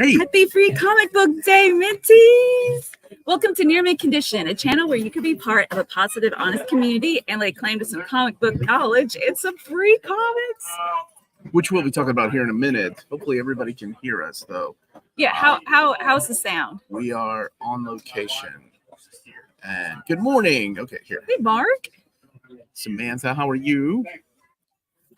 Hey. Happy Free Comic Book Day, Minties! Welcome to Near Mint Condition, a channel where you can be part of a positive, honest community and lay claim to some comic book knowledge and some free comics. Which we'll be talking about here in a minute. Hopefully everybody can hear us, though. Yeah, how's the sound? We are on location. And good morning. Okay, here. Hey, Mark. Samantha, how are you?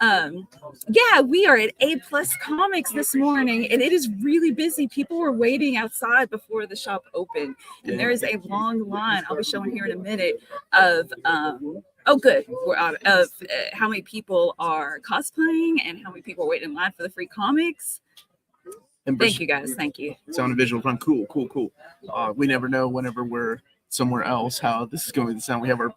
Yeah, we are at A+ Comics this morning, and it is really busy. People were waiting outside before the shop opened, and there is a long line. I'll be showing here in a minute of oh, good. We're out of how many people are cosplaying and how many people are waiting in line for the free comics. Thank you guys. Thank you. Sound and visual fun. Cool. We never know whenever we're somewhere else how this is going to sound. We have our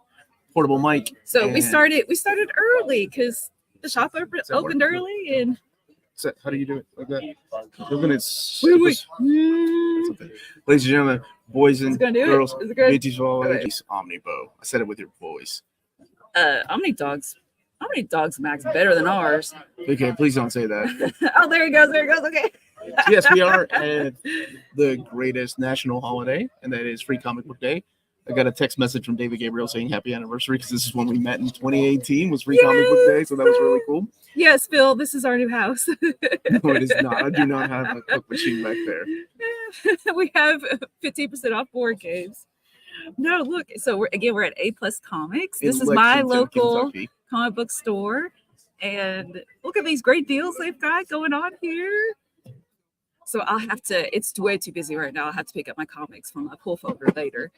portable mic. So we started early because the shop opened early. And so how do you do it like that? Ladies and gentlemen, boys and girls, Omnibus. I said it with your voice. How many dogs Max better than ours? Okay, please don't say that. Oh, there he goes. Okay. Yes, we are at the greatest national holiday, and that is Free Comic Book Day. I got a text message from David Gabriel saying happy anniversary because this is when we met in 2018 was Free Comic Book Day, so that was really cool. Yes, Phil, this is our new house. No, it is not. I do not have a cook machine back there. We have 15% off board games. No, look. So we're at A+ Comics. This is my local Kentucky comic book store, and look at these great deals they've got going on here. So I'll have to. It's way too busy right now. I'll have to pick up my comics from my pull folder later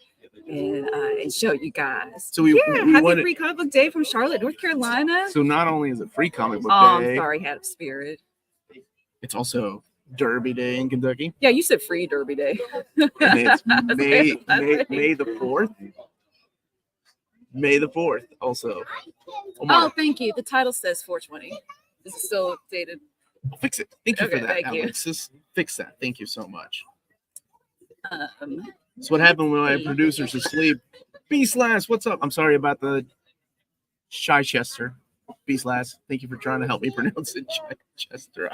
and show you guys. So happy Free Comic Book Day from Charlotte, North Carolina. So not only is it Free Comic Book Day, I'm sorry, Hat of Spirit. It's also Derby Day in Kentucky. Yeah, you said Free Derby Day. And it's May the 4th. May the 4th also. Omar. Oh, thank you. The title says 420. This is still dated. I'll fix it. Thank you for that, thank Alexis. Fix that. Thank you so much. So what happened when my producer's asleep? B-Slash, what's up? I'm sorry about the Chichester. B-Slash, thank you for trying to help me pronounce it. Chichester.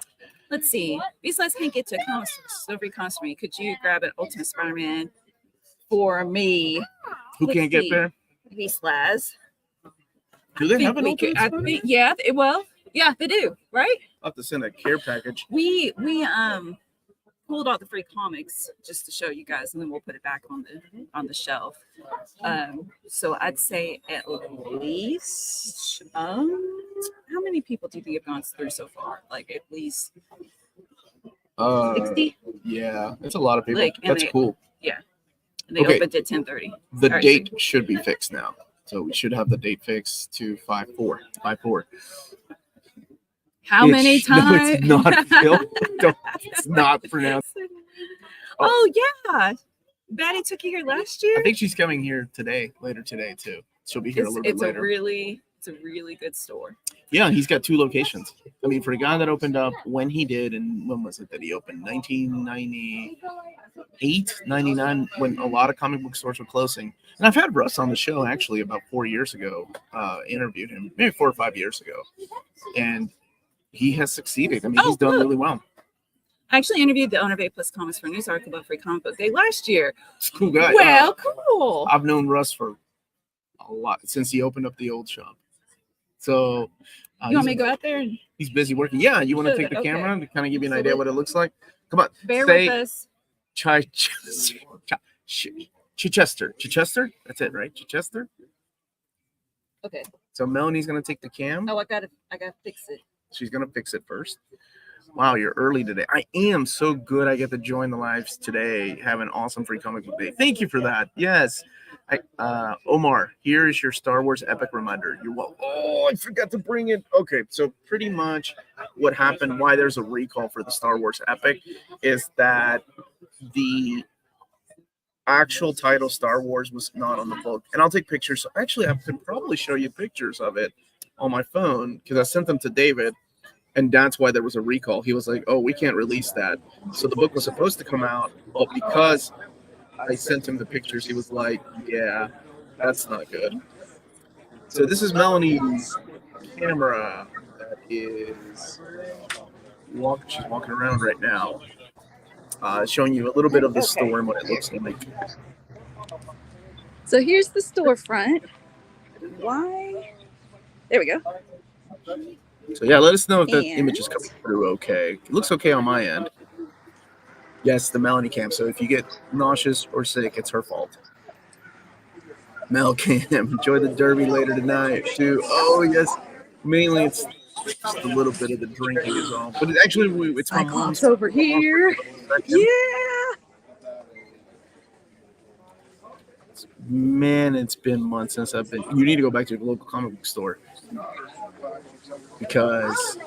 Let's see. B-Slash can't get to a comic store free comics for me. Could you grab an Ultimate Spider-Man for me? Who can't get there? B-Slash. Do they have an Ultimate Spider-Man? Yeah, yeah, they do, right? I'll have to send a care package. We pulled out the free comics just to show you guys, and then we'll put it back on the shelf. So I'd say at least how many people do you think have gone through so far? Like at least 60? Yeah, it's a lot of people. That's cool. Yeah. And they opened at 10:30. The date should be fixed now. So we should have the date fixed to 5/4. How many times? No, it's not Phil. It's not pronounced. Oh yeah, Batty took you here last year. I think she's coming here later today too. She'll be here a little bit later. It's a really good store. Yeah, he's got 2 locations. I mean, for a guy that opened up when he did, and when was it that he opened? 1998, 99, when a lot of comic book stores were closing. And I've had Russ on the show actually about 4 years ago. Interviewed him maybe 4 or 5 years ago, and he has succeeded. I mean, he's done really well. I actually interviewed the owner of A+ Comics for a news article about Free Comic Book Day last year. He's a cool guy. Well, cool. I've known Russ for a lot since he opened up the old shop. So you want me to go out there? He's busy working. Yeah, you want to take the camera to kind of give you an idea what it looks like? Come on. Bear with us. Chichester. That's it, right? Chichester? Okay. So Melanie's going to take the cam. Oh, I gotta fix it. She's going to fix it first. Wow, you're early today. I am so good. I get to join the lives today. Have an awesome Free Comic Book Day. Thank you for that. Yes. Omar, here is your Star Wars epic reminder. You're welcome. Oh, I forgot to bring it. Okay, so pretty much what happened, why there's a recall for the Star Wars epic, is that the actual title Star Wars was not on the book. And I'll take pictures. So actually, I could probably show you pictures of it on my phone because I sent them to David. And that's why there was a recall. He was like, oh, we can't release that. So the book was supposed to come out, but because I sent him the pictures, he was like, yeah, that's not good. So this is Melanie's camera that is she's walking around right now. showing you a little bit of the store and what it looks like. So here's the storefront. Why? There we go. So yeah, let us know if the image is coming through okay. It looks okay on my end. Yes, the Melanie cam. So if you get nauseous or sick, it's her fault. Mel cam. Enjoy the derby later tonight too. Oh yes, mainly it's just a little bit of the drinking is all. But it's my mom's over here. Yeah. Man, it's been months since I've been. You need to go back to your local comic book store because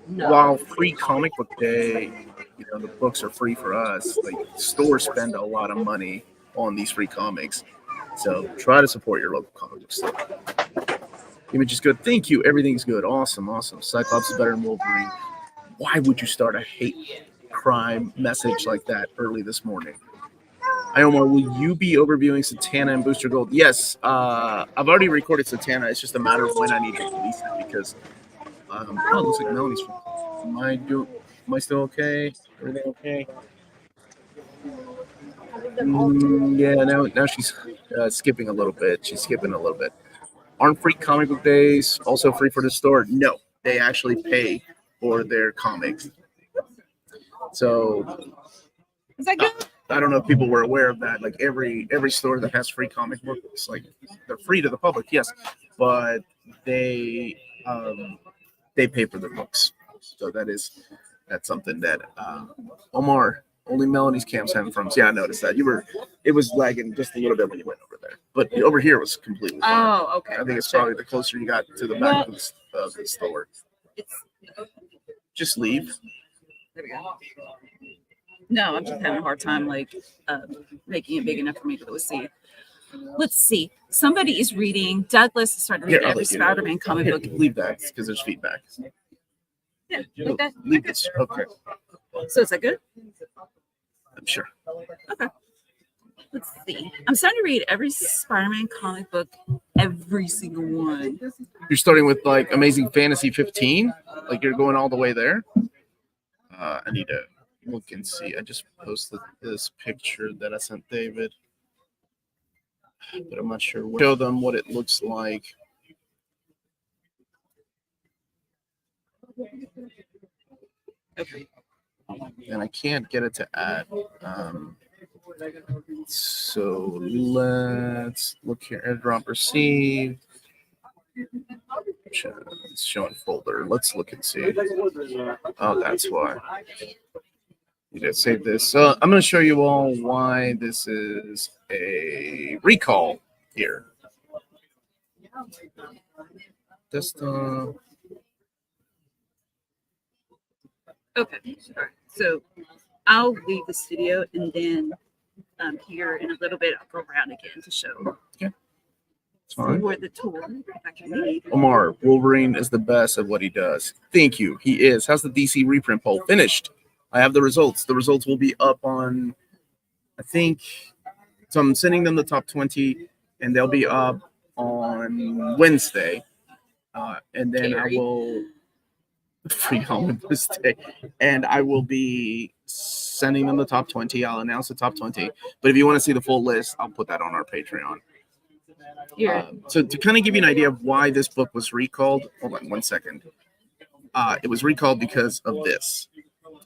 while free comic book day, the books are free for us. Like stores spend a lot of money on these free comics, so try to support your local comic book store. Image is good. Thank you. Everything's good. Awesome. Cyclops is better than Wolverine. Why would you start a hate crime message like that early this morning? Hi, Omar. Will you be overviewing Satana and Booster Gold? Yes. I've already recorded Satana. It's just a matter of when I need to release it because it looks like Melanie's. Am I still okay? Everything okay? Yeah. Now she's skipping a little bit. She's skipping a little bit. Aren't free comic book days also free for the store? No, they actually pay for their comics. So is that good? I don't know if people were aware of that. Like every store that has free comic books, like they're free to the public, yes, but they pay for their books. So that's something that Omar, only Melanie's cam's having problems. Yeah, I noticed that. It was lagging just a little bit when you went over there, but over here was completely fine. Oh, okay. I think it's probably the closer you got to the back of the store. Just leave. There we go. No, I'm just having a hard time making it big enough for me to see. Let's see. Somebody is reading. Douglas is starting to read every Spider-Man comic book. Leave that because there's feedback. Yeah, like that. Leave this. Okay. So is that good? I'm sure. Okay. Let's see. I'm starting to read every Spider-Man comic book, every single one. You're starting with like Amazing Fantasy 15? Like you're going all the way there? I need to look and see. I just posted this picture that I sent David, but I'm not sure. Show them what it looks like. Okay. And I can't get it to add. So let's look here. Airdrop received. It's showing folder. Let's look and see. Oh, that's why. You did save this. So I'm going to show you all why this is a recall here. Just Okay. All right. So I'll leave the studio and then here in a little bit I'll go around again to show. Okay. It's fine. Where the tool I can need. Omar, Wolverine is the best at what he does. Thank you. He is. How's the DC reprint poll? Finished. I have the results. The results will be up on, I think, so I'm sending them the top 20, and they'll be up on Wednesday. And then I will free Omnibus Day, and I will be sending them the top 20. I'll announce the top 20. But if you want to see the full list, I'll put that on our Patreon. So to kind of give you an idea of why this book was recalled, hold on 1 second. It was recalled because of this.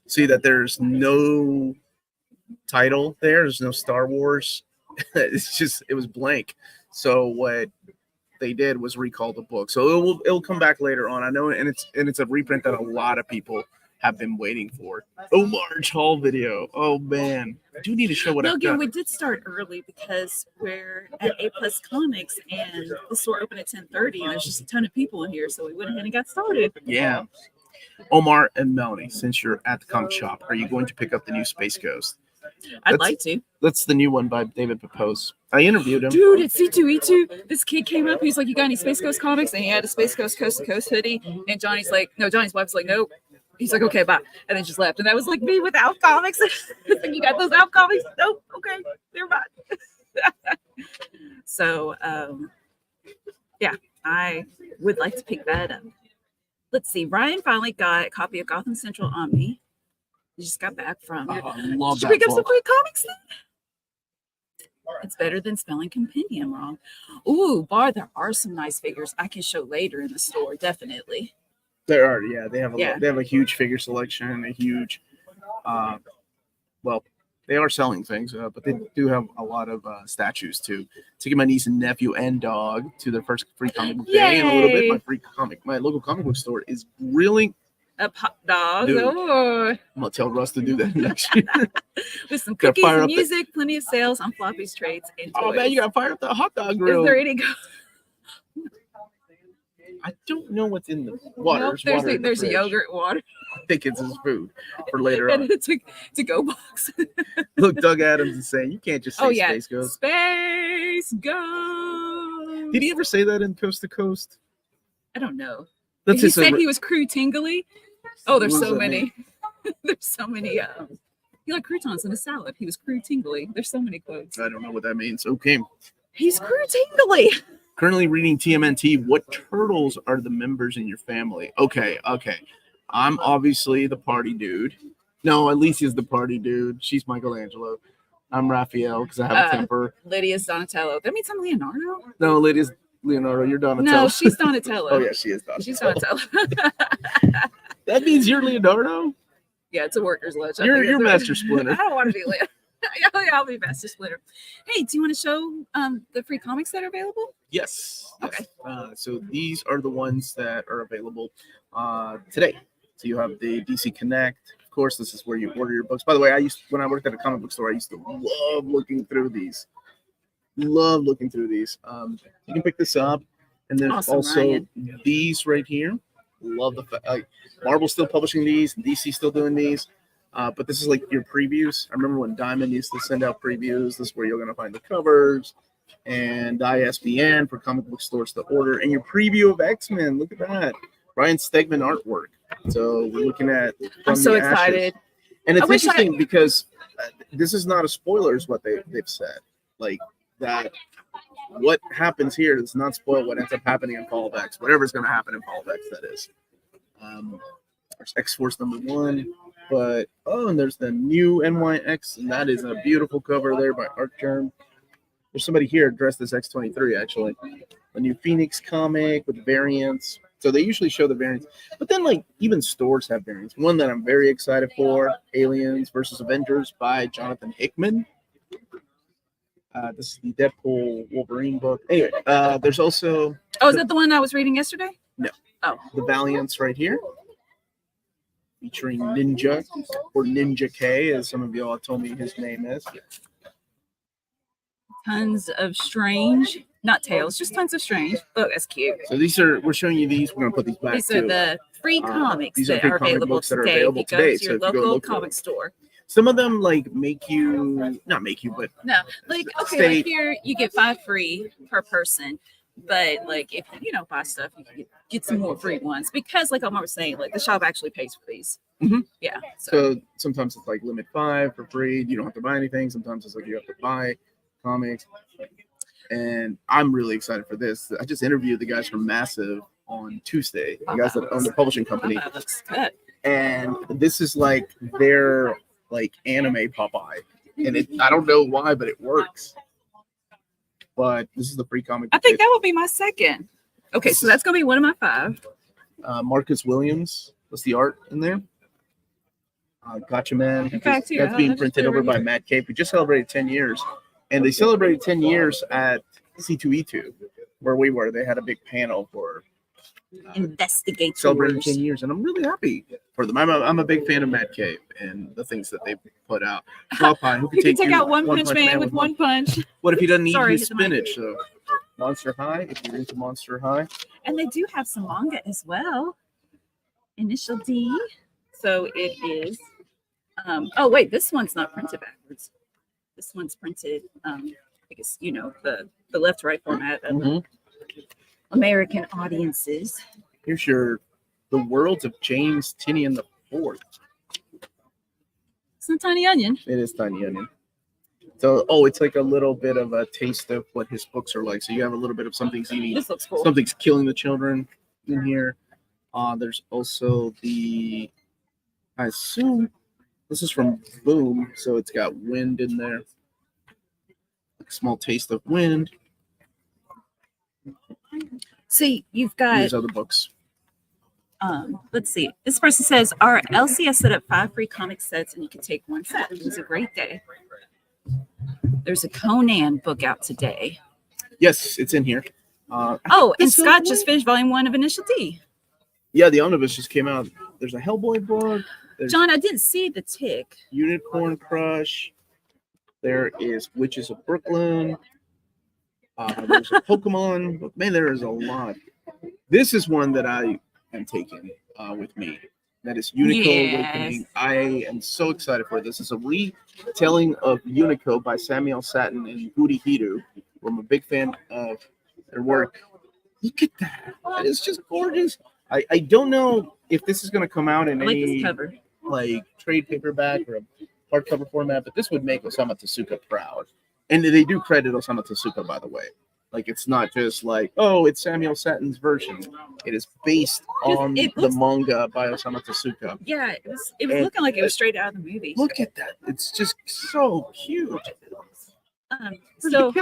See that there's no title there. There's no Star Wars. It was blank. So what they did was recall the book. So it'll come back later on. I know, and it's a reprint that a lot of people have been waiting for. Omar's haul video. Oh man, I do need to show what I've done. We did start early because we're at A+ Comics and the store opened at 10:30 and there's just a ton of people in here, so we went ahead and got started. Yeah. Omar and Melanie, since you're at the comic shop, are you going to pick up the new Space Ghost? I'd like to. That's the new one by David Pepose. I interviewed him. Dude, it's C2E2. This kid came up. He's like, "You got any Space Ghost comics?" And he had a Space Ghost Coast to Coast hoodie. And Johnny's like, "No." Johnny's wife's like, "Nope." He's like, "Okay, bye," and then just left. And that was like me without comics. Like, "You got those out comics?" Nope. Okay, they're fine. So, yeah, I would like to pick that up. Let's see. Ryan finally got a copy of Gotham Central Omni. You just got back from. Oh, I love Did you that pick up some book. free comics then? It's better than spelling compendium wrong. Ooh, Bar, there are some nice figures I can show later in the store, definitely. There are, yeah. They have a Yeah. lot, they have a huge figure selection, a huge. Well, they are selling things, but they do have a lot of statues too. Taking my niece and nephew and dog to their first free comic book day in a little bit. My local comic book store is grilling Up hot dogs. Dude. Oh. I'm gonna tell Russ to do that next year. With some Gotta cookies fire and up the- music, plenty of sales on Floppy's Trades and Oh toys. man, you gotta fire up the hot dog Is grill. there any? I don't know what's in the water. Nope, there's water in the there's fridge. yogurt, water, I think it's his food for later and on. it's a to-go box. Look, Doug Adams is saying you can't just say Oh yeah, Space Ghost. Space Ghost. Did he ever say that in Coast to Coast? I don't know. That's He his said he was crew tingly. Oh, there's What does so that many. There's so many. He liked croutons in a salad. He was crew tingly. There's so many quotes. I don't know what that means. Okay. He's crew tingly. Currently reading TMNT. What turtles are the members in your family? Okay. I'm obviously the party dude. No, Alicia's the party dude. She's Michelangelo. I'm Raphael because I have a temper. Lydia's Donatello. That means I'm Leonardo? No, Lydia's Leonardo. You're Donatello. No, she's Donatello. Oh yeah, she is Donatello. She's Donatello. That means you're Leonardo. Yeah, it's a worker's lunch. You're Master Splinter. I don't want to be Leonardo. I'll be Master Splinter. Hey, do you want to show the free comics that are available? Yes. Okay. So these are the ones that are available today. So you have the DC Connect. Of course, this is where you order your books. By the way, when I worked at a comic book store, I used to love looking through these. You can pick this up, and there's Awesome, also Ryan. these right here. Love the Marvel's still publishing these, DC still doing these. But this is like your previews. I remember when Diamond used to send out previews. This is where you're going to find the covers and ISBN for comic book stores to order. And your preview of X-Men. Look at that. Ryan Stegman artwork. So we're looking at I'm so excited. And it's I wish interesting because this is not a spoiler is what they've said. Like that what happens here does not spoil what ends up happening in Fall of X. Whatever's going to happen in Fall of X, that is. There's X-Force #1. But and there's the new NYX, and that is a beautiful cover there by Artgerm. There's somebody here dressed as X-23 actually. A new Phoenix comic with variants. So they usually show the variants, but then like even stores have variants. One that I'm very excited for: Aliens versus Avengers by Jonathan Hickman. This is the Deadpool Wolverine book. Anyway, there's also. Oh, is that the one I was reading yesterday? No. Oh. The Valiants right here. Featuring Ninja, or Ninja K, as some of y'all have told me his name is. Tons of strange, not tales, just tons of strange. Oh, that's cute. So we're showing you these. We're going to put these back These are the free comics these are that free are comic available books that are today. available If you today. go to So your if you go local look for comic them. store. Some of them like make you, not make you, but No, like, okay, like here you get 5 free per person. But like if you don't buy stuff, you can get some more free ones because like Omar was saying, like the shop actually pays for these. Mhm. Yeah. So sometimes it's like limit 5 for free. You don't have to buy anything. Sometimes it's like you have to buy comics. And I'm really excited for this. I just interviewed the guys from Massive on Tuesday, the guys that own the publishing company. That looks good. And this is like their like anime Popeye. And I don't know why, but it works. But this is the free comic. I think that would be my second. Okay, so that's gonna be one of my 5. Marcus Williams. What's the art in there? Gotcha Man. In fact, yeah, that's being that's printed over by Matt Cape. We just celebrated 10 years. And they celebrated 10 years at C2E2, where we were. They had a big panel for Investigators. celebrating 10 years. And I'm really happy for them. I'm a big fan of Matt Cape and the things that they put out. Popeye, who You can take out One Punch Man with one punch. What if he doesn't eat Sorry, his hit the mic. spinach? So Monster High, if you're into Monster High. And they do have some manga as well. Initial D. So it is. Oh wait, this one's not printed backwards. This one's printed. I guess the left right format of American audiences. Here's the worlds of James Tinian IV. It's not Tiny Onion. It is Tiny Onion. So, it's like a little bit of a taste of what his books are like. So you have a little bit of something's eating, This looks cool. something's killing the children in here. There's also I assume This is from Boom, so it's got wind in there. A small taste of wind. See, you've got These other books. let's see. This person says our LCS set up 5 free comic sets and you can take 1 set. It was a great day. There's a Conan book out today. Yes, it's in here. And Scott just finished volume 1 of Initial D. Yeah, the Omnibus just came out. There's a Hellboy book. There's John, I didn't see the tick. Unicorn Crush. There is Witches of Brooklyn. There's a Pokemon book. Man, there is a lot. This is one that I am taking with me. That is Unico Awakening. I am so excited for this. It's a retelling of Unico by Samuel Satin and Uri Hiru. I'm a big fan of their work. Look at that. That is just gorgeous. I don't know if this is going to come out in any cover. Like trade paperback or a hardcover format, but this would make Osamu Tezuka proud. And they do credit Osamu Tezuka, by the way. Like, it's not just like, oh, it's Samuel Satin's version. It is based on the manga by Osamu Tezuka. Yeah, it was looking like it was straight out of the movie. Look at that. It's just so cute. So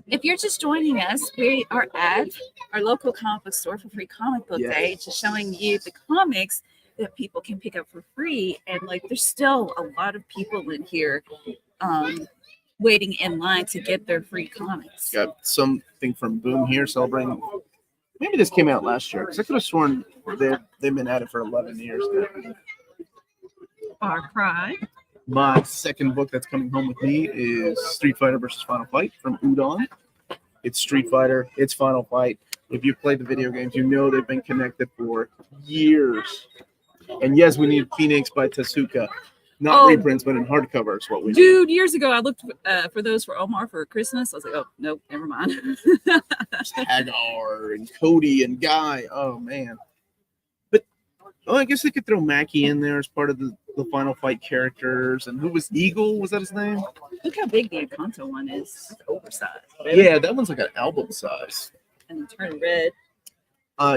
if you're just joining us, we are at our local comic book store for Free Comic Book Day, just showing you the comics that people can pick up for free. And like, there's still a lot of people in here waiting in line to get their free comics. Got something from Boom here celebrating. Maybe this came out last year because I could have sworn they've been at it for 11 years now. Far Cry. My second book that's coming home with me is Street Fighter versus Final Fight from Udon. It's Street Fighter, it's Final Fight. If you play the video games, you know they've been connected for years. And yes, we need Phoenix by Tezuka. Not reprints, but in hardcover is what we need. Dude, years ago, I looked for those for Omar for Christmas. I was like, oh, nope, never mind. Hagar and Cody and Guy. Oh, man. But I guess they could throw Mackie in there as part of the Final Fight characters. And who was Eagle? Was that his name? Look how big the Encanto one is. It's oversized. Yeah, that one's like an album size. And turn red.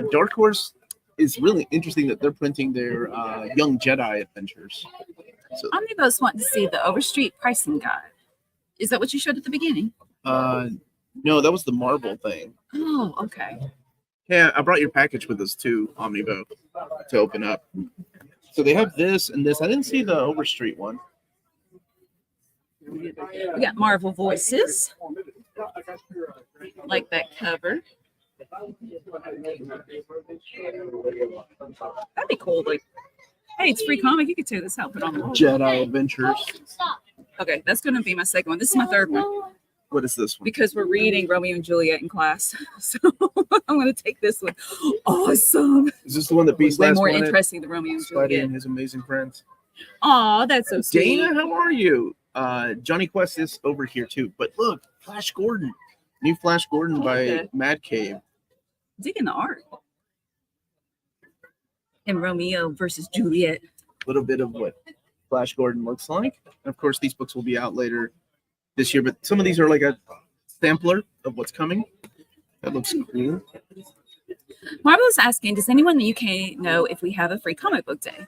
Dark Horse is really interesting that they're printing their Young Jedi adventures. So, Omnibus want to see the Overstreet pricing guide. Is that what you showed at the beginning? No, that was the Marvel thing. Oh, okay. Yeah, I brought your package with us too, Omnibus, to open up. So they have this and this. I didn't see the Overstreet one. We got Marvel Voices. Like that cover. That'd be cool. Like, hey, it's free comic. You could tear this out, put on the wall. Jedi Adventures. Okay, that's going to be my second one. This is my third one. What is this one? Because we're reading Romeo and Juliet in class. So I'm going to take this one. Awesome. Is this the one that Beast Way last more wanted? interesting than Romeo and Spidey Juliet. and his amazing friends. Aw, that's so sweet. Dana, how are you? Johnny Quest is over here too. But look, Flash Gordon. New Flash Gordon by Mad Cave. Digging the art. And Romeo versus Juliet. A little bit of what Flash Gordon looks like. And of course, these books will be out later this year, but some of these are like a sampler of what's coming. That looks cool. Marvel is asking, does anyone in the UK know if we have a free comic book day?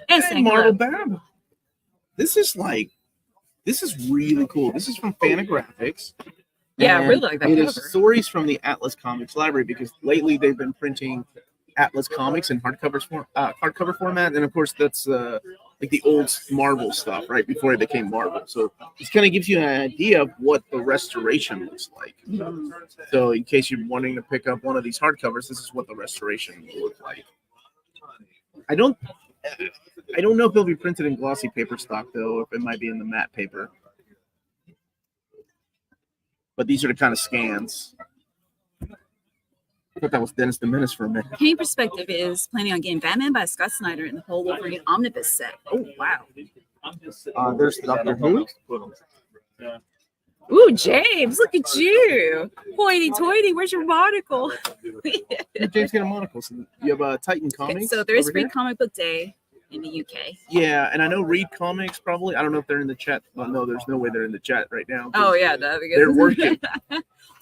And Hey, Marvel Bab. This is really cool. This is from Fantagraphics. Yeah, I really like that It cover. is stories from the Atlas Comics library because lately they've been printing Atlas Comics in hardcover format, and of course that's like the old Marvel stuff, right before it became Marvel. So this kind of gives you an idea of what the restoration looks like. Mm-hmm. So in case you're wanting to pick up one of these hardcovers, this is what the restoration will look like. I don't know if it'll be printed in glossy paper stock though, or if it might be in the matte paper. But these are the kind of scans. I thought that was Dennis the Menace for a minute. Kane Perspective is planning on getting Batman by Scott Snyder in the whole Wolverine Omnibus set. Oh, wow. There's Doctor Who. Ooh, James, look at you. Hoity-toity, where's your monocle? James get a monocle. So you have Titan Comics. Okay, so there is over free here. comic book day in the UK. Yeah, and I know Read Comics probably. I don't know if they're in the chat. Well, no, there's no way they're in the chat right now. Oh, yeah, that'd be good. They're working.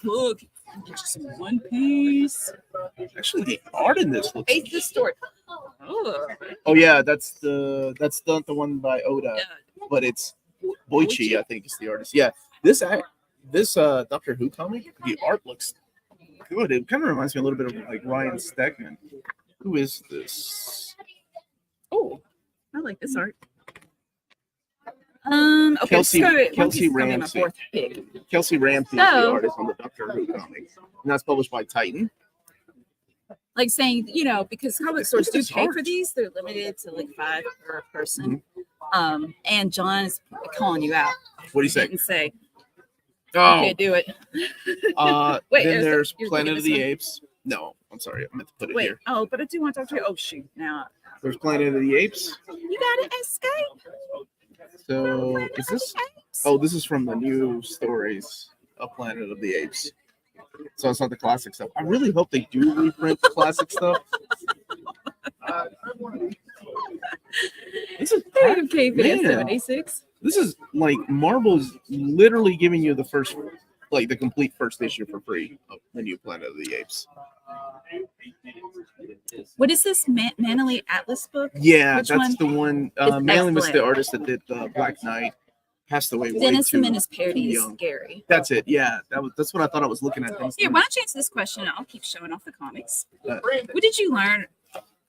Look, just One Piece. Actually, the art in this looks. Ace the Story. Oh yeah, that's not the one by Oda, but it's Boichi, I think is the artist. Yeah, this Doctor Who comic, the art looks good. It kind of reminds me a little bit of like Ryan Stegman. Who is this? Oh, I like this art. Okay, Kelsey Ramsey. Ramsey. Kelsey Ramsey is the artist on the Doctor Who comic, and that's published by Titan. Like saying, because comic stores do pay for these, they're limited to like 5 per person. Mm-hmm. And John's calling you out. What do you say? And say, oh, you can't do it. Wait, then there's Planet of the Apes. No, I'm sorry, I meant to put it here. Oh, but I do want to talk to you. Oh shoot, now. There's Planet of the Apes. You gotta escape. So is this? Oh, this is from the new stories of Planet of the Apes. So it's not the classic stuff. I really hope they do reprint the classic stuff. This is K-76. This is like Marvel's literally giving you the complete first issue for free of the new Planet of the Apes. What is this Melanie Atlas book? Yeah, that's the one. Melanie was the artist that did Black Knight. Passed away. Dennis the Menace parody is scary. That's it. Yeah, that's what I thought I was looking at. Here, why don't you answer this question? I'll keep showing off the comics. What did you learn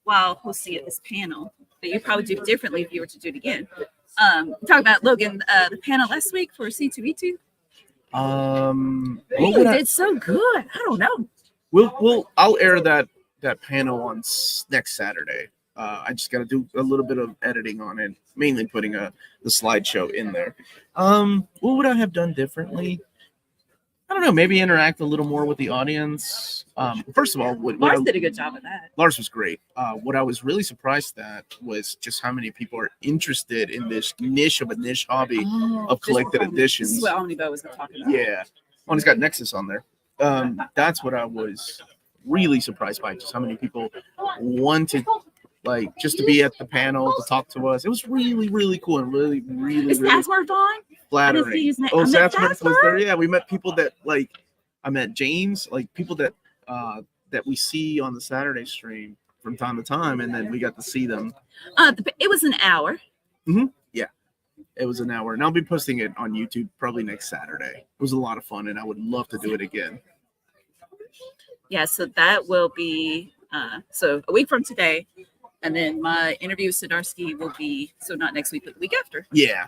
while hosting at this panel that you probably do differently if you were to do it again? Talk about Logan, the panel last week for C2E2. You did so good. I don't know. I'll air that panel on next Saturday. I just got to do a little bit of editing on it, mainly putting the slideshow in there. What would I have done differently? I don't know. Maybe interact a little more with the audience. First of all, Lars did a good job of that. Lars was great. What I was really surprised at was just how many people are interested in this niche hobby of collected editions. This is what Omnibus was talking about. Yeah. Oh, he's got Nexus on there. That's what I was really surprised by, just how many people wanted just to be at the panel to talk to us. It was really, really cool and really Satsworth on? Flattering. Oh, Satsworth was there. Yeah, we met people that I met James, people that we see on the Saturday stream from time to time, and then we got to see them. It was an hour. Mm-hmm. Yeah, it was an hour, and I'll be posting it on YouTube probably next Saturday. It was a lot of fun, and I would love to do it again. Yeah, so that will be so a week from today. And then my interview with Sidarsky will be, so not next week, but the week after. Yeah,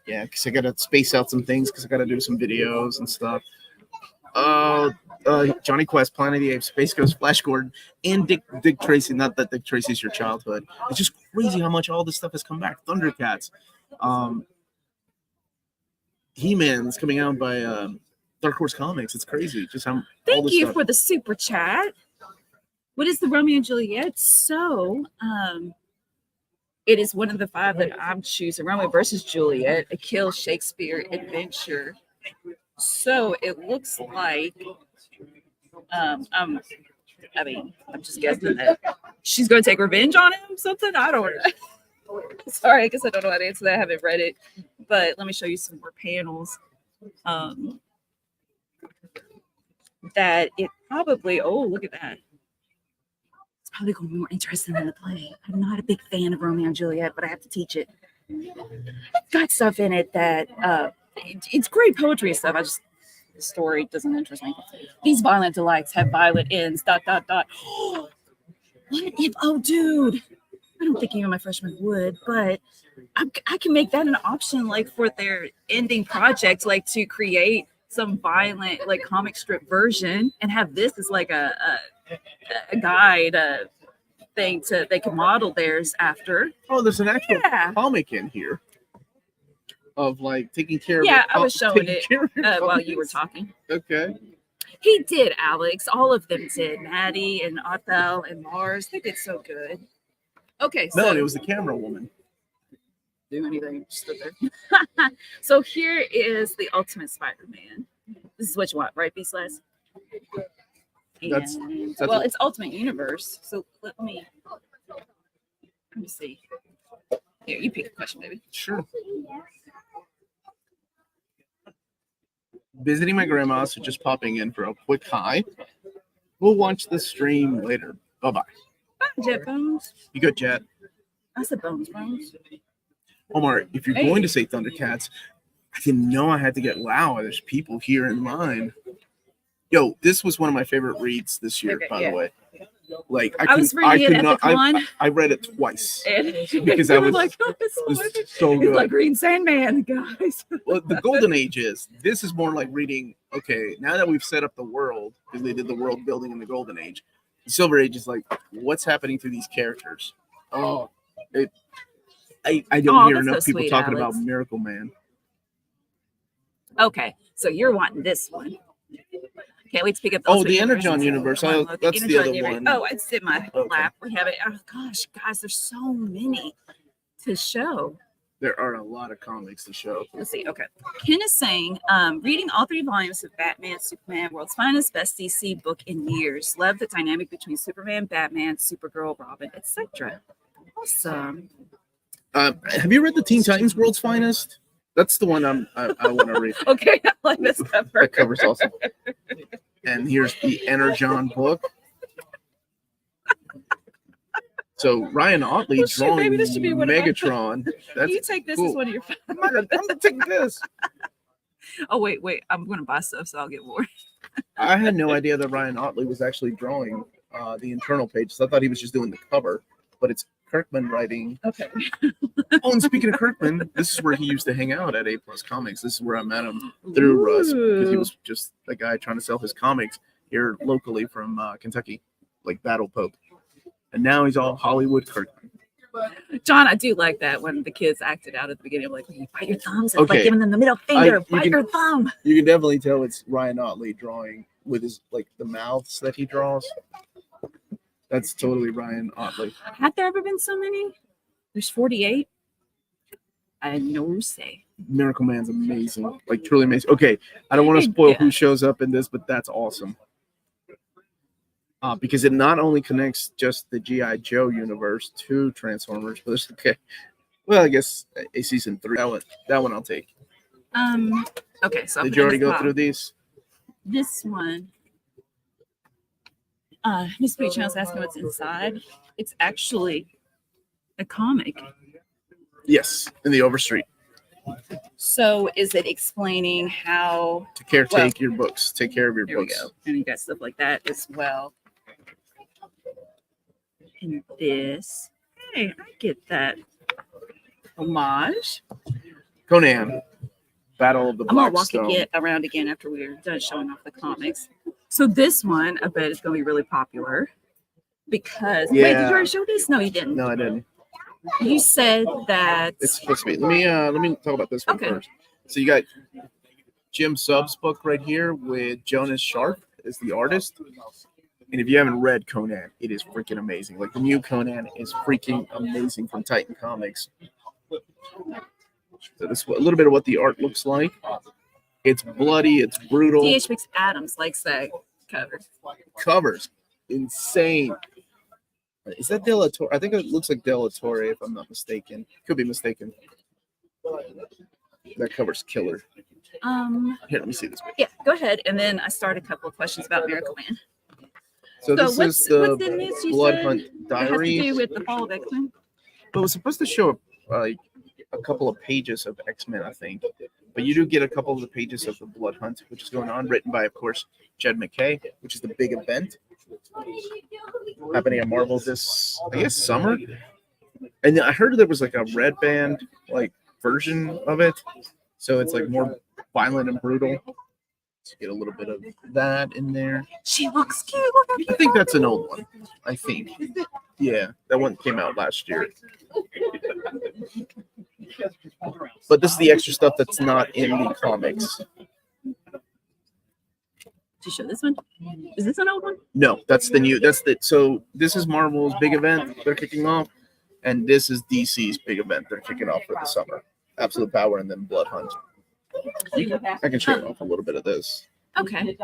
because I got to space out some things because I got to do some videos and stuff. Johnny Quest, Planet of the Apes, Space Ghost, Flash Gordon, and Dick Tracy. Not that Dick Tracy's your childhood. It's just crazy how much all this stuff has come back. Thundercats. He-Man's coming out by Dark Horse Comics. It's crazy. Just how. Thank you for the super chat. What is the Romeo and Juliet? So, it is one of the 5 that I'm choosing. Romeo versus Juliet, a Kill Shakespeare adventure. So it looks like, I'm just guessing that she's going to take revenge on him. Something I don't know. Sorry, I guess I don't know how to answer that. I haven't read it, but let me show you some more panels. That it probably. Oh, look at that. Probably going to be more interesting than the play. I'm not a big fan of Romeo and Juliet, but I have to teach it. It's got stuff in it that it's great poetry and stuff. The story doesn't interest me. These violent delights have violent ends. ... What if? Oh, dude, I don't think even my freshman would, but I can make that an option, for their ending project, to create some violent comic strip version and have this as a guide thing they can model theirs after. Oh, there's an actual comic in here of taking care of. Yeah, I was showing it while you were talking. Okay. He did, Alex. All of them did. Maddie and Othel and Mars. They did so good. Okay, so Melanie was the camera woman. Do anything, just stood there. So here is the Ultimate Spider-Man. This is what you want, right, B-Slash? That's it's Ultimate Universe. So let me see. Here, you pick a question, baby. Sure. Visiting my grandma, so just popping in for a quick hi. We'll watch the stream later. Bye-bye. Bye. Jet Bones? You go Jet. I said Bones. Omar, if you're going to say Thundercats, I didn't know I had to get wow. There's people here in line. Yo, this was one of my favorite reads this year, by the way. Like I was reading it at the con. I read it twice because I was like, oh, it's so good. It's like Green Sandman, guys. Well, the Golden Age this is more like reading. Okay, now that we've set up the world, because they did the world building in the Golden Age, the Silver Age is like, what's happening to these characters? Oh, I don't hear enough people talking about Miracle Man. Okay, so you're wanting this one. Can't wait to pick up. The Energon universe. That's the other one. Oh, it's in my lap. We have it. Oh gosh, guys, there's so many to show. There are a lot of comics to show. Let's see. Okay, Ken is saying, reading all 3 volumes of Batman, Superman, World's Finest, Best DC book in years. Love the dynamic between Superman, Batman, Supergirl, Robin, etc. Awesome. Have you read the Teen Titans World's Finest? That's the one I want to read. Okay, I like this cover. That cover's awesome. And here's the Energon book. So Ryan Otley drawing Megatron. That's you take this cool. as one of your I'm gonna take this. Oh wait, I'm gonna buy stuff so I'll get more. I had no idea that Ryan Otley was actually drawing the internal pages. I thought he was just doing the cover, but it's Kirkman writing. Okay. Oh, and speaking of Kirkman, this is where he used to hang out at A+ Comics. This is where I met him through Russ, because he was just a guy trying to sell his comics here locally from Kentucky, like Battle Pope. And now he's all Hollywood Kirkman. John, I do like that when the kids acted out at the beginning, like, you bite your thumbs, and like giving them the middle finger, bite your thumb. You can definitely tell it's Ryan Otley drawing with his like the mouths that he draws. That's totally Ryan Otley. Have there ever been so many? There's 48. I had no say. Miracle Man's amazing, like truly amazing. Okay, I don't want to spoil who shows up in this, but that's awesome. Because it not only connects just the G.I. Joe universe to Transformers, but it's okay. Well, I guess a season 3. That one I'll take. Okay, so did you already go through these? This one. Miss Peachhouse asking what's inside. It's actually a comic. Yes, in the Overstreet. So is it explaining how to take your books, take care of your books? We go. And you got stuff like that as well. And this, hey, I get that homage. Conan, Battle of the Black Stone. I'm gonna walk around again after we're done showing off the comics. So this one, I bet it's gonna be really popular because wait, did you already show this? No, you didn't. No, I didn't. You said that it's supposed to be. Let me talk about this one first. So you got Jim Sub's book right here with Jonas Sharp as the artist. And if you haven't read Conan, it is freaking amazing. Like the new Conan is freaking amazing from Titan Comics. So this is a little bit of what the art looks like. It's bloody, it's brutal. D.H. McAdams likes that cover. Covers insane. Is that De La Torre? I think it looks like De La Torre, if I'm not mistaken. Could be mistaken. That cover's killer. Here, let me see this one. Yeah, go ahead. And then I start a couple of questions about Miracle Man. So this is the Blood Hunt Diary. It has to do with the fall of X-Men. But it was supposed to show like a couple of pages of X-Men, I think. But you do get a couple of the pages of the Blood Hunt, which is going on, written by, of course, Jed McKay, which is the big event happening at Marvel this, I guess, summer. And I heard there was like a red band like version of it, so it's like more violent and brutal. Let's get a little bit of that in there. She looks cute. I think that's an old one. I think, yeah, that one came out last year. But this is the extra stuff that's not in the comics. You show this one? Is this an old one? No, that's the new. So this is Marvel's big event they're kicking off, and this is DC's big event they're kicking off for the summer. Absolute Power and then Blood Hunt. I can show you off a little bit of this. Okay.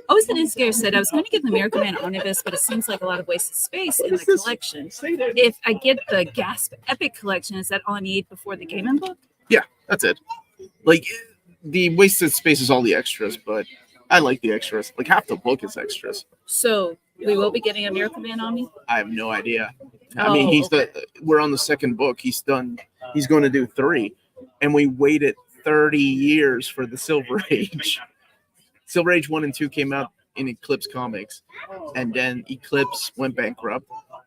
Always the Newscarer said I was going to get the Miracle Man Omnibus, but it seems like a lot of wasted space in the collection. If I get the Gasp Epic collection, is that all I need before the Game book? Yeah, that's it. Like the wasted space is all the extras, but I like the extras. Like half the book is extras. So We will be getting a Miracle Man Omni. I have no idea. I mean, we're on the second book. He's done. He's going to do 3, and we waited 30 years for the Silver Age. Silver Age 1 and 2 came out in Eclipse Comics, and then Eclipse went bankrupt.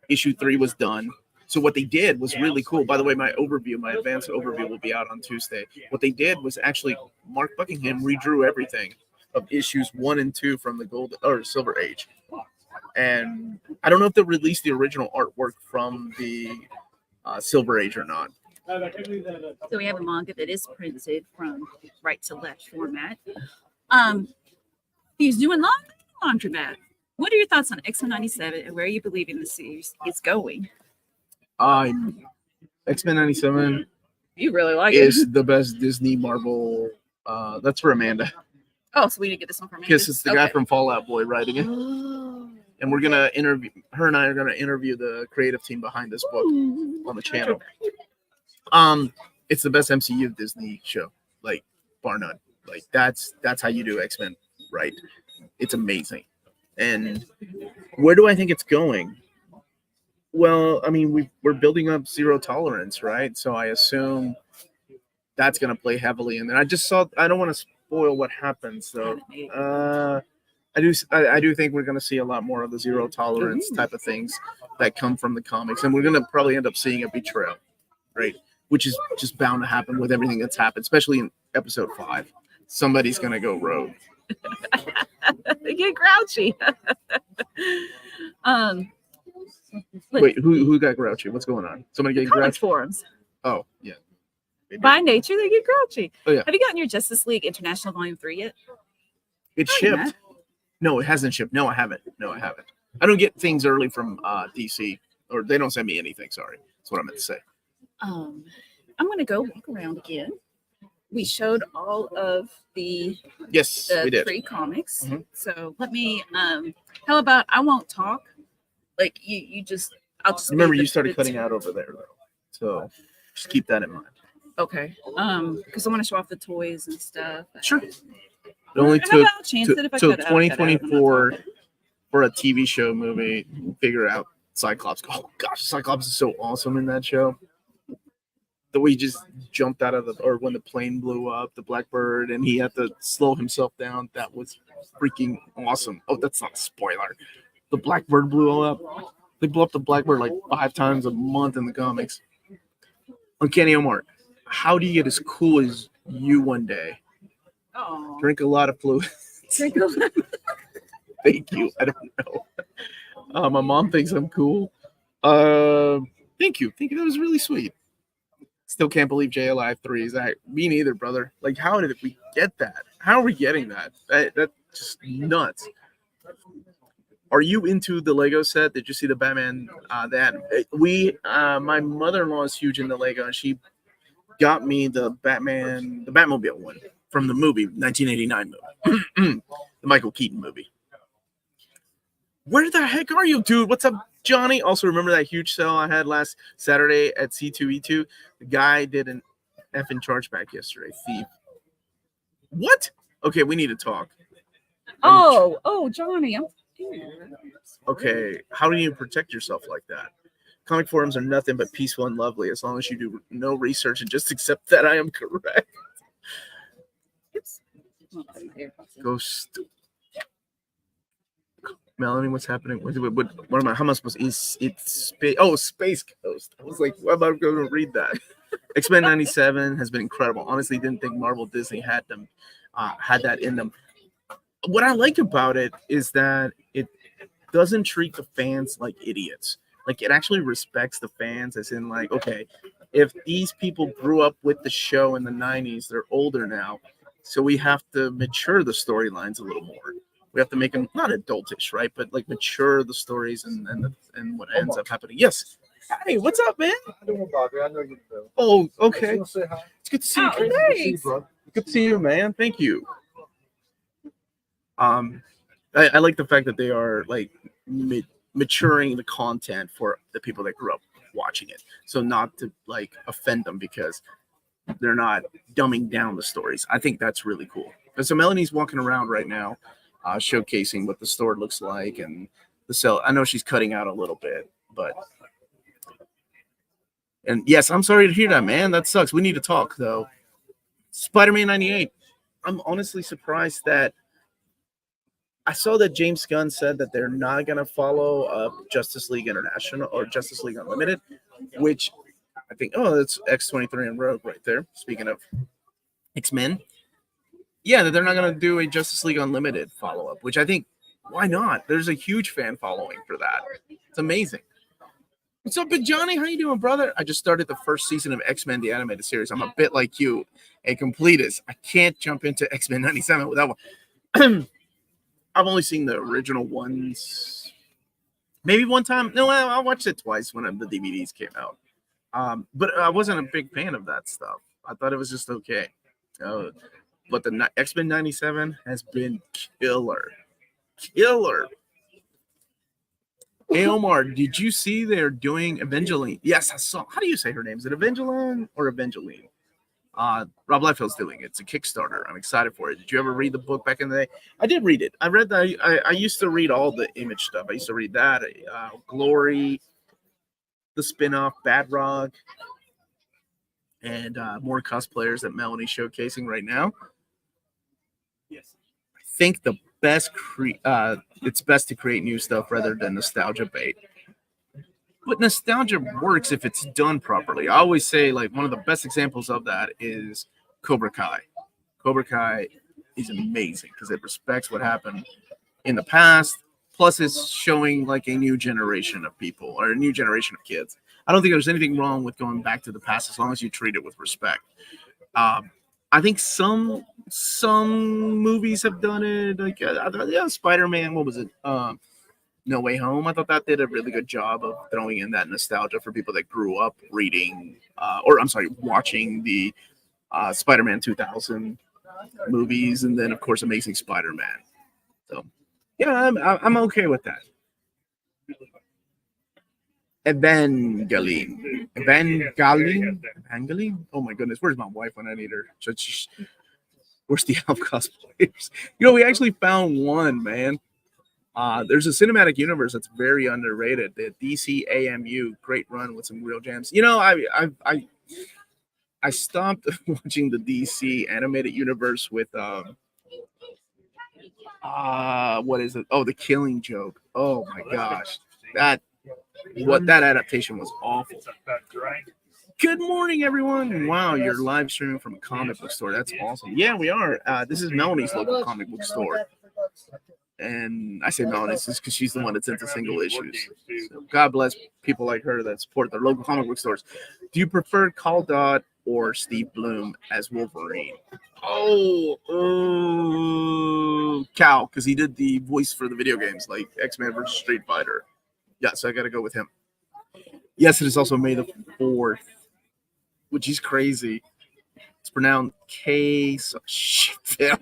Issue 3 was done. So what they did was really cool. By the way, my advanced overview will be out on Tuesday. What they did was actually Mark Buckingham redrew everything of issues 1 and 2 from the Gold or Silver Age. And I don't know if they'll release the original artwork from the Silver Age or not. So we have a manga that is printed from right to left format. He's doing laundromat. What are your thoughts on X-Men 97 and where you believe in the series is going? X-Men 97 you really like is the best Disney Marvel. That's for Amanda. Oh, so we need to get this one from Amanda? Because it's the guy from Fallout Boy writing it. And we're going to interview, her and I are going to interview the creative team behind this book on the channel. It's the best MCU Disney show, like, bar none. Like, that's how you do X-Men, right? It's amazing. And where do I think it's going? Well, I mean, we're building up zero tolerance, right? So I assume that's going to play heavily. And then I don't want to spoil what happens. So I do think we're going to see a lot more of the zero tolerance type of things that come from the comics. And we're going to probably end up seeing a betrayal, right? Which is just bound to happen with everything that's happened, especially in episode 5. Somebody's going to go rogue. They get grouchy. Wait, who got grouchy? What's going on? Somebody getting grouchy? Forums. Oh, yeah. By nature, they get grouchy. Oh, yeah. Have you gotten your Justice League International Volume 3 yet? It's shipped. No, it hasn't shipped. No, I haven't. I don't get things early from DC, or they don't send me anything. Sorry. That's what I meant to say. I'm going to go walk around again. We showed all of the we did. free comics. Mm-hmm. So let me, how about I won't talk? Like I'll just remember you started cutting out over there though. So just keep that in mind. Okay. Because I want to show off the toys and stuff. Sure. It only took 2024 for a TV show movie, figure out Cyclops. Oh gosh, Cyclops is so awesome in that show. The way he just jumped out of when the plane blew up, the Blackbird, and he had to slow himself down. That was freaking awesome. Oh, that's not a spoiler. The Blackbird blew up. They blow up the Blackbird like 5 times a month in the comics. Uncanny Omar, how do you get as cool as you one day? Oh. Drink a lot of fluid. Thank you. I don't know. My mom thinks I'm cool. Thank you. That was really sweet. Still can't believe J Alive 3 is that. Me neither, brother. Like, how did we get that? How are we getting that? That's just nuts. Are you into the Lego set? Did you see the Batman? My mother-in-law is huge into Lego, and she got me the Batmobile one from the movie, 1989 movie, the Michael Keaton movie. Where the heck are you, dude? What's up, Johnny? Also, remember that huge sale I had last Saturday at C2E2? The guy did an effing chargeback yesterday. Thief. What? Okay, we need to talk. Oh, Johnny. I'm here. Okay, how do you protect yourself like that? Comic forums are nothing but peaceful and lovely as long as you do no research and just accept that I am correct. Ghost. Melanie, what's happening? What am I? How am I supposed to? It's space. Oh, Space Coast. I was like, what am I going to read that? X-Men 97 has been incredible. Honestly, didn't think Marvel Disney had that in them. What I like about it is that it doesn't treat the fans like idiots. Like, it actually respects the fans, as in, like, okay, if these people grew up with the show in the 90s, they're older now, so we have to mature the storylines a little more. We have to make them not adultish, right? But like mature the stories and what ends up happening. Yes. Hey, what's up, man? I know you. Oh, okay. It's good to see you. Thanks. Good to see you, man. Thank you. I like the fact that they are like maturing the content for the people that grew up watching it. So not to like offend them because they're not dumbing down the stories. I think that's really cool. And so Melanie's walking around right now, showcasing what the store looks like and the cell. I know she's cutting out a little bit, but. And yes, I'm sorry to hear that, man. That sucks. We need to talk, though. Spider-Man 98. I'm honestly surprised that I saw that James Gunn said that they're not going to follow up Justice League International or Justice League Unlimited, which I think, that's X-23 and Rogue right there. Speaking of X-Men. Yeah, that they're not going to do a Justice League Unlimited follow-up, which I think, why not? There's a huge fan following for that. It's amazing. What's up, Big Johnny? How you doing, brother? I just started the first season of X-Men, the animated series. I'm a bit like you, a completist. I can't jump into X-Men 97 without one. I've only seen the original ones. Maybe one time. No, I watched it twice when the DVDs came out. But I wasn't a big fan of that stuff. I thought it was just okay. But the X-Men 97 has been killer. Killer. Hey, Omar, did you see they're doing Evangeline? Yes, I saw. How do you say her name? Is it Evangeline or Evangeline? Rob Liefeld's doing it. It's a Kickstarter. I'm excited for it. Did you ever read the book back in the day? I did read it. I read that. I used to read all the Image stuff. I used to read that. Glory, the spinoff, Bad Rock, and more cosplayers that Melanie's showcasing right now. Yes. I think the best it's best to create new stuff rather than nostalgia bait. But nostalgia works if it's done properly. I always say, like, one of the best examples of that is Cobra Kai. Cobra Kai is amazing because it respects what happened in the past. Plus, it's showing like a new generation of people or a new generation of kids. I don't think there's anything wrong with going back to the past as long as you treat it with respect. I think some movies have done it. Like, Spider-Man. What was it? No Way Home. I thought that did a really good job of throwing in that nostalgia for people that grew up reading, watching the Spider-Man 2000 movies, and then of course Amazing Spider-Man. So, yeah, I'm okay with that. Evangeline. Oh my goodness, where's my wife when I need her? Where's the elf cosplayers? We actually found one, man. There's a cinematic universe that's very underrated. The DC AMU, great run with some real gems. I stopped watching the DC animated universe with what is it? Oh, The Killing Joke. Oh my gosh, that adaptation was awful. Good morning, everyone. Wow, you're live streaming from a comic book store. That's awesome. Yeah, we are. This is Melanie's local comic book store. And I say Melanie just because she's the one that's into single issues. So God bless people like her that support their local comic book stores. Do you prefer Cal Dodd or Steve Bloom as Wolverine? Cal, because he did the voice for the video games like X-Men vs. Street Fighter. Yeah, so I got to go with him. Yes, it is also May the 4th, which is crazy. It's pronounced K. Phil.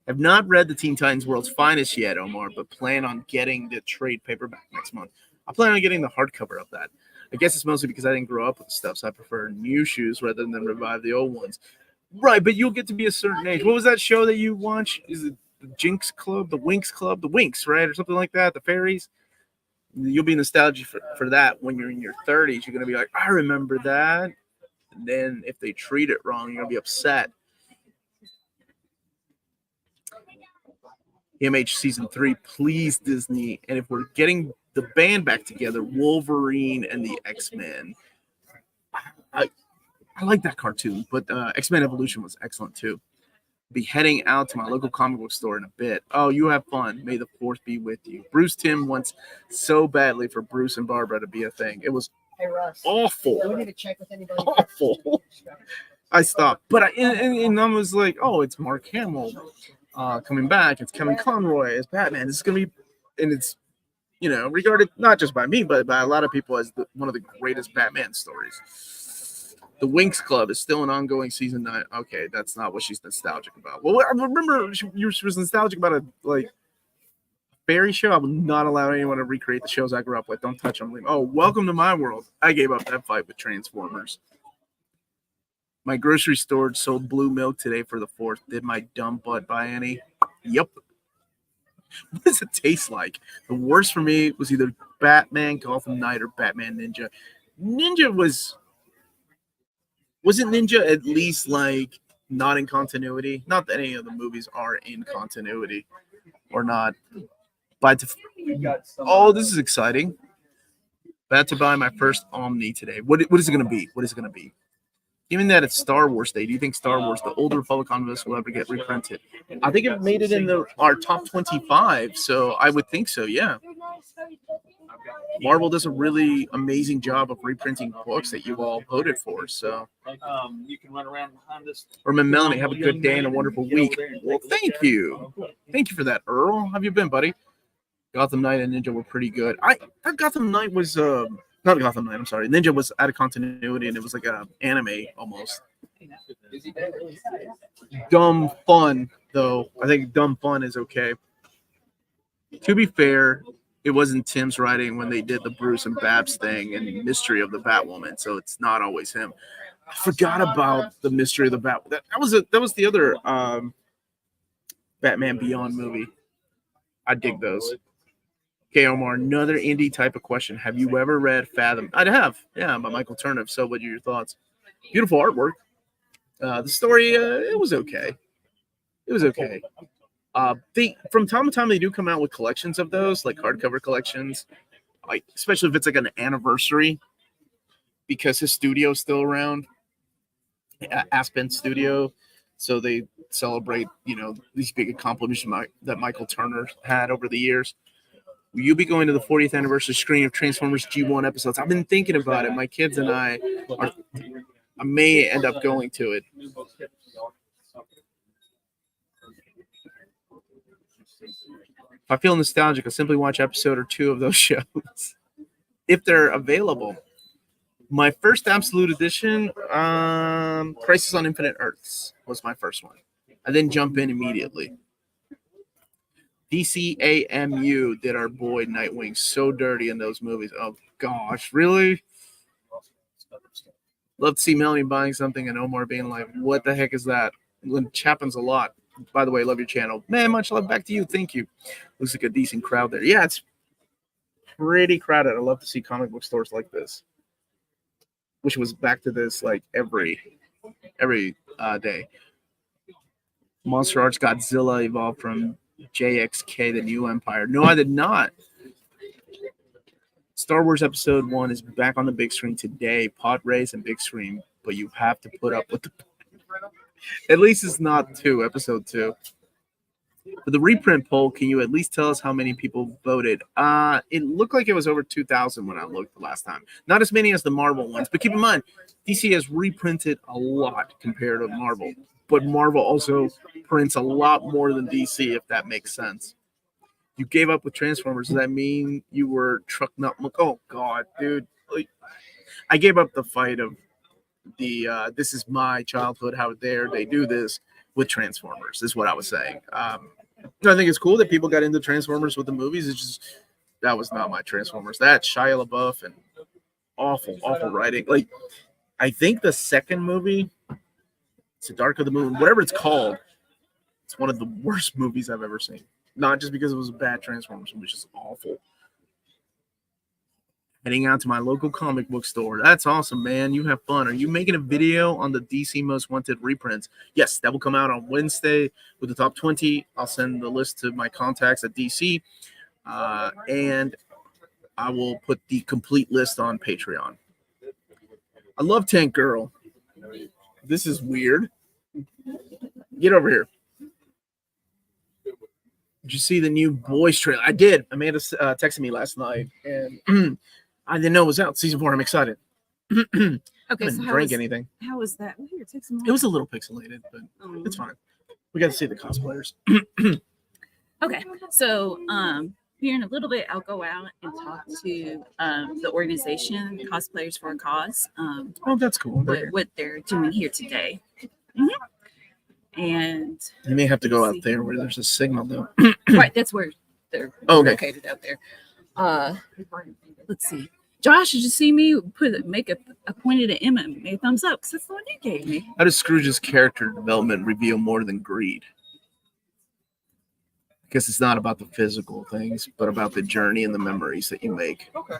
I've not read the Teen Titans World's Finest yet, Omar, but plan on getting the trade paperback next month. I plan on getting the hardcover of that. I guess it's mostly because I didn't grow up with the stuff, so I prefer new shoes rather than revive the old ones. Right, but you'll get to be a certain age. What was that show that you watch? Is it the Jinx Club, the Winx Club, the Winx, right, or something like that? The fairies. You'll be nostalgic for that when you're in your 30s. You're gonna be like, I remember that. And then if they treat it wrong, you're gonna be upset. MH season 3, please, Disney. And if we're getting the band back together, Wolverine and the X-Men. I like that cartoon, but X-Men Evolution was excellent too. Be heading out to my local comic book store in a bit. Oh, you have fun. May the 4th be with you. Bruce Timm wants so badly for Bruce and Barbara to be a thing. It was awful. We need to check with anybody. Awful. I stopped, but I was like, oh, it's Mark Hamill coming back. It's Kevin Conroy as Batman. This is gonna be, and it's regarded not just by me, but by a lot of people as one of the greatest Batman stories. The Winx Club is still an ongoing season 9. Okay, that's not what she's nostalgic about. Well, I remember she was nostalgic about a fairy show. I will not allow anyone to recreate the shows I grew up with. Don't touch them. Oh, welcome to my world. I gave up that fight with Transformers. My grocery store sold blue milk today for the 4th. Did my dumb butt buy any? Yep. What does it taste like? The worst for me was either Batman Gotham Knight or Batman Ninja. Ninja wasn't Ninja at least like not in continuity? Not that any of the movies are in continuity or not. But oh, this is exciting. About to buy my first Omni today. What is it going to be? What is it going to be? Given that it's Star Wars Day, do you think Star Wars, the Old Republic Omnibus, will ever get reprinted? I think it made it in our top 25, so I would think so, yeah. Marvel does a really amazing job of reprinting books that you all voted for, so. You can run around behind us. Remember, Melanie, have a good day and a wonderful week. Well, thank you. Thank you for that, Earl. How have you been, buddy? Gotham Knight and Ninja were pretty good. I thought Gotham Knight was not Gotham Knight, I'm sorry. Ninja was out of continuity and it was like an anime almost. Dumb fun, though. I think dumb fun is okay. To be fair, it wasn't Tim's writing when they did the Bruce and Babs thing and Mystery of the Batwoman, so it's not always him. I forgot about the Mystery of the Batwoman. That was the other Batman Beyond movie. I dig those. Okay, Omar, another indie type of question. Have you ever read Fathom? I have, yeah, by Michael Turner. So what are your thoughts? Beautiful artwork. The story, it was okay. It was okay. From time to time, they do come out with collections of those, like hardcover collections, like especially if it's like an anniversary, because his studio is still around, Aspen Studio. So they celebrate, these big accomplishments that Michael Turner had over the years. Will you be going to the 40th anniversary screening of Transformers G1 episodes? I've been thinking about it. My kids and I may end up going to it. If I feel nostalgic, I'll simply watch episode or two of those shows if they're available. My first Absolute Edition, Crisis on Infinite Earths was my first one. I didn't jump in immediately. DCAMU did our boy Nightwing so dirty in those movies. Oh, gosh, really? Love to see Melanie buying something and Omar being like, what the heck is that? It happens a lot. By the way, love your channel. Man, much love back to you. Thank you. Looks like a decent crowd there. Yeah, it's pretty crowded. I love to see comic book stores like this. Wish it was back to this like every day. Monster Arts Godzilla evolved from JXK, the New Empire. No, I did not. Star Wars Episode 1 is back on the big screen today. Pod race and big screen, but you have to put up with the. At least it's not 2, Episode 2. For the reprint poll, can you at least tell us how many people voted? It looked like it was over 2,000 when I looked the last time. Not as many as the Marvel ones, but keep in mind, DC has reprinted a lot compared to Marvel. But Marvel also prints a lot more than DC, if that makes sense. You gave up with Transformers. Does that mean you were trucking up? Oh, God, dude. I gave up the fight of the this is my childhood, how dare they do this with Transformers, is what I was saying. I think it's cool that people got into Transformers with the movies. It's just, that was not my Transformers. That's Shia LaBeouf and awful writing. Like, I think the second movie, it's the Dark of the Moon, whatever it's called, it's one of the worst movies I've ever seen. Not just because it was a bad Transformers, it was just awful. Heading out to my local comic book store. That's awesome, man. You have fun. Are you making a video on the DC Most Wanted reprints? Yes, that will come out on Wednesday with the top 20. I'll send the list to my contacts at DC. And I will put the complete list on Patreon. I love Tank Girl. This is weird. Get over here. Did you see the new Boys trailer? I did. Amanda texted me last night, and I didn't know it was out. Season 4. I'm excited. Okay, so anything. How was that? Well, here, take some it was a little pixelated, but it's fine. We got to see the cosplayers. Okay, so here in a little bit, I'll go out and talk to the organization Cosplayers for a Cause. Oh, that's cool. What they're doing here today. And you may have to go out there where there's a signal, though. Right, that's where they're located out there. Let's see. Josh, did you see me make a pointed at Emma and made a thumbs up? Because that's the one you gave me. How does Scrooge's character development reveal more than greed? because it's not about the physical things, but about the journey and the memories that you make. Okay.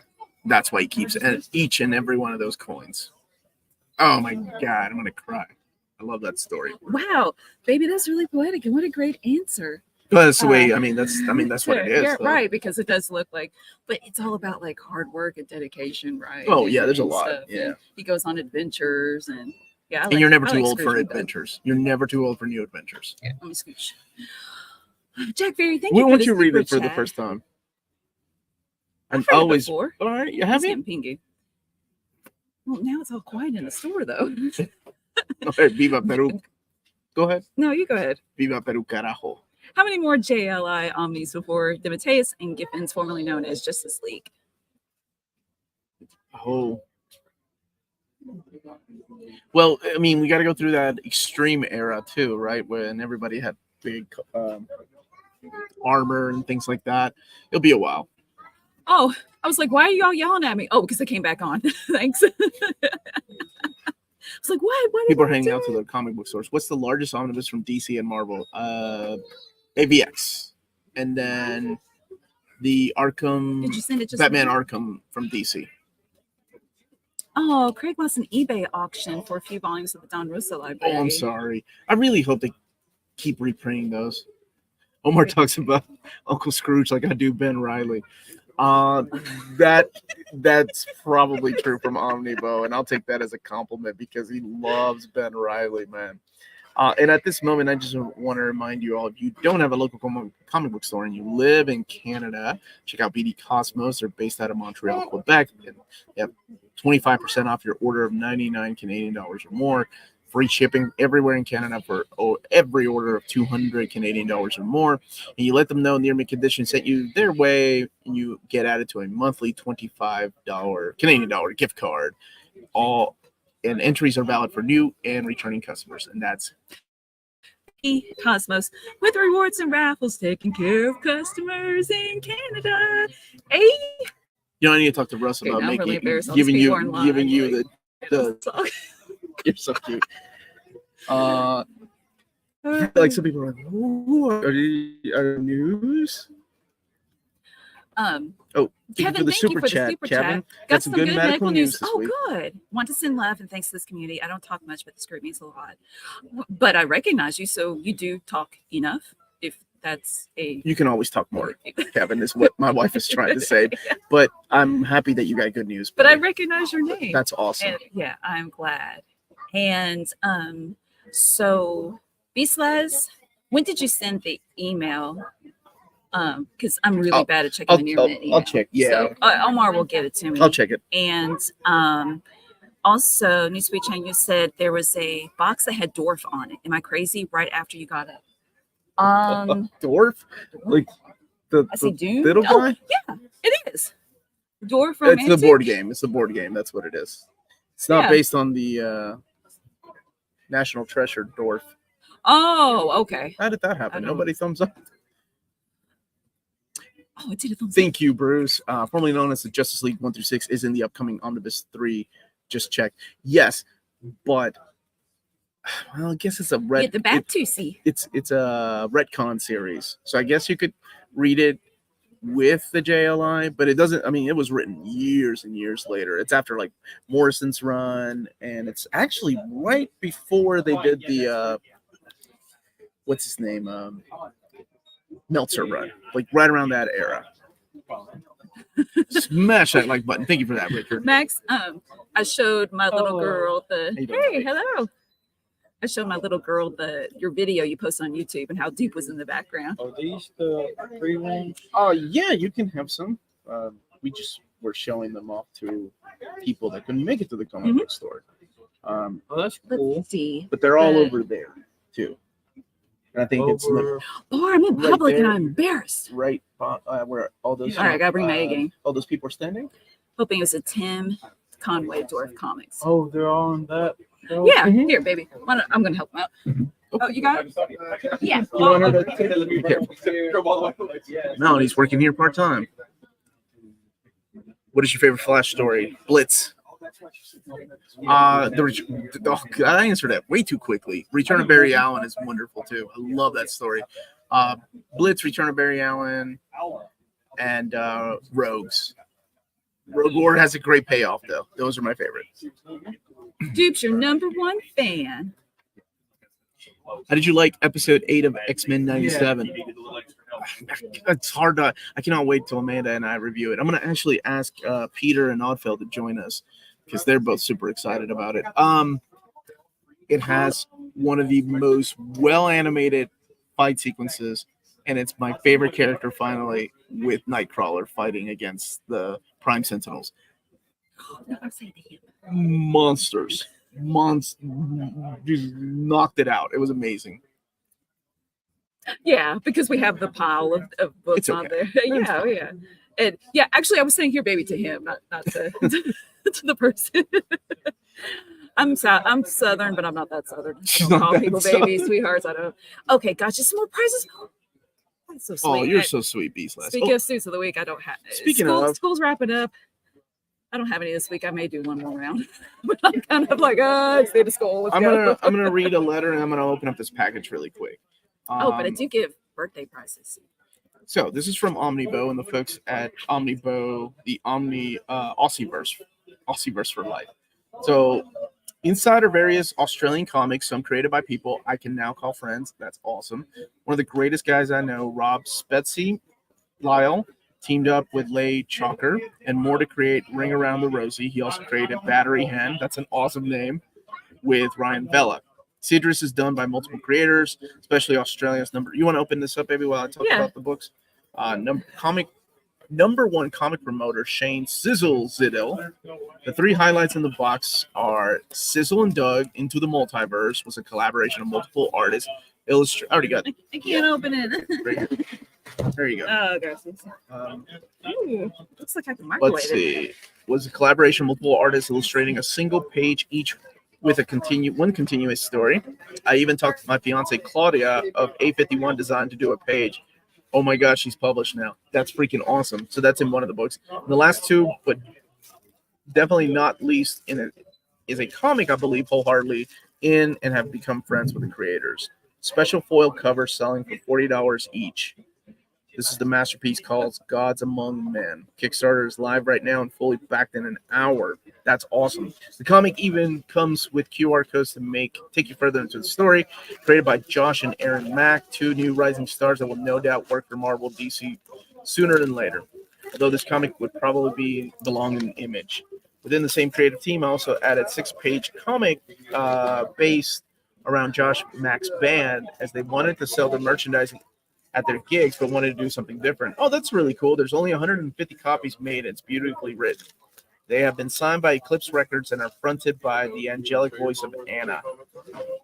That's why he keeps each and every one of those coins. Oh my God, I'm gonna cry. I love that story. Wow, baby, that's really poetic, and what a great answer. But that's the way. That's what it is. Yeah, though. right, because it does look like, but it's all about like hard work and dedication, right? Oh yeah, there's a And lot. stuff. Yeah, And he goes on adventures, and yeah, and you're never I too like old for Scrooge McDuck. adventures. You're never too old for new adventures. Yeah, let me scooch. Jack Berry, thank Why you. won't For you read super it for the chat. first time? I've And read it always. before. All right, you have He's it. getting pingy. Well, now it's all quiet in the store, though. Okay, Viva Peru. Go ahead. No, you go ahead. Viva Peru, carajo. How many more JLI Omnis before Demetrius and Giffins, formerly known as Justice League? Oh. Well, I mean, we got to go through that extreme era too, right? When everybody had big armor and things like that. It'll be a while. Oh, I was like, why are y'all yelling at me? Oh, because I came back on. Thanks. I was like, what? What? People are hanging out to the comic book stores. What's the largest omnibus from DC and Marvel? AVX. And then the Arkham, Did you send it just Batman now? Arkham from DC. Oh, Craig lost an eBay auction for a few volumes of the Don Russo library. Oh, I'm sorry. I really hope they keep reprinting those. Omar talks about Uncle Scrooge like I do Ben Riley. That's probably true from Omnibo, and I'll take that as a compliment because he loves Ben Riley, man. And at this moment, I just want to remind you all, if you don't have a local comic book store and you live in Canada, check out BD Cosmos. They're based out of Montreal, Quebec. And you have 25% off your order of 99 Canadian dollars or more. Free shipping everywhere in Canada for every order of 200 Canadian dollars or more. And you let them know Near Mint Condition sent you their way, and you get added to a monthly $25 Canadian dollar gift card. And entries are valid for new and returning customers. And that's Cosmos with rewards and raffles, taking care of customers in Canada. Hey, I need to talk to Russ Okay, about now I'm really making embarrassed. All giving these you people are in line, giving you like, the you're so cute. Like some people are like, "Ooh, are news?" Oh, Kevin, thank you for the super chat, Kevin. Got some good medical news. this Oh, week. good. Want to send love and thanks to this community. I don't talk much, but this group means a lot. But I recognize you, so you do talk enough. If that's a You can always talk more, Kevin, is what my wife is trying to say. But I'm happy that you got good news. But I buddy. recognize your name. That's awesome. And yeah, I'm glad. And so Bislas, when did you send the email? Because I'm really bad at checking the near mint email. I'll check. Yeah, So, Omar will get it to me. I'll check it. And also, Newsweek Chain, you said there was a box that had dwarf on it. Am I crazy? Right after you got it. Dwarf, like the I see Dune. little Oh, guy. yeah, it is. Dwarf romantic. It's the board game. It's the board game. That's what it is. It's not Yeah. based on the National Treasure dwarf. Oh, okay. How did that happen? I don't- Nobody thumbs up. Oh, it did a thumbs up. Thank you, Bruce. Formerly known as the Justice League 1 through 6 is in the upcoming Omnibus 3. Just check. Yes, but well, I guess it's a red. Get the back to see. It's a retcon series, so I guess you could read it with the JLI, but it doesn't. I mean, it was written years and years later. It's after like Morrison's run, and it's actually right before they did the what's his name, Meltzer run, like right around that era. Smash that like button. Thank you for that, Richard. Max, I showed my little girl the. you doing, Hey, baby? hello. I showed my little girl your video you posted on YouTube and how deep was in the background. Are these the free ones? Oh yeah, you can have some. We just were showing them off to people that couldn't make it to the comic book store. Oh, that's cool. Let's see. But they're all The- over there too. And I think it's Over. Oh, I'm in Right public and there. I'm embarrassed. right where all those All right, I gotta bring my A game. all those people are standing. Hoping it was a Tim Conway Dwarf Comics. Oh, they're on that. show? Yeah, here, baby. I'm gonna help him out. Oh, you got it? Yeah. You want her to take No, he's working here part time. What is your favorite Flash story? Blitz. I answered that way too quickly. Return of Barry Allen is wonderful too. I love that story. Blitz, Return of Barry Allen, and Rogues. Rogue War has a great payoff, though. Those are my favorites. Dupe's your number one fan. How did you like episode 8 of X-Men 97? It's hard to... I cannot wait till Amanda and I review it. I'm going to actually ask Peter and Oddfeld to join us because they're both super excited about it. It has one of the most well-animated fight sequences, and it's my favorite character finally with Nightcrawler fighting against the Prime Sentinels. Monsters. Just knocked it out. It was amazing. Yeah, because we have the pile of books on there. Yeah. And yeah, actually I was saying here baby to him, not to, to the person. I'm Southern, but I'm not that Southern. I don't call people baby, sweethearts. I don't. Okay, gotcha. Some more prizes. That's so sweet. Oh, you're so sweet, Beastlass. Speaking of suits of the week, I don't have. School's wrapping up. I don't have any this week. I may do one more round, but I'm kind of like, it's the school. I'm gonna read a letter and I'm gonna open up this package really quick. But I do give birthday prizes. So this is from Omnibo and the folks at Omnibo, the Aussieverse for life. So inside are various Australian comics, some created by people I can now call friends. That's awesome. One of the greatest guys I know, Rob Spetsy Lyle, teamed up with Leigh Chalker and more to create Ring Around the Rosie. He also created Battery Hen. That's an awesome name, with Ryan Vella. Sidrus is done by multiple creators, especially Australia's number. You want to open this up, baby, while I talk about the books? Number one comic promoter, Shane Sizzle Ziddle. The three highlights in the box are Sizzle and Doug Into the Multiverse, was a collaboration of multiple artists. I already got it. I can't open it. Right. There you go. Oh, gracias. Looks like I can microwave Let's see. Was a collaboration of multiple artists illustrating a single page each with one continuous story. I even talked to my fiance Claudia of A51 Design to do a page. Oh my gosh, she's published now. That's freaking awesome. So that's in one of the books. And the last two, but definitely not least is a comic I believe wholeheartedly in and have become friends with the creators. Special foil cover selling for $40 each. This is the masterpiece called Gods Among Men. Kickstarter is live right now and fully backed in an hour. That's awesome. The comic even comes with QR codes to take you further into the story. Created by Josh and Aaron Mack, two new rising stars that will no doubt work for Marvel DC sooner than later. Although this comic would probably belong in Image. Within the same creative team, I also added 6-page comic based around Josh Mack's band, as they wanted to sell their merchandising at their gigs, but wanted to do something different. Oh, that's really cool. There's only 150 copies made. It's beautifully written. They have been signed by Eclipse Records and are fronted by the angelic voice of Anna.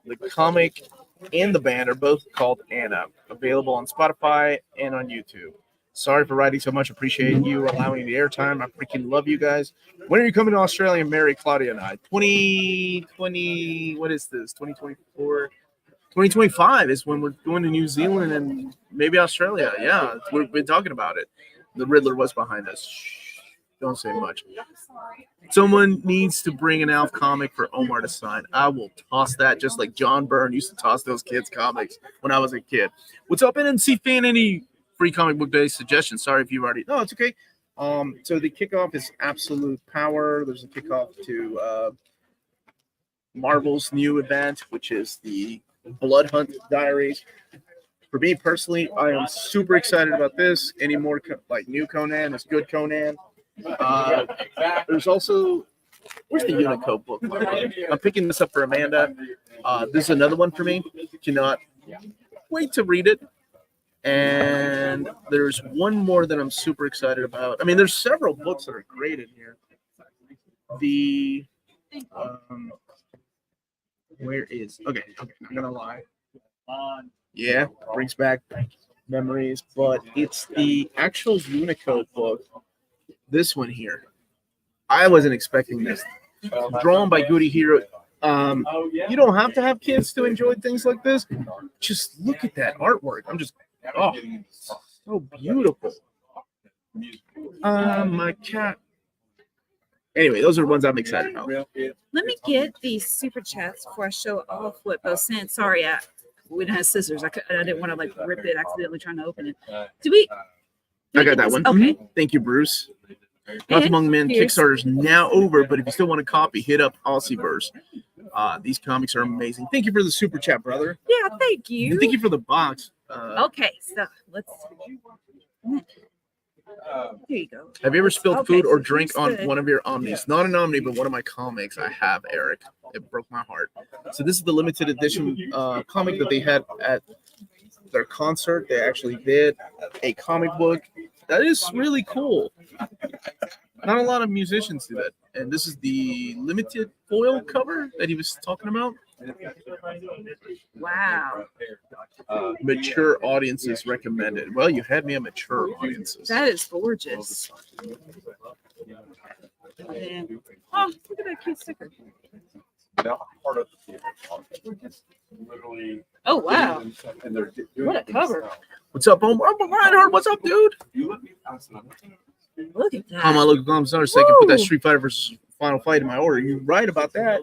The comic and the band are both called Anna, available on Spotify and on YouTube. Sorry for writing so much. Appreciate you allowing the airtime. I freaking love you guys. When are you coming to Australia and marry Claudia and I? 2020, what is this? 2024? 2025 is when we're going to New Zealand and maybe Australia. Yeah, we've been talking about it. The Riddler was behind us. Shh, don't say much. Someone needs to bring an Alf comic for Omar to sign. I will toss that just like John Byrne used to toss those kids' comics when I was a kid. What's up, NNC fan? Any free comic book day suggestions? Sorry if you've already. No, it's okay. So the kickoff is Absolute Power. There's a kickoff to Marvel's new event, which is the Blood Hunt Diaries. For me personally, I am super excited about this. Any more like new Conan is good Conan. There's also, where's the Unico book? I'm picking this up for Amanda. This is another one for me. Cannot wait to read it. And there's one more that I'm super excited about. I mean, there's several books that are great in here. Where is okay, I'm gonna lie. Yeah, brings back memories, but it's the actual Unico book. This one here. I wasn't expecting this. Drawn by Goody Hero. You don't have to have kids to enjoy things like this. Just look at that artwork. So beautiful. My cat. Anyway, those are the ones I'm excited about. Let me get these super chats before I show off what Bo sent. Sorry, We didn't have scissors. I didn't want to like rip it accidentally trying to open it. Do we? I got that one. Okay. Thank you, Bruce. Gods Among Men here's- Kickstarter's now over, but if you still want a copy, hit up Aussieverse. These comics are amazing. Thank you for the super chat, brother. Yeah, thank you. Thank you for the box. Okay, so let's. Here you go. Have you ever spilled Okay, food or so drink here's on the- one of your Omnis? Not an Omni, but one of my comics. I have, Eric. It broke my heart. So this is the limited edition comic that they had at their concert. They actually did a comic book. That is really cool. Not a lot of musicians do that. And this is the limited foil cover that he was talking about. Wow, Mature audiences recommended. Well, you had me a mature audiences. that is gorgeous. And, oh, look at that cute sticker. Oh wow, what a cover! What's up, Omar? Reinhardt, what's up, dude? Look at that. Oh, my local comic center so I can put that Woo! Street Fighter versus Final Fight in my order. You're right about that.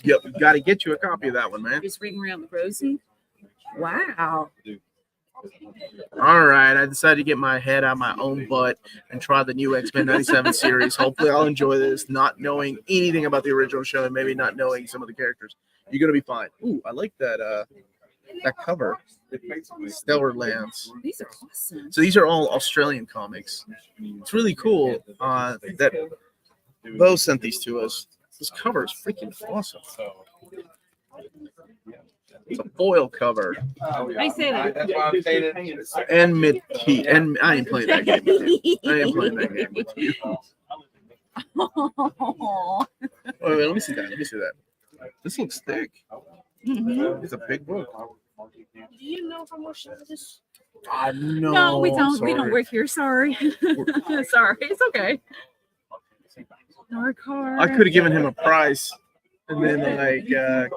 Yep, got to get you a copy of that one, man. Just reading around the Rosie. Wow. All right, I decided to get my head out of my own butt and try the new X-Men 97 series. Hopefully I'll enjoy this, not knowing anything about the original show and maybe not knowing some of the characters. You're going to be fine. Ooh, I like that that cover. Stellar Lands. These are awesome. So these are all Australian comics. It's really cool that Bo sent these to us. This cover is freaking awesome. It's a foil cover. I say that. And mid-key. And I ain't playing that game with you. I ain't playing that game with you. Oh. Wait, let me see that. Let me see that. This looks thick. Mhm. It's a big book. Do you know how much it is? No, No, we don't. sorry. We don't work here. Sorry. Sorry. It's okay. Dark card. I could have given him a price and then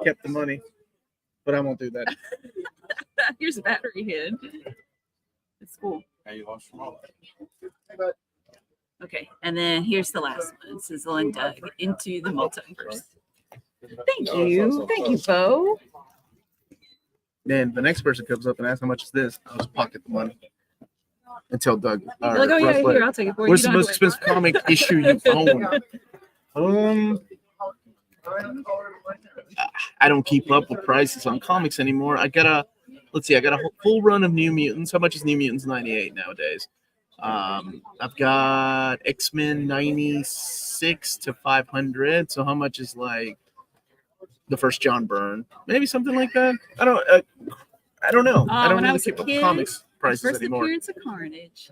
kept the money, but I won't do that. Here's a battery head. It's cool. Okay, and then here's the last one. Sizzle and Doug into the multiverse. Thank you. Thank you, Bo. Then the next person comes up and asks how much is this. I'll just pocket the money until Doug. You're like, oh yeah, Russ, here, I'll take it for you. what's You the don't most have to expensive comic issue you own? I don't keep up with prices on comics anymore. I got a full run of New Mutants. How much is New Mutants 98 nowadays? I've got X-Men 96 to 500. So how much is like the first John Byrne? Maybe something like that. I don't know. I don't when I really was a keep up kid, with comics prices First anymore. appearance of Carnage.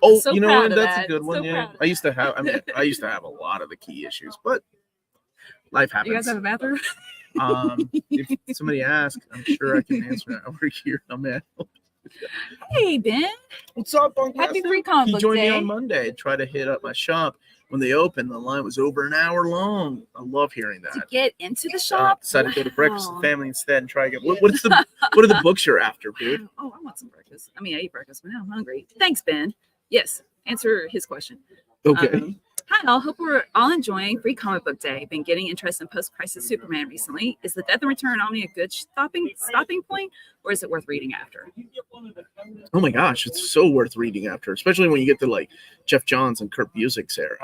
Oh, so you know proud what? of That's that. a good one. So Yeah, proud of I used to have a lot of the key issues, but life You guys happens. have a bathroom? If somebody asks, I'm sure I can answer it over here. I'm at. Hey, Ben. What's up, Uncle? Happy Esther? Free Comic He Book joined me Day. on Monday. Tried to hit up my shop. When they opened, the line was over an hour long. I love hearing To that. get into the shop? Decided to go to breakfast with Wow. the family instead and try again. What are the books you're after, dude? Oh, I want some breakfast. I mean, I ate breakfast, but now I'm hungry. Thanks, Ben. Yes, answer his question. Okay. Hi, all. Hope we're all enjoying Free Comic Book Day. Been getting interested in post-crisis Superman recently. Is the Death and Return Omni a good stopping point, or is it worth reading after? Oh my gosh, it's so worth reading after, especially when you get to like Jeff Johns and Kurt Busiek's era.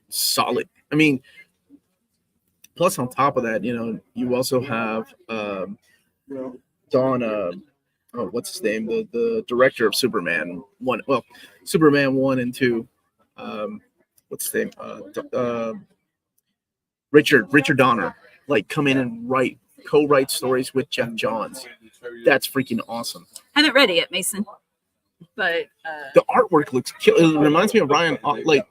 Solid. I mean, plus on top of that, you also have Dawn. What's his name? The director of Superman 1. Well, Superman 1 and 2. What's his name? Richard Donner. Like come in and co-write stories with Jeff Johns. That's freaking awesome. Haven't read it yet, Mason. But The artwork looks it reminds me of Ryan I want it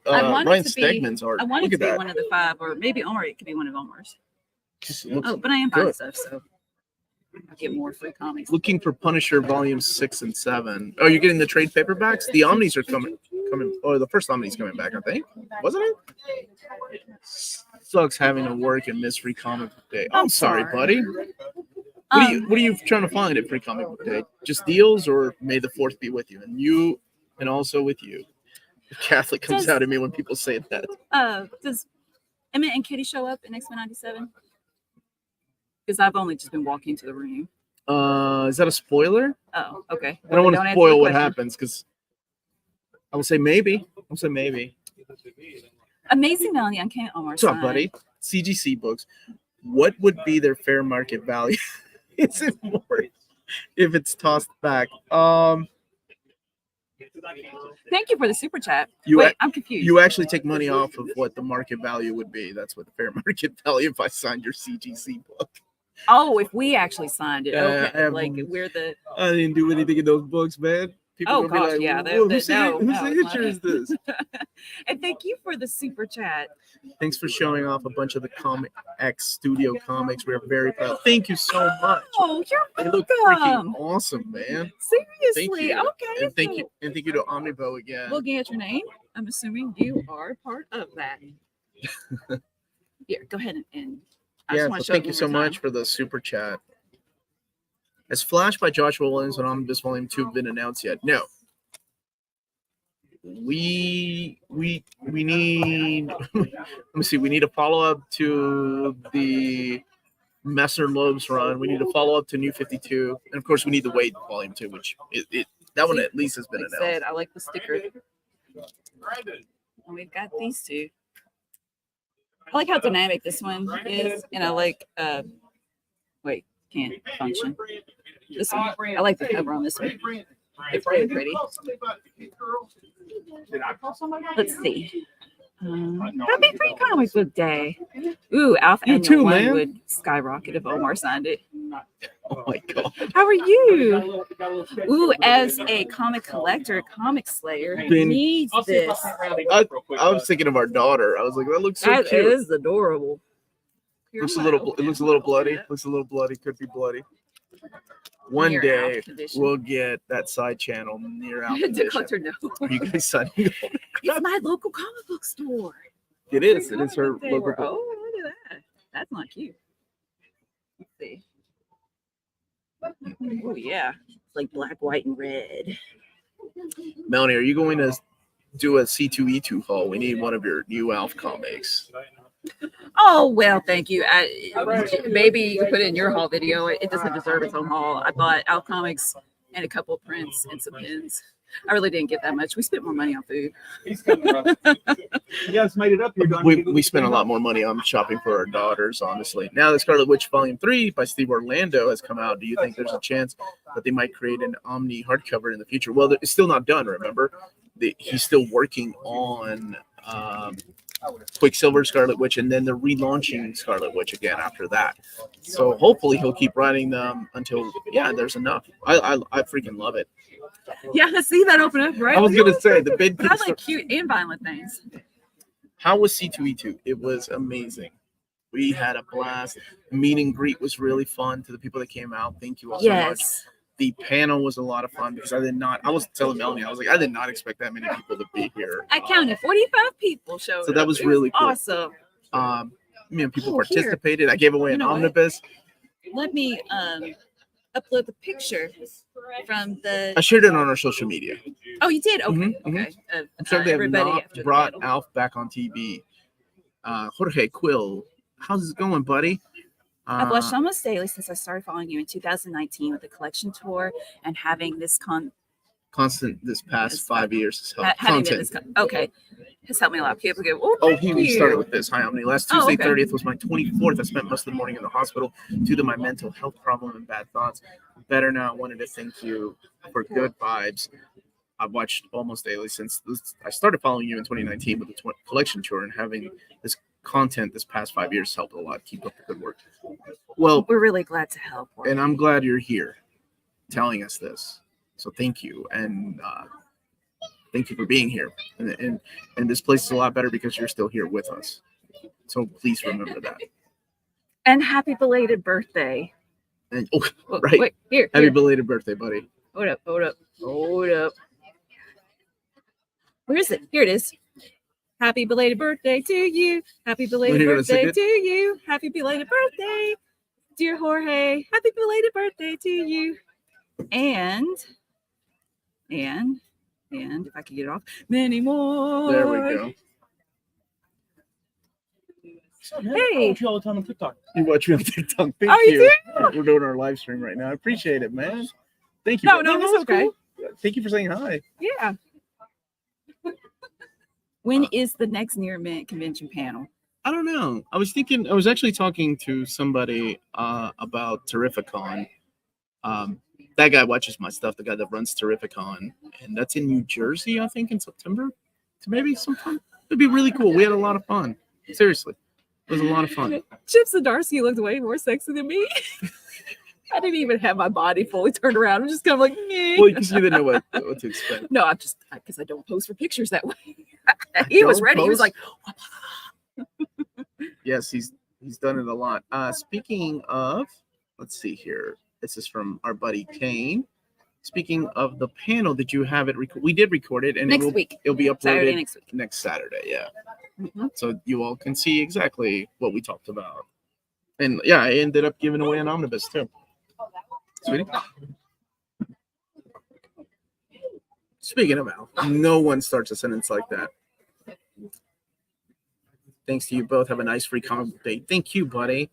Ryan to be- Stegman's art. I want Look it at to be that. one of the 5, or maybe Omar. It could be one of Omar's. Just looks Oh, but I am buying good. stuff, so I'll get more free comics. Looking for Punisher volumes 6 and 7. Oh, you're getting the trade paperbacks? The Omnis are coming. Or the first Omni's coming back, I think. Wasn't it? Sucks having to work and miss Free Comic Book Day. I'm sorry, buddy. What are you trying to find at Free Comic Book Day? Just deals, or may the 4th be with you, and also with you. The Catholic comes Does- out at me when people say that. Does Emmett and Kitty show up in X-Men 97? Because I've only just been walking to the room. Is that a spoiler? Oh, okay. I don't want Don't to answer spoil the what question. happens because I will say maybe. I'll say maybe. Amazing Melanie, Uncanny Omar. What's up, buddy? CGC books. What would be their fair market value? Is it more if it's tossed back? Thank you for the super chat. You Wait, I'm confused. You actually take money off of what the market value would be. That's what the fair market value if I signed your CGC book. Oh, if we actually signed it. Yeah, Okay. Like we're the I didn't do anything in those books, man. People Oh, gonna be gosh, like, yeah, "Whoa, whose no, signature is this?" And thank you for the super chat. Thanks for showing off a bunch of the Comic X Studio comics. We're very proud. Thank you so much. Oh, you're They look welcome. freaking awesome, man. Seriously. Thank you. Okay. And thank you to Omnibo again. Looking at your name, I'm assuming you are part of that. Here, go ahead and I Yeah, just want so to show thank it you one so more much time. for the super chat. Has Flash by Joshua Williams and Omnibus Volume 2 been announced yet? No. We need let me see, we need a follow-up to the Messer Loeb's run. We need a follow-up to New 52. And of course we need the Wade Volume 2, which that one at least has been Like I announced. said, I like the sticker. And we've got these two. I like how dynamic this one is, and I like wait, can't function. This one, I like the cover on this one. It's really pretty. Let's see. Happy Free Comic Book Day. Ooh, Alpha You Annual too, 1 man. would skyrocket if Omar signed it. Oh my god. How are you? Ooh, as a comic collector, comic slayer, Been- needs this. I was thinking of our daughter. I was like, that looks so That cute. is adorable. Here, Looks a I'm little gonna it looks a open little it. bloody. Looks a little bloody. Could be bloody. One Near day Alpha condition. we'll get that side channel near Alpha To condition. collector no. You guys signing up? It's my local comic book store. It is. It is her They local. were- oh, look at that. That's not cute. Let's see. Oh yeah, it's like black, white, and red. Melanie, are you going to do a C2E2 haul? We need one of your new Alf comics. Oh well, thank you. Maybe you can put it in your haul video. It doesn't deserve its own haul. I bought Alf comics and a couple of prints and some pins. I really didn't get that much. We spent more money on food. He's coming around. You guys made it up here. Don. We spent a lot more money on shopping for our daughters, honestly. Now that Scarlet Witch Volume 3 by Steve Orlando has come out, do you think there's a chance that they might create an Omni hardcover in the future? Well, it's still not done, remember? He's still working on Quicksilver, Scarlet Witch, and then they're relaunching Scarlet Witch again after that. So hopefully he'll keep writing them until, there's enough. I freaking love it. Yeah, see that open up, right? I was going to say, the bid But I like cute and violent things. How was C2E2? It was amazing. We had a blast. Meet and greet was really fun to the people that came out. Thank you all so much. Yes. The panel was a lot of fun because I was telling Melanie, I was like, I did not expect that many people to be here. I counted 45 people showed So that up. was It really cool. awesome. People Oh, here. participated. I gave away an You know what? omnibus. Let me upload the picture from the. I shared it on our social media. Oh, you did? Okay. Mhm, Okay. I'm sorry they have Everybody not after the brought panel. Alf back on TV. Jorge Quill, how's it going, buddy? I've watched almost daily since I started following you in 2019 with the collection tour and having this Constant this past Yes, 5 years has helped. having been Content. this okay has helped me a lot. People go, oh, Oh, thank he started you. with this. Hi, Omni. Last Oh, Tuesday, okay. 30th was my 24th. I spent most of the morning in the hospital due to my mental health problem and bad thoughts. Better now. I wanted to thank you for good vibes. I've watched almost daily since I started following you in 2019 with the collection tour, and having this content this past 5 years helped a lot. Keep up the good work. Well, We're really glad to help. and I'm glad you're here telling us this. So thank you. And thank you for being here. And this place is a lot better because you're still here with us. So please remember that. And happy belated birthday. And Oh, right. Wait, here. Happy here. belated birthday, buddy. Hold up. Hold up. Hold up. Where is it? Here it is. Happy belated birthday to you. Happy belated You're gonna sing birthday it? to you. Happy belated birthday, dear Jorge. Happy belated birthday to you. And if I could get it off, many more. There we go. I Hey. watch you all the time on TikTok. You watch me on TikTok. Thank Oh, you We're doing our live stream right now. I appreciate it, man. Thank you. No, bro. it's okay. Cool. Thank you for saying hi. Yeah. When is the next Near Mint convention panel? I don't know. I was actually talking to somebody about Terrificon. That guy watches my stuff, the guy that runs Terrificon, and that's in New Jersey, I think, in September. Maybe sometime. It'd be really cool. We had a lot of fun. Seriously. It was a lot of fun. Chip Zdarsky looked way more sexy than me. I didn't even have my body fully turned around. I'm just kind of like, meh. Well, because you didn't know what to expect. No, I'm just because I don't pose for pictures that way. He was ready. He was like, yes, he's done it a lot. Speaking of, let's see here. This is from our buddy Kane. Speaking of the panel, did you have it? We did record it, and next week. It'll be uploaded Saturday next week. Next Saturday, yeah. Mm-hmm. So you all can see exactly what we talked about. And yeah, I ended up giving away an omnibus too. Sweetie. Speaking of Al, no one starts a sentence like that. Thanks to you both. Have a nice free comic book day. Thank you, buddy.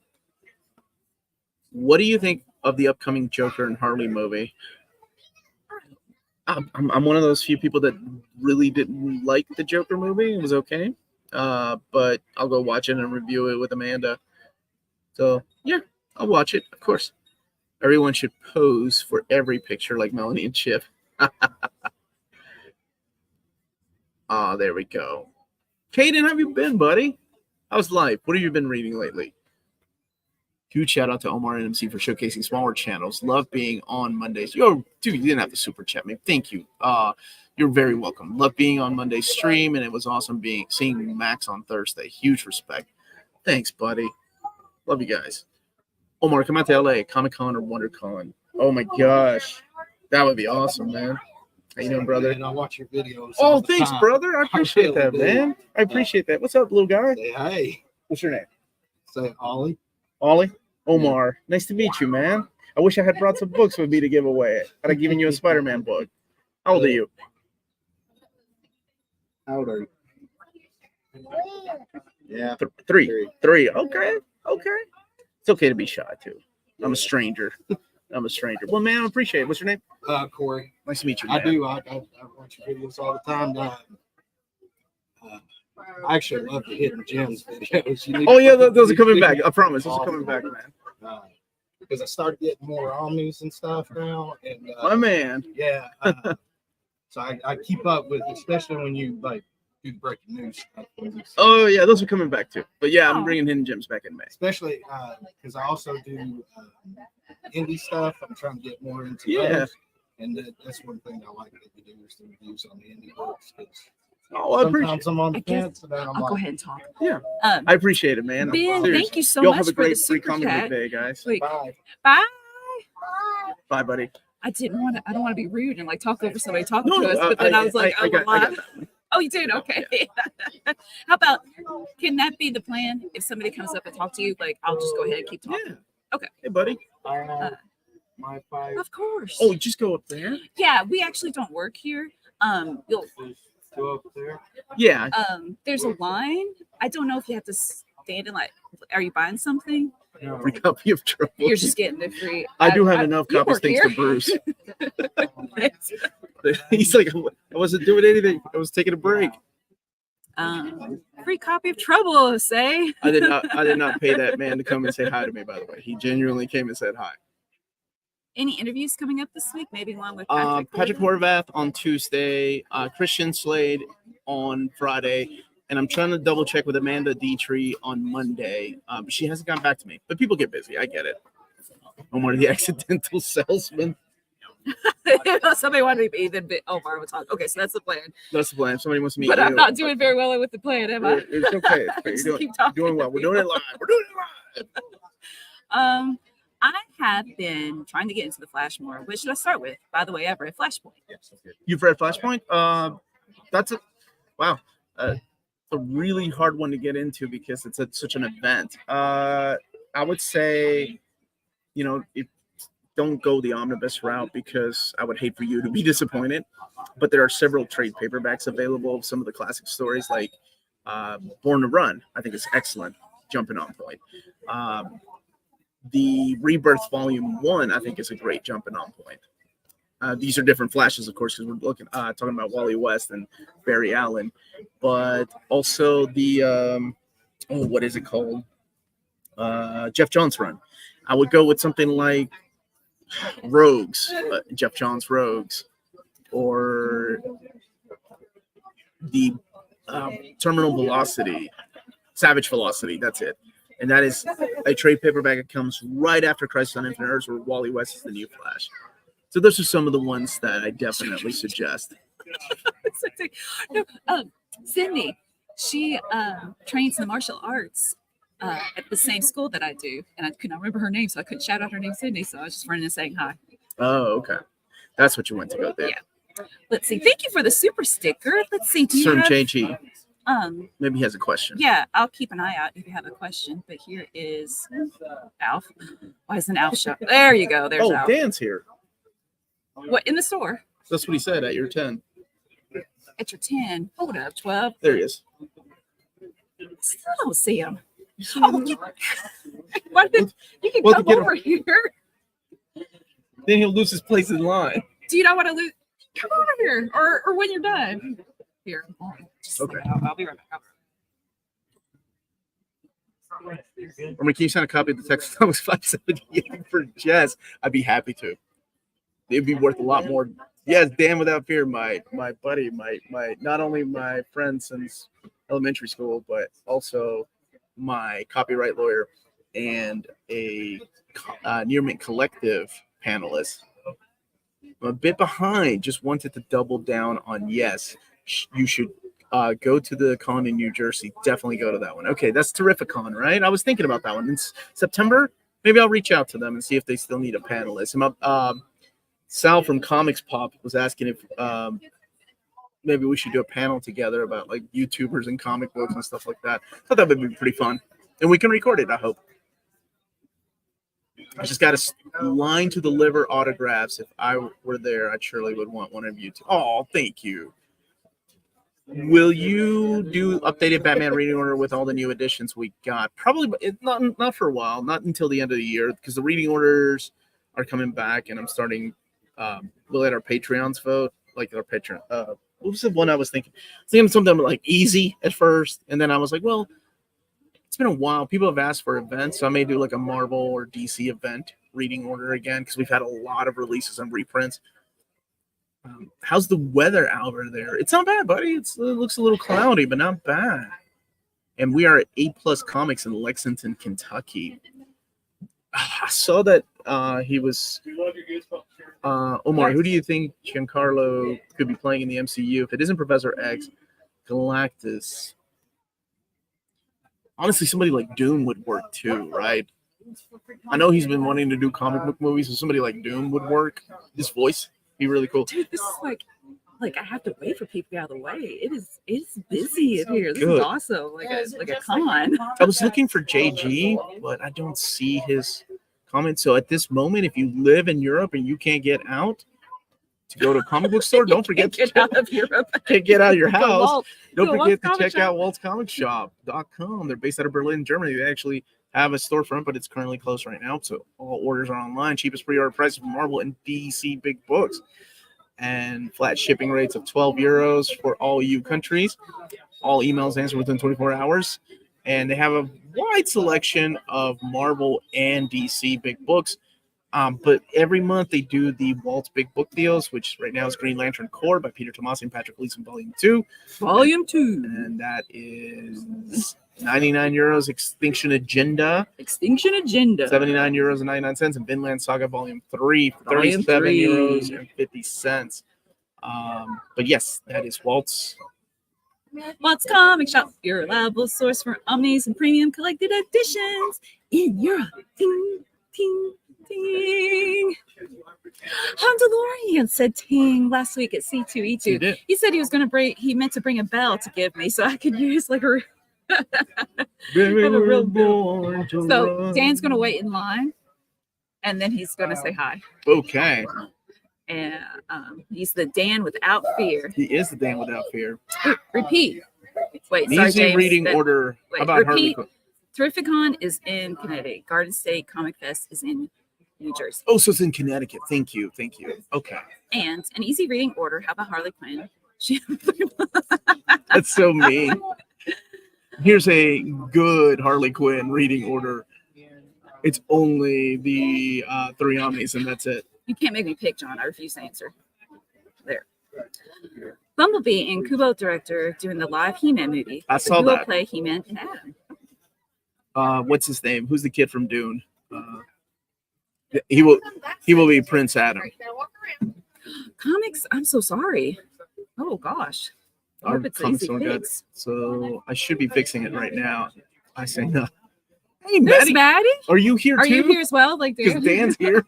What do you think of the upcoming Joker and Harley movie? I'm one of those few people that really didn't like the Joker movie. It was okay. But I'll go watch it and review it with Amanda. So, yeah, I'll watch it, of course. Everyone should pose for every picture like Melanie and Chip. There we go. Caden, how have you been, buddy? How's life? What have you been reading lately? Huge shout out to Omar and MC for showcasing smaller channels. Love being on Mondays. Yo, dude, you didn't have to super chat me. Thank you. You're very welcome. Love being on Monday's stream, and it was awesome seeing Max on Thursday. Huge respect. Thanks, buddy. Love you guys. Omar, come out to LA, Comic-Con or WonderCon. Oh my gosh. That would be awesome, man. How you doing, brother? And I watch your videos. Oh, thanks, brother. I appreciate that, man. I appreciate that. What's up, little guy? Say hey. What's your name? Say Ollie. Ollie? Omar. Nice to meet you, man. I wish I had brought some books with me to give away. I'd have given you a Spider-Man book. How old are you? How old are you? Yeah. Three. Okay. It's okay to be shy, too. I'm a stranger. Well, man, I appreciate it. What's your name? Corey. Nice to meet you, man. I do. I watch your videos all the time. I actually love the Hidden Gems videos. Oh, yeah, those are coming back. I promise. Those are coming back, man. Because I started getting more omnis and stuff now. And My man. Yeah. So I keep up with, especially when you like do the breaking news stuff. Oh, yeah, those are coming back, too. But, yeah, I'm bringing Hidden Gems back in May. Especially because I also do indie stuff. I'm trying to get more into those. And that's one thing I like that you do is the reviews on the indie books. Oh, I appreciate Sometimes I'm on the fence, and then I'm I'll like, go ahead and talk. Yeah, I appreciate it, man. Ben, Seriously. thank you so Y'all much have a for the great free super comic book chat. day, guys. Wait, bye. bye. Bye, buddy. I don't want to be rude and like talk over somebody talking No, to us, but then I was like, I got that one. oh, you did? Okay. How about, can that be the plan? If somebody comes up and talk to you, like, I'll just go ahead and keep talking. Yeah. Okay. Hey, buddy. My five. Of course. Oh, just go up there. Yeah, we actually don't work here. You'll Two up there. Yeah. there's a line. I don't know if you have to stand in like, are you buying something? Free copy of Trouble. You're just getting it free. I do have enough you copies work thanks here? to Bruce. He's like, I wasn't doing anything. I was taking a break. Free copy of Trouble, say. I did not pay that man to come and say hi to me, by the way. He genuinely came and said hi. Any interviews coming up this week? Maybe one with Patrick Horvath on Tuesday, Christian Slade on Friday, and I'm trying to double check with Amanda Dietrich on Monday. She hasn't gotten back to me, but people get busy. I get it. I'm one of the accidental salesmen. Somebody wanted to be then Omar would talk. Okay, so that's the plan. That's the plan. Somebody wants to meet But you. I'm not doing very well with the plan, am I? It's okay. Just You're keep talking. doing well. We're doing it live. I have been trying to get into the Flash more. What should I start with? By the way, I've read Flashpoint. You've read Flashpoint? That's a really hard one to get into because it's such an event. I would say, don't go the omnibus route because I would hate for you to be disappointed. But there are several trade paperbacks available of some of the classic stories, like Born to Run. I think it's excellent. jumping on point. The Rebirth Volume 1, I think, is a great jumping on point. These are different flashes, of course, because we're talking about Wally West and Barry Allen, but also the what is it called? Jeff Johns run. I would go with something like Rogues, Jeff Johns Rogues, or the Terminal Velocity, Savage Velocity. That's it. And that is a trade paperback that comes right after Crisis on Infinite Earths, where Wally West is the new Flash. So those are some of the ones that I definitely suggest. No, Sydney, she trains in the martial arts at the same school that I do, and I could not remember her name, so I couldn't shout out her name, Sydney. So I was just running and saying hi. Oh, okay. That's what you went to go there. Yeah. Let's see. Thank you for the super sticker. Let's see. Do you Certain have, JG. Maybe he has a question. Yeah, I'll keep an eye out if you have a question. But here is Alf. Why isn't Alf show? There you go. There's Alf. Dan's here. What, in the store? That's what he said at your 10. At your 10. Hold up, 12. There he is. Still don't see him. Why did, you can come over here. Then he'll lose his place in line. Do you not want to lose? Come over here, or when you're done. Here. Okay. I'll be right back. Or can you send a copy of the text that was $5.78 for Jess? I'd be happy to. It'd be worth a lot more. Yes, Dan Without Fear, my buddy, my not only my friend since elementary school, but also my copyright lawyer and a Near Mint Collective panelist. I'm a bit behind. Just wanted to double down on yes. You should go to the con in New Jersey. Definitely go to that one. Okay, that's Terrificon, right? I was thinking about that one. It's September. Maybe I'll reach out to them and see if they still need a panelist. Sal from Comics Pop was asking if maybe we should do a panel together about like YouTubers and comic books and stuff like that. I thought that would be pretty fun. And we can record it, I hope. I just got a line to deliver autographs. If I were there, I surely would want one of you to. Oh, thank you. Will you do updated Batman reading order with all the new editions we got? Probably not for a while, not until the end of the year, because the reading orders are coming back, and I'm starting. We'll let our Patreons vote, like our Patreon. What was the one I was thinking? I was thinking something like easy at first, and then I was like, well, it's been a while. People have asked for events, so I may do like a Marvel or DC event reading order again, because we've had a lot of releases and reprints. How's the weather over there? It's not bad, buddy. It looks a little cloudy, but not bad. And we are at A+ Comics in Lexington, Kentucky. I saw that he was Omar. Who do you think Giancarlo could be playing in the MCU? If it isn't Professor X, Galactus. Honestly, somebody like Doom would work too, right? I know he's been wanting to do comic book movies, so somebody like Doom would work. His voice be really cool. Dude, this is like I have to wait for people to get out of the way. It's busy in here. This is awesome. Like a con. I was looking for JG, but I don't see his comment. So at this moment, if you live in Europe and you can't get out to go to a comic book store, don't forget to get out of Europe. Can't get out of your house. Walt. Don't forget to check out waltzcomicshop.com. They're based out of Berlin, Germany. They actually have a storefront, but it's currently closed right now. So all orders are online. Cheapest pre-order prices for Marvel and DC big books. And flat shipping rates of €12 for all EU countries. All emails answered within 24 hours. And they have a wide selection of Marvel and DC big books. But every month they do the Walt Big Book Deals, which right now is Green Lantern Corps by Peter Tomasi and Patrick Gleason, Volume 2. Volume 2. And that is €99. Extinction Agenda. 79 euros and 99 cents. And Vinland Saga Volume 3 for Volume 3. €37 and 50 cents. But yes, that is Walt's. Walt's Comic Shop, your reliable source for omnis and premium collected editions in Europe. Ting, ting, ting. Handalorian said ting last week at C2E2. He said he meant to bring a bell to give me so I could use like a real bell. So Dan's gonna wait in line and then he's gonna say hi. Okay. And he's the Dan Without Fear. He is the Dan Without Fear. Repeat. Wait, Easy sorry, James, reading order. Wait, How about repeat. Terrificon is in Connecticut. Garden State Comic Fest is in New Jersey. Oh, so it's in Connecticut. Thank you. Okay. And an easy reading order. How about Harley Quinn? That's so mean. Here's a good Harley Quinn reading order. It's only the 3 Omnis, and that's it. You can't make me pick, John. I refuse to answer. There. Bumblebee and Kubo director doing the live He-Man movie. I saw Who will that. play He-Man and Adam? What's his name? Who's the kid from Dune? He will be Prince Adam. Comics. I'm so sorry. Oh gosh. I Our hope it's comics easy don't get- fix. So I should be fixing it right now. I say no. Hey, There's Maddie, Maddie. are you here Are too? you here as well? Like Because Dan? Dan's here.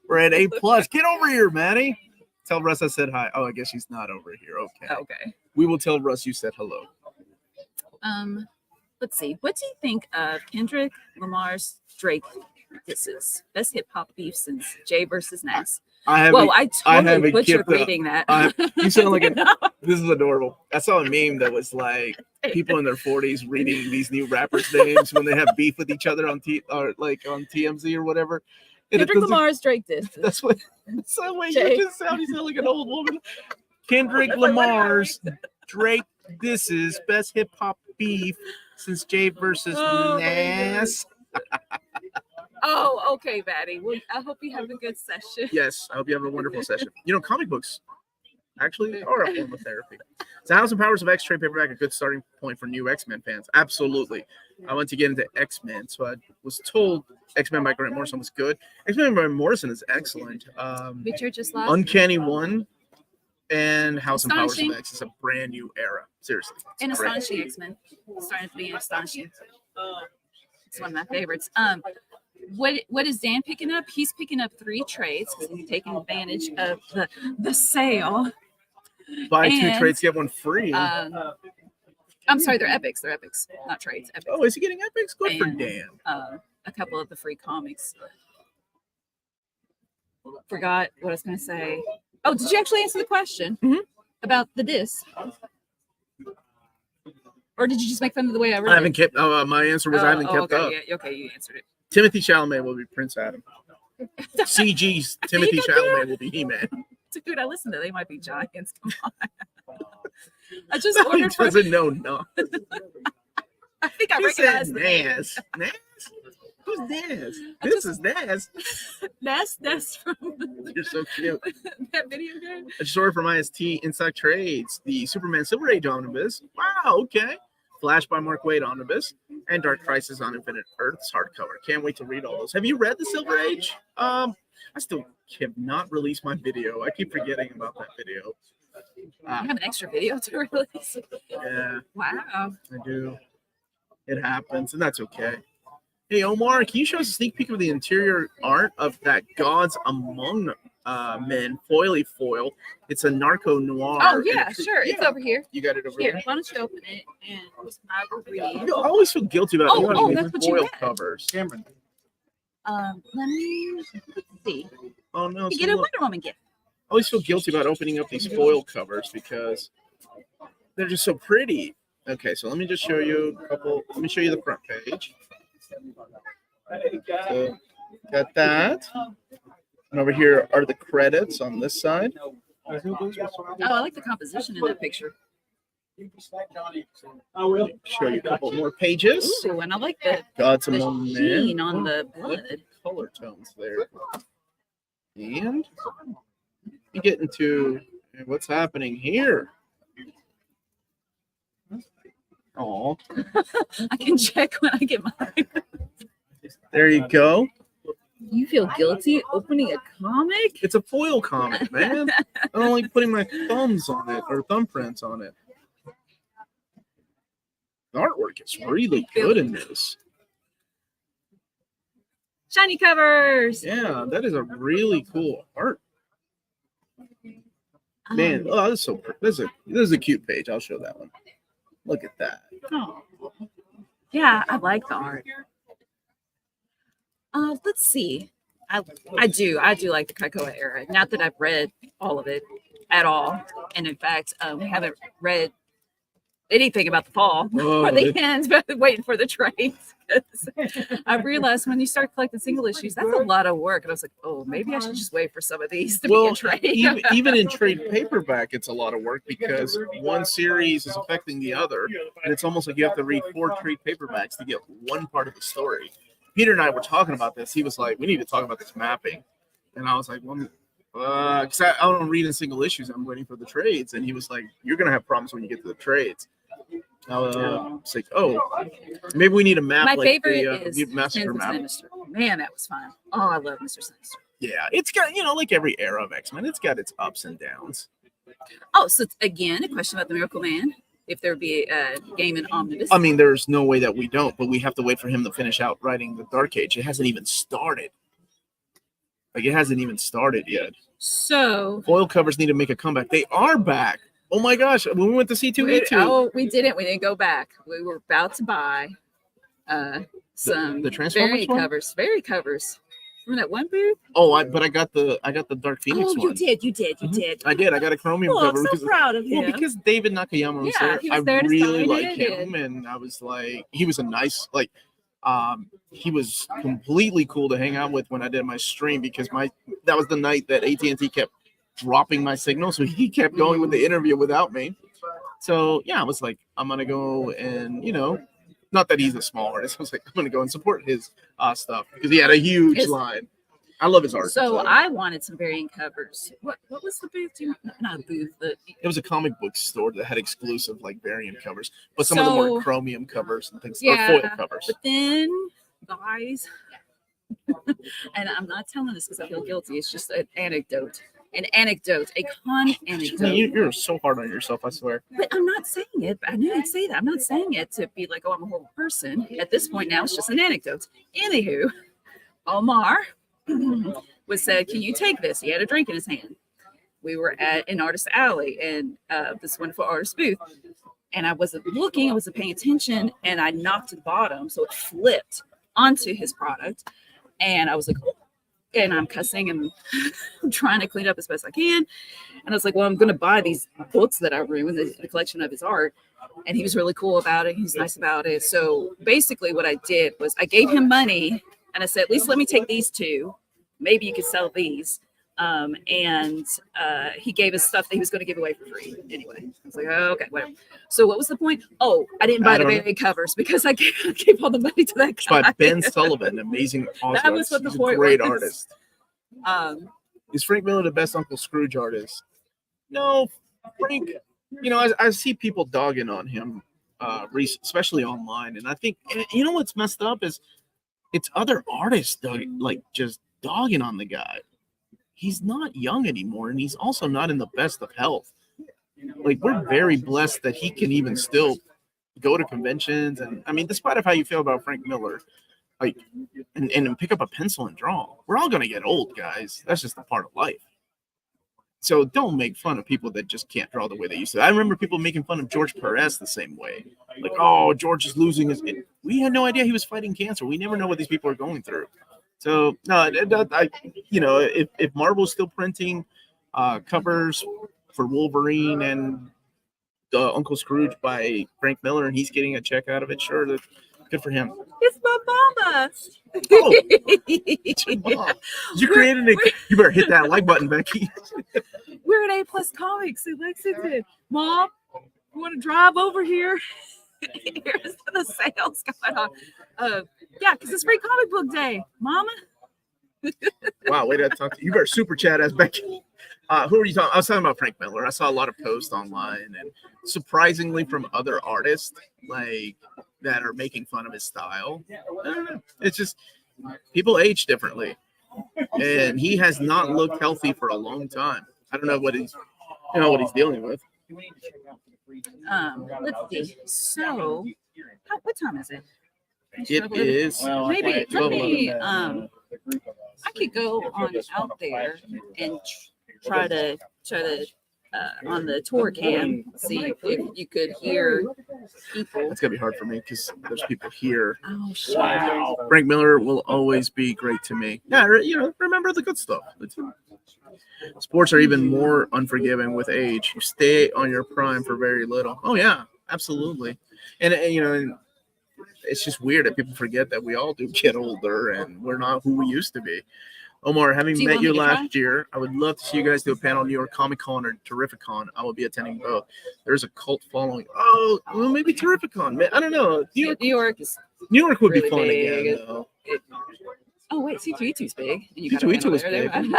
We're at A+. Get over here, Maddie. Tell Russ I said hi. Oh, I guess she's not over here. Okay. Okay. We will tell Russ you said hello. Let's see. What do you think of Kendrick Lamar's Drake disses? Best hip hop beef since Jay versus Nas. I have. Whoa, I haven't totally butchered kept up. reading that. You sound like this is adorable. I saw a meme that was like people in their 40s reading these new rappers' names when they have beef with each other on on TMZ or whatever. And Kendrick Lamar's Drake disses. That's what. That's the way Jay. you just sound. You sound like an old woman. Kendrick Lamar's Drake. This is best hip hop beef since Jay versus Oh, Nas. Oh, okay, Maddie. Well, I hope you have a good session. Yes, I hope you have a wonderful session. You know, comic books actually are a form of therapy. So, House and Powers of X trade paperback a good starting point for new X-Men fans? Absolutely. I want to get into X-Men, so I was told X-Men by Grant Morrison was good. X-Men by Morrison is excellent. Richard just lost. Uncanny 1 and House and Powers of Astonishing. X is a brand new era. Seriously. It's And great. Astonishing X-Men. It's starting to be Astonishing. It's one of my favorites. What is Dan picking up? He's picking up 3 trades because he's taking advantage of the sale. Buy 2 and, trades, get 1 free. I'm sorry, they're epics. They're epics, not trades. Epics. Oh, is he getting epics? Good for and, Dan. A couple of the free comics. Forgot what I was going to say. Oh, did you actually answer the question about the disc? Or did you just make fun of the way I read I haven't kept. My answer was I haven't kept okay, up. Yeah, okay, you answered it. Timothy Chalamet will be Prince Adam. CG's Timothy You can do Chalamet will be He-Man. Dude, I listened to They Might Be Giants. Come on. I just He ordered for. doesn't know no. I think I He said recognize the name. Nas. Nas? Who's Nas? This is Nas. That's from You're so cute. that video game. A story from IST Inside Trades. The Superman Silver Age Omnibus. Wow, okay. Flash by Mark Waid Omnibus. And Dark Crisis on Infinite Earths hardcover. Can't wait to read all those. Have you read the Silver Age? I still have not released my video. I keep forgetting about that video. You have an extra video to release. Yeah, Wow. I do. It happens, and that's okay. Hey, Omar, can you show us a sneak peek of the interior art of that Gods Among Men foily foil? It's a narco noir. Oh yeah, sure. It's Yeah. over here. You got it over Here, there. why don't you open it and I will read. I always feel guilty about Oh, opening that's what you foil had. covers. Cameron. Let me see. Oh no! You so get a look, Wonder Woman gift. I always feel guilty about opening up these foil covers because they're just so pretty. Okay, so let me just show you a couple. Let me show you the front page. So, got that. And over here are the credits on this side. Oh, I like the composition in that picture. I will show you a couple more pages. Ooh, and I like the Gods Among sheen Men. on the Look blood. at the color tones there. And we get into what's happening here. Oh, I can check when I get mine. there you go. You feel guilty opening a comic? It's a foil comic, man. I don't like putting my thumbs on it or thumbprints on it. The artwork is really good in this. Shiny covers. Yeah, that is a really cool art. Man, oh, this is so pretty. This is a cute page. I'll show that one. Look at that. Oh. Yeah, I like the art. Let's see. I do like the Krakoa era. Not that I've read all of it at all, and in fact, we haven't read anything about the fall Oh, or the end, but waiting for the trades. I realized when you start collecting single issues, that's a lot of work. And I was like, oh, maybe I should just wait for some of these to be in trade. even in trade paperback, it's a lot of work because one series is affecting the other, and it's almost like you have to read 4 trade paperbacks to get one part of the story. Peter and I were talking about this. He was like, "We need to talk about this mapping," and I was like, "Well, because I don't read in single issues. I'm waiting for the trades," and he was like, "You're gonna have problems when you get to the trades." It's like, oh, maybe we need a map. My like favorite is Massacre map. Sinister. Man, that was fun. Oh, I love Mr. Sinister. Yeah, it's got, like every era of X-Men, it's got its ups and downs. Oh, so again, a question about the Miracle Man. If there be a game in Omnibus. I mean, there's no way that we don't, but we have to wait for him to finish out writing the Dark Age. It hasn't even started. Like, it hasn't even started yet. So foil covers need to make a comeback. They are back. Oh my gosh! When we went to C2E2. Oh, we didn't. We didn't go back. We were about to buy some the Transformers covers. Very covers. Remember that one booth? Oh, but I got the Dark Phoenix one. You did. I did. I got a chromium Oh, cover. I'm so proud of him. Well, because David Nakayama was there. He was I there to really sign like it, him, and I was like, he was a nice, he was completely cool to hang out with when I did my stream because that was the night that AT&T kept dropping my signal, so he kept going with the interview without me. So yeah, I was like, I'm gonna go and not that he's a small artist. I was like, I'm gonna go and support his stuff because he had a huge line. I love his art. So I wanted some variant covers. What was the booth? Not a booth, but it was a comic book store that had exclusive variant covers, but some of them were chromium covers and things, or foil covers. But then, guys, and I'm not telling this because I feel guilty. It's just an anecdote. A con anecdote. You're so hard on yourself, I swear. But I'm not saying it. I knew you'd say that. I'm not saying it to be like, oh, I'm a horrible person. At this point now, it's just an anecdote. Anywho, Omar was said, can you take this? He had a drink in his hand. We were at an artist alley and this wonderful artist booth. And I wasn't looking, I wasn't paying attention, and I knocked the bottom. So it flipped onto his product. And I was like, oh. And I'm cussing and I'm trying to clean up as best I can. And I was like, well, I'm going to buy these books that I ruined, the collection of his art. And he was really cool about it. He's nice about it. So basically what I did was I gave him money and I said, at least let me take these 2. Maybe you could sell these. And he gave us stuff that he was going to give away for free. Anyway, I was like, oh, okay, whatever. So what was the point? Oh, I didn't buy the variant covers because I gave all the money to that guy. By Ben Sullivan, amazing author. That was what the point great was. Artist. Is Frank Miller the best Uncle Scrooge artist? No, Frank. I see people dogging on him, especially online, and I think what's messed up is it's other artists just dogging on the guy. He's not young anymore, and he's also not in the best of health. We're very blessed that he can even still go to conventions, and I mean, despite of how you feel about Frank Miller, and pick up a pencil and draw. We're all gonna get old, guys. That's just a part of life. So don't make fun of people that just can't draw the way they used to. I remember people making fun of George Perez the same way. Like, oh, George is losing his. We had no idea he was fighting cancer. We never know what these people are going through. So no, if Marvel's still printing covers for Wolverine and Uncle Scrooge by Frank Miller, and he's getting a check out of it, sure, good for him. It's my mama. Oh, it's your mom. You created it. You better hit that like button, Becky. We're at A+ Comics in Lexington. Mom, you want to drive over here? Here's the sales going on. Yeah, because it's free comic book day, Mama. Wow, way to talk to you. You better super chat as Becky. Who are you talking? I was talking about Frank Miller. I saw a lot of posts online, and surprisingly from other artists that are making fun of his style. I don't know. It's just people age differently, and he has not looked healthy for a long time. I don't know what he's dealing with. Let's see. So, what time is it? It is maybe. Let me. I could go on out there and try to on the tour cam see if you could hear people. It's gonna be hard for me because there's people here. Oh shit! Wow. Frank Miller will always be great to me. Yeah, remember the good stuff. Sports are even more unforgiving with age. You stay on your prime for very little. Oh yeah, absolutely. And it's just weird that people forget that we all do get older and we're not who we used to be. Omar, having Do you met want you me to try? last year, I would love to see you guys do a panel at New York Comic Con or Terrificon. I will be attending both. There's a cult following. Oh, well, maybe Terrificon. I don't know. New York is New York would really be fun big. again, though. Oh wait, C2E2's big. And you got C2E2 is there. big.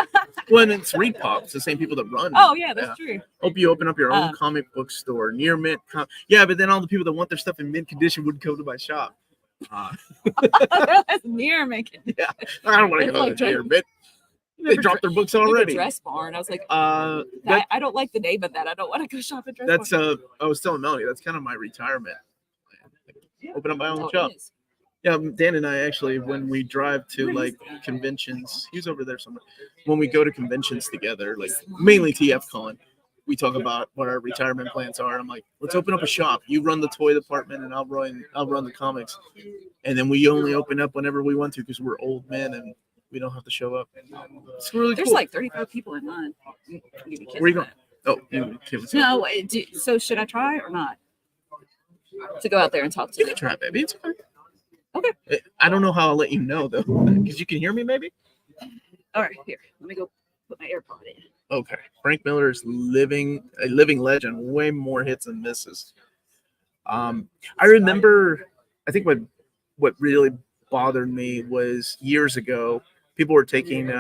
Well, and it's Repop. It's the same people that run. Oh yeah, that's true. Hope you open up your own comic book store near mint. Yeah, but then all the people that want their stuff in mint condition would come to my shop. That's near making. Yeah, I don't want to It's go like near mint. They dropped their books already. Dress Barn. I was like, that, I don't like the name of that. I don't want to go shop at Dress that's Barn. I was telling Melanie that's kind of my retirement. Open up my own Oh, it shop. is. Yeah, Dan and I actually, when we drive to like conventions, he's over there somewhere. When we go to conventions together, like mainly TFCon, we talk about what our retirement plans are. I'm like, let's open up a shop. You run the toy department, and I'll run the comics. And then we only open up whenever we want to because we're old men and we don't have to show up. It's really There's cool. like 35 people in line. Where you going? Oh, No, so should I try or not? To go out there and talk to You them. can try, baby. It's fine. Okay. I don't know how I'll let you know though, because you can hear me, maybe. All right, here. Let me go put my AirPod in. Okay. Frank Miller is a living legend, way more hits than misses. I remember, I think what really bothered me was years ago, people were taking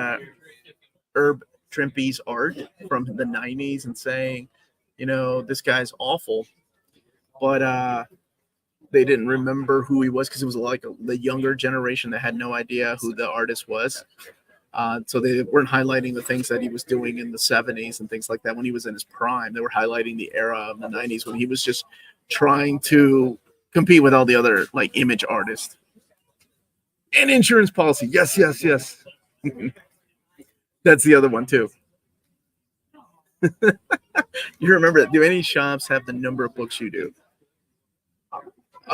Herb Trimpe's art from the 90s and saying, this guy's awful. But they didn't remember who he was because it was like the younger generation that had no idea who the artist was. So they weren't highlighting the things that he was doing in the 70s and things like that when he was in his prime. They were highlighting the era of the 90s when he was just trying to compete with all the other like image artists. And insurance policy. Yes. That's the other one too. You remember that? Do any shops have the number of books you do?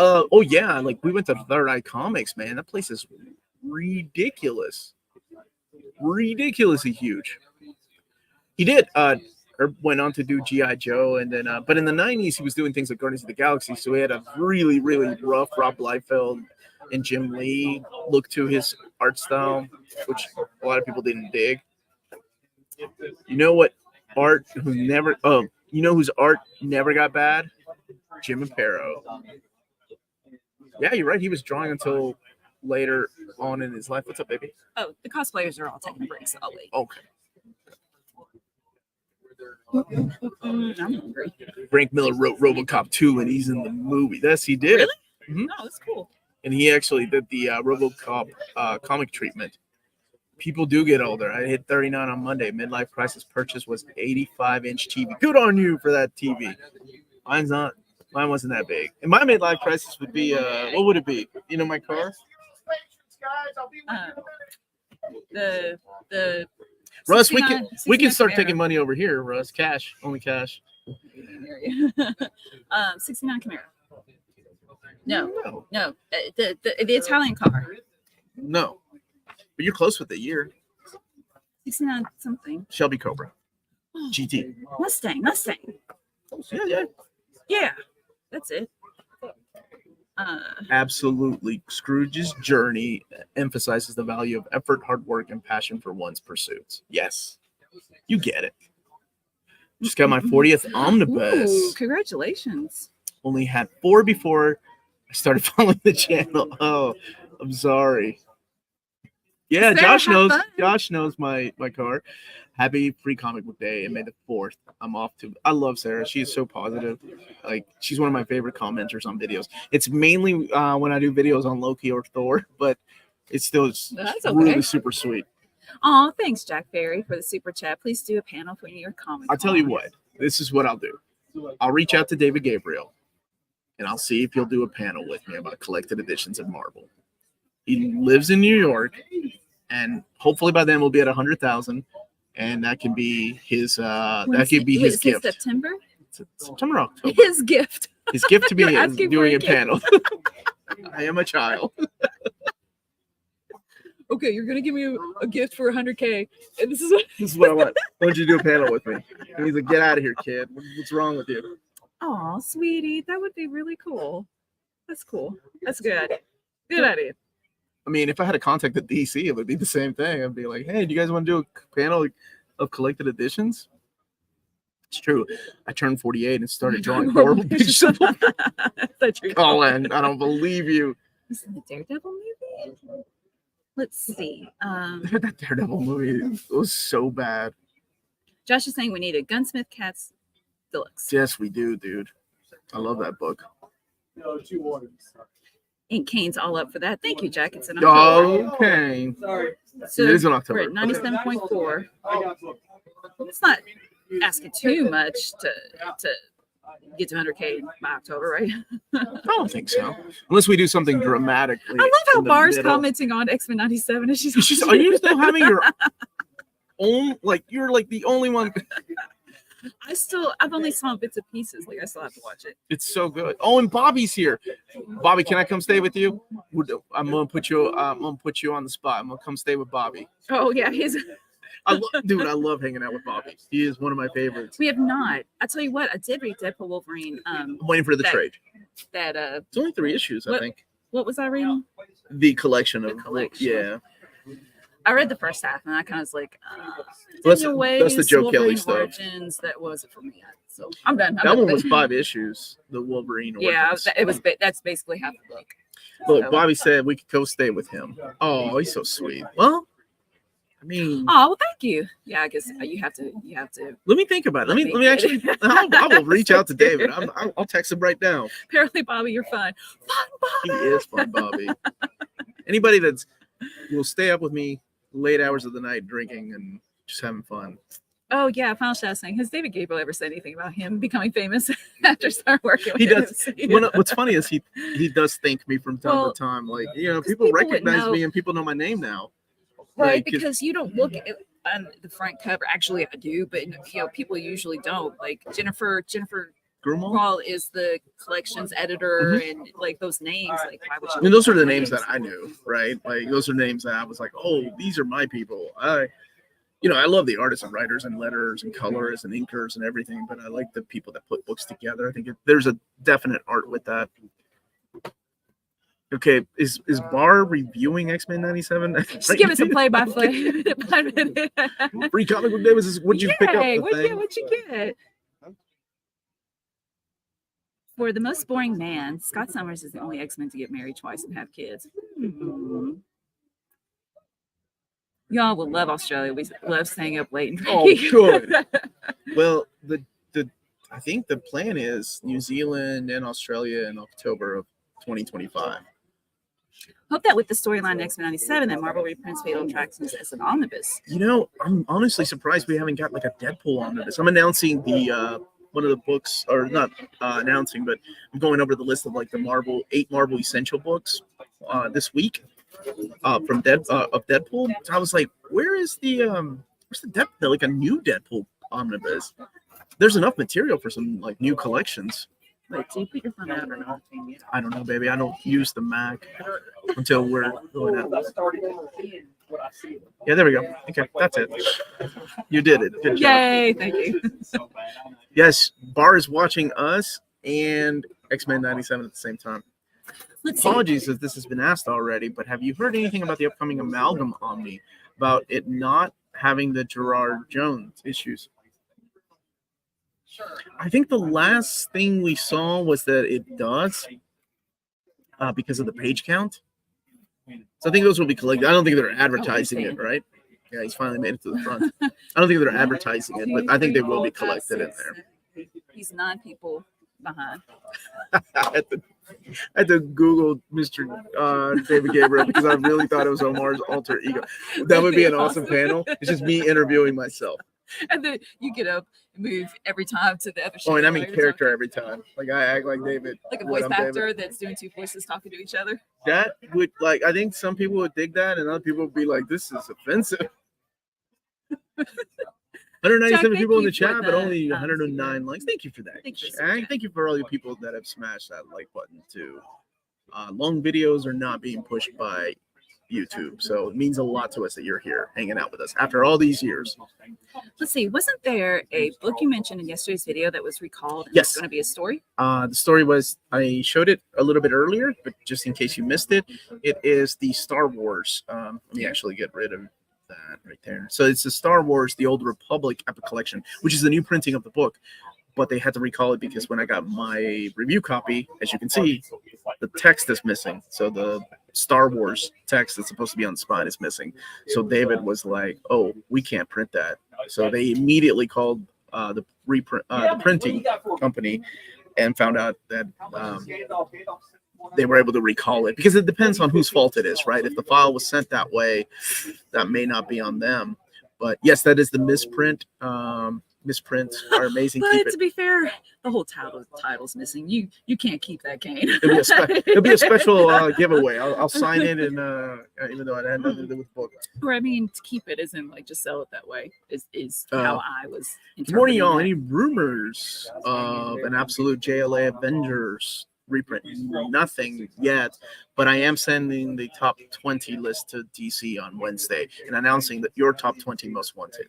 Oh yeah, like we went to Third Eye Comics, man. That place is ridiculously huge. He did went on to do G.I. Joe, and then but in the 90s he was doing things like Guardians of the Galaxy, so he had a really rough Rob Liefeld and Jim Lee look to his art style, which a lot of people didn't dig. You know what art who never whose art never got bad? Jim Aparo. Yeah, you're right. He was drawing until later on in his life. What's up, baby? Oh, the cosplayers are all taking breaks. I'll wait. Okay. I'm hungry. Frank Miller wrote RoboCop 2, and he's in the movie. Yes, he did. Really? Mm-hmm. No, that's cool. And he actually did the RoboCop comic treatment. People do get older. I hit 39 on Monday. Midlife crisis purchase was 85-inch TV. Good on you for that TV. Mine's not. Mine wasn't that big. And my midlife crisis would be, what would it be? My car? The Russ, 69 we can start Camaro. taking money over here, Russ. Cash. Only cash. 69 Camaro. No. The Italian car. No. But you're close with the year. 69 something. Shelby Cobra. GT. Mustang. Yeah. That's it. Absolutely. Scrooge's journey emphasizes the value of effort, hard work, and passion for one's pursuits. Yes. You get it. Just got my 40th Omnibus. Ooh, congratulations. Only had 4 before I started following the channel. Oh, I'm sorry. Yeah, Sarah, Josh knows my car. Happy Free Comic Book Day and May the 4th. I'm off to. I love Sarah. She is so positive. Like, she's one of my favorite commenters on videos. It's mainly when I do videos on Loki or Thor, but it's still really super sweet. Oh, thanks, Jack Ferry, for the super chat. Please do a panel for New York Comic Con. I'll tell you what. This is what I'll do. I'll reach out to David Gabriel, and I'll see if he'll do a panel with me about collected editions of Marvel. He lives in New York, and hopefully by then we'll be at 100,000. And that can be his his gift. September? September, October. His gift. His gift to me You're is asking doing for a a gift. panel. I am a child. Okay, you're gonna give me a gift for 100K, and this is This is what I want. I want you to do a panel with me. And he's like, "Get out of here, kid. What's wrong with you?" Oh, sweetie, that would be really cool. That's cool. That's a good idea. Good idea. I mean, if I had to contact the DC, it would be the same thing. I'd be like, hey, do you guys want to do a panel of collected editions? It's true. I turned 48 and started drawing horrible pictures of Colin. I don't believe you. Is it the Daredevil movie? Let's see. That Daredevil movie was so bad. Josh is saying we need a Gunsmith Cats Deluxe. Yes, we do, dude. I love that book. And Kane's all up for that. Thank you, Jack. It's in October. Okay. So It is in October. we're at 97.4. It's not asking too much to get to 100K by October, right? I don't think so. Unless we do something dramatically. I love how in the Bar's middle. commenting on X-Men 97. And Are you still having your own, like, you're like the only one? I've only saw bits and pieces. Like, I still have to watch it. It's so good. Oh, and Bobby's here. Bobby, can I come stay with you? I'm gonna put you on the spot. I'm gonna come stay with Bobby. Oh, yeah. Dude, I love hanging out with Bobby. He is one of my favorites. We have not. I tell you what, I did read Deadpool Wolverine. I'm waiting for the trade. It's only 3 issues, I think. What was I reading? The collection of Yeah. I read the first half and I kind of was like, that's the Joe Kelly stuff. Origins, that wasn't for me yet. So I'm done. That one was 5 issues. The Wolverine Origins. Yeah, that's basically half the book. Look, So- Bobby said we could go stay with him. Oh, he's so sweet. Well, I mean, Oh, well, thank you. Yeah, I guess you have to. let me think about it. Let me actually. I will reach out to David. I'll text him right now. Apparently, Bobby, you're fun. Fun, He Bobby. is fun, Bobby. Anybody will stay up with me late hours of the night drinking and just having fun. Oh yeah, final shout saying, has David Gabriel ever said anything about him becoming famous after starting working with He him? does. What's funny is he does thank me from time to time. Like, people people would recognize know. me and people know my name now. Right, Like, because you don't look at on the front cover. Actually, I do, but people usually don't. Like Jennifer Grumel? Paul is the collections editor, and like those names. Like, why would you? I mean, those are the names that I knew, right? Like, those are names that I was like, oh, these are my people. I love the artists and writers and letters and colors and inkers and everything, but I like the people that put books together. I think there's a definite art with that. Okay, is Bar reviewing X-Men 97? Just give us a play-by-play. Free comic book day was what'd you pick up? What'd you get? For the most boring man, Scott Summers is the only X-Men to get married twice and have kids. Y'all will love Australia. We love staying up late and drinking. Oh, good. Well, I think the plan is New Zealand and Australia in October of 2025. Hope that with the storyline X-Men 97 that Marvel reprints Fatal Attractions as an omnibus. I'm honestly surprised we haven't got like a Deadpool omnibus. I'm announcing the one of the books, or not announcing, but I'm going over the list of like the 8 Marvel essential books this week from Deadpool. So I was like, where's the Deadpool, like a new Deadpool omnibus? There's enough material for some like new collections. Wait, do you put your phone out or not? I don't know, baby. I don't use the Mac until we're going out. Yeah, there we go. Okay, that's it. You did it. Good job. Yay, thank you. Yes, Bar is watching us and X-Men 97 at the same time. Apologies if this has been asked already, but have you heard anything about the upcoming Amalgam Omni, about it not having the Gerard Jones issues? I think the last thing we saw was that it does because of the page count. So I think those will be collected. I don't think they're advertising it, right? Yeah, he's finally made it to the front. I don't think they're advertising it, but I think they will be collected in there. He's 9 people behind. I had to Google Mr. David Gabriel because I really thought it was Omar's alter ego. That would be an awesome panel. It's just me interviewing myself. And then you get up and move every time to the other show. Oh, and I'm in character every time. Like, I act like David. Like a when voice I'm actor David. that's doing 2 voices talking to each other. That would, like, I think some people would dig that, and other people would be like, this is offensive. 197 Jack, people in the thank you for chat, but the, only 109 likes. Thank you for that. Thank you, Jack. Thank you for all you people that have smashed that like button, too. Long videos are not being pushed by YouTube. So it means a lot to us that you're here hanging out with us after all these years. Let's see. Wasn't there a book you mentioned in yesterday's video that was recalled? And Yes. It's going to be a story. The story was, I showed it a little bit earlier, but just in case you missed it, it is the Star Wars. Let me actually get rid of that right there. So it's the Star Wars, the Old Republic Epic Collection, which is the new printing of the book. But they had to recall it because when I got my review copy, as you can see, the text is missing. So the Star Wars text that's supposed to be on the spine is missing. So David was like, "Oh, we can't print that." So they immediately called the printing company and found out that they were able to recall it, because it depends on whose fault it is, right? If the file was sent that way, that may not be on them. But yes, that is the misprint. Misprint are amazing. But Keep to it. be fair, the whole title's missing. You can't keep that, Kane. It'll be a special giveaway. I'll sign it, and even though it had nothing to do with the book. Or I mean, to keep it isn't like just sell it that way. Is how I was. Good morning, y'all. interpreting Any rumors of an absolute JLA Avengers reprint? Nothing yet, but I am sending the top 20 list to DC on Wednesday and announcing that your top 20 most wanted.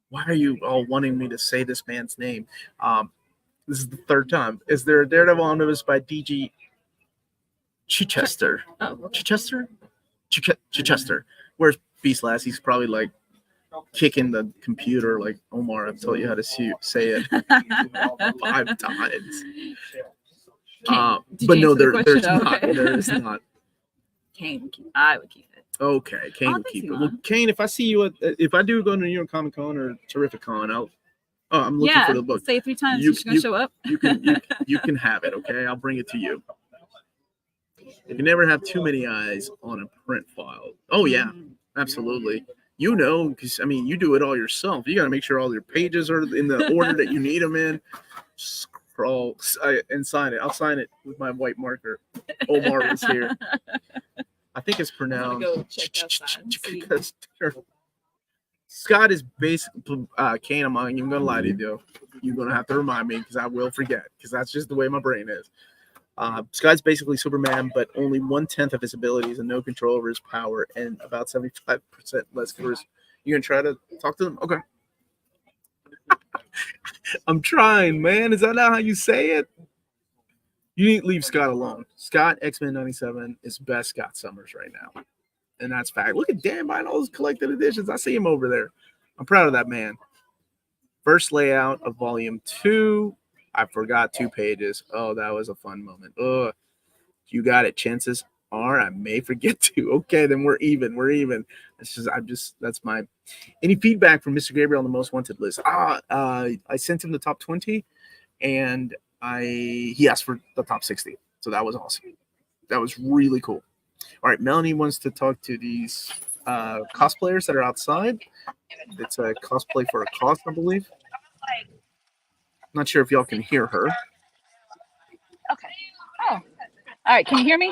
Why are you all wanting me to say this man's name? This is the third time. Is there a Daredevil omnibus by DG Chichester? Oh. Chichester. Where's Beast Lass? He's probably like kicking the computer like, Omar, I've told you how to say it 5 times. Did But you no, answer the there's question? not. Okay. There is not. Kane, I would keep it. Okay, Kane will thanks, keep it. Elon. Well, Kane, if I see you if I do go to New York Comic Con or Terrific Con, I'm looking Yeah, for the book. say it 3 times. You- You're just gonna show up. You can have it. Okay, I'll bring it to you. You can never have too many eyes on a print file. Oh yeah, absolutely. You know, because I mean, you do it all yourself. You got to make sure all your pages are in the order that you need them in. Scroll and sign it. I'll sign it with my white marker. Omar was here. I think it's I'm gonna pronounced. go check outside and see. Scott is basically Kane. I'm not even gonna lie to you, though. You're gonna have to remind me because I will forget, because that's just the way my brain is. Scott's basically Superman, but only 1/10 of his abilities and no control over his power, and about 75% less charisma. You gonna try to talk to them? Okay. I'm trying, man. Is that not how you say it? You need to leave Scott alone. Scott, X-Men 97, is best Scott Summers right now. And that's fact. Look at Dan buying all those collected editions. I see him over there. I'm proud of that man. First layout of volume 2. I forgot 2 pages. Oh, that was a fun moment. You got it. Chances are I may forget to. Okay, then we're even. That's my. Any feedback from Mr. Gabriel on the most wanted list? I sent him the top 20, and he asked for the top 60. So that was awesome. That was really cool. All right, Melanie wants to talk to these cosplayers that are outside. It's a cosplay for a cause, I believe. Not sure if y'all can hear her. Okay. Oh. All right. Can you hear me?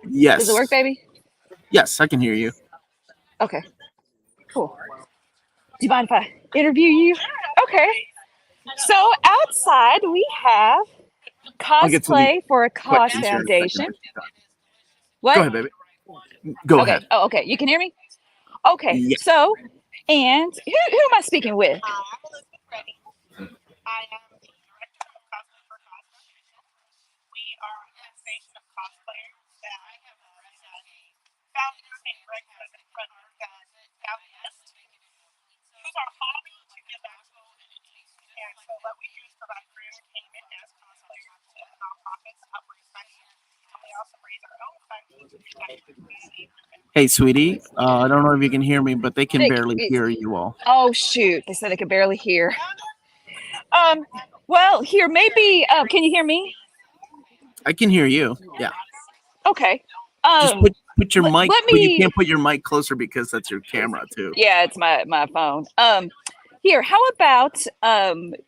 Yes. Does it work, baby? Yes, I can hear you. Okay. Cool. Do you mind if I interview you? Okay. So outside we have I'll get to the cosplay for a cause questions here in a foundation. second. What? Go ahead, baby. Go Okay. ahead. Oh, okay. You can hear me? Okay. Yes. So, and who am I speaking with? I'm Elizabeth Reddy. I am the director of cosplay for Constantine. We are an organization of cosplayers that I have founded and recognized in front of Southwest. Use our hobby to give back to and so what we do is provide free entertainment as cosplayers to nonprofits, upwards funding, and we also raise our own funding to protect the community. Hey, sweetie. I don't know if you can hear me, but they can They- barely hear you all. Oh shoot! They said they could barely hear. Well, here maybe. Can you hear me? I can hear you. Yeah. Okay. Just put your mic. let But you me- can't put your mic closer because that's your camera too. Yeah, it's my phone. Here, how about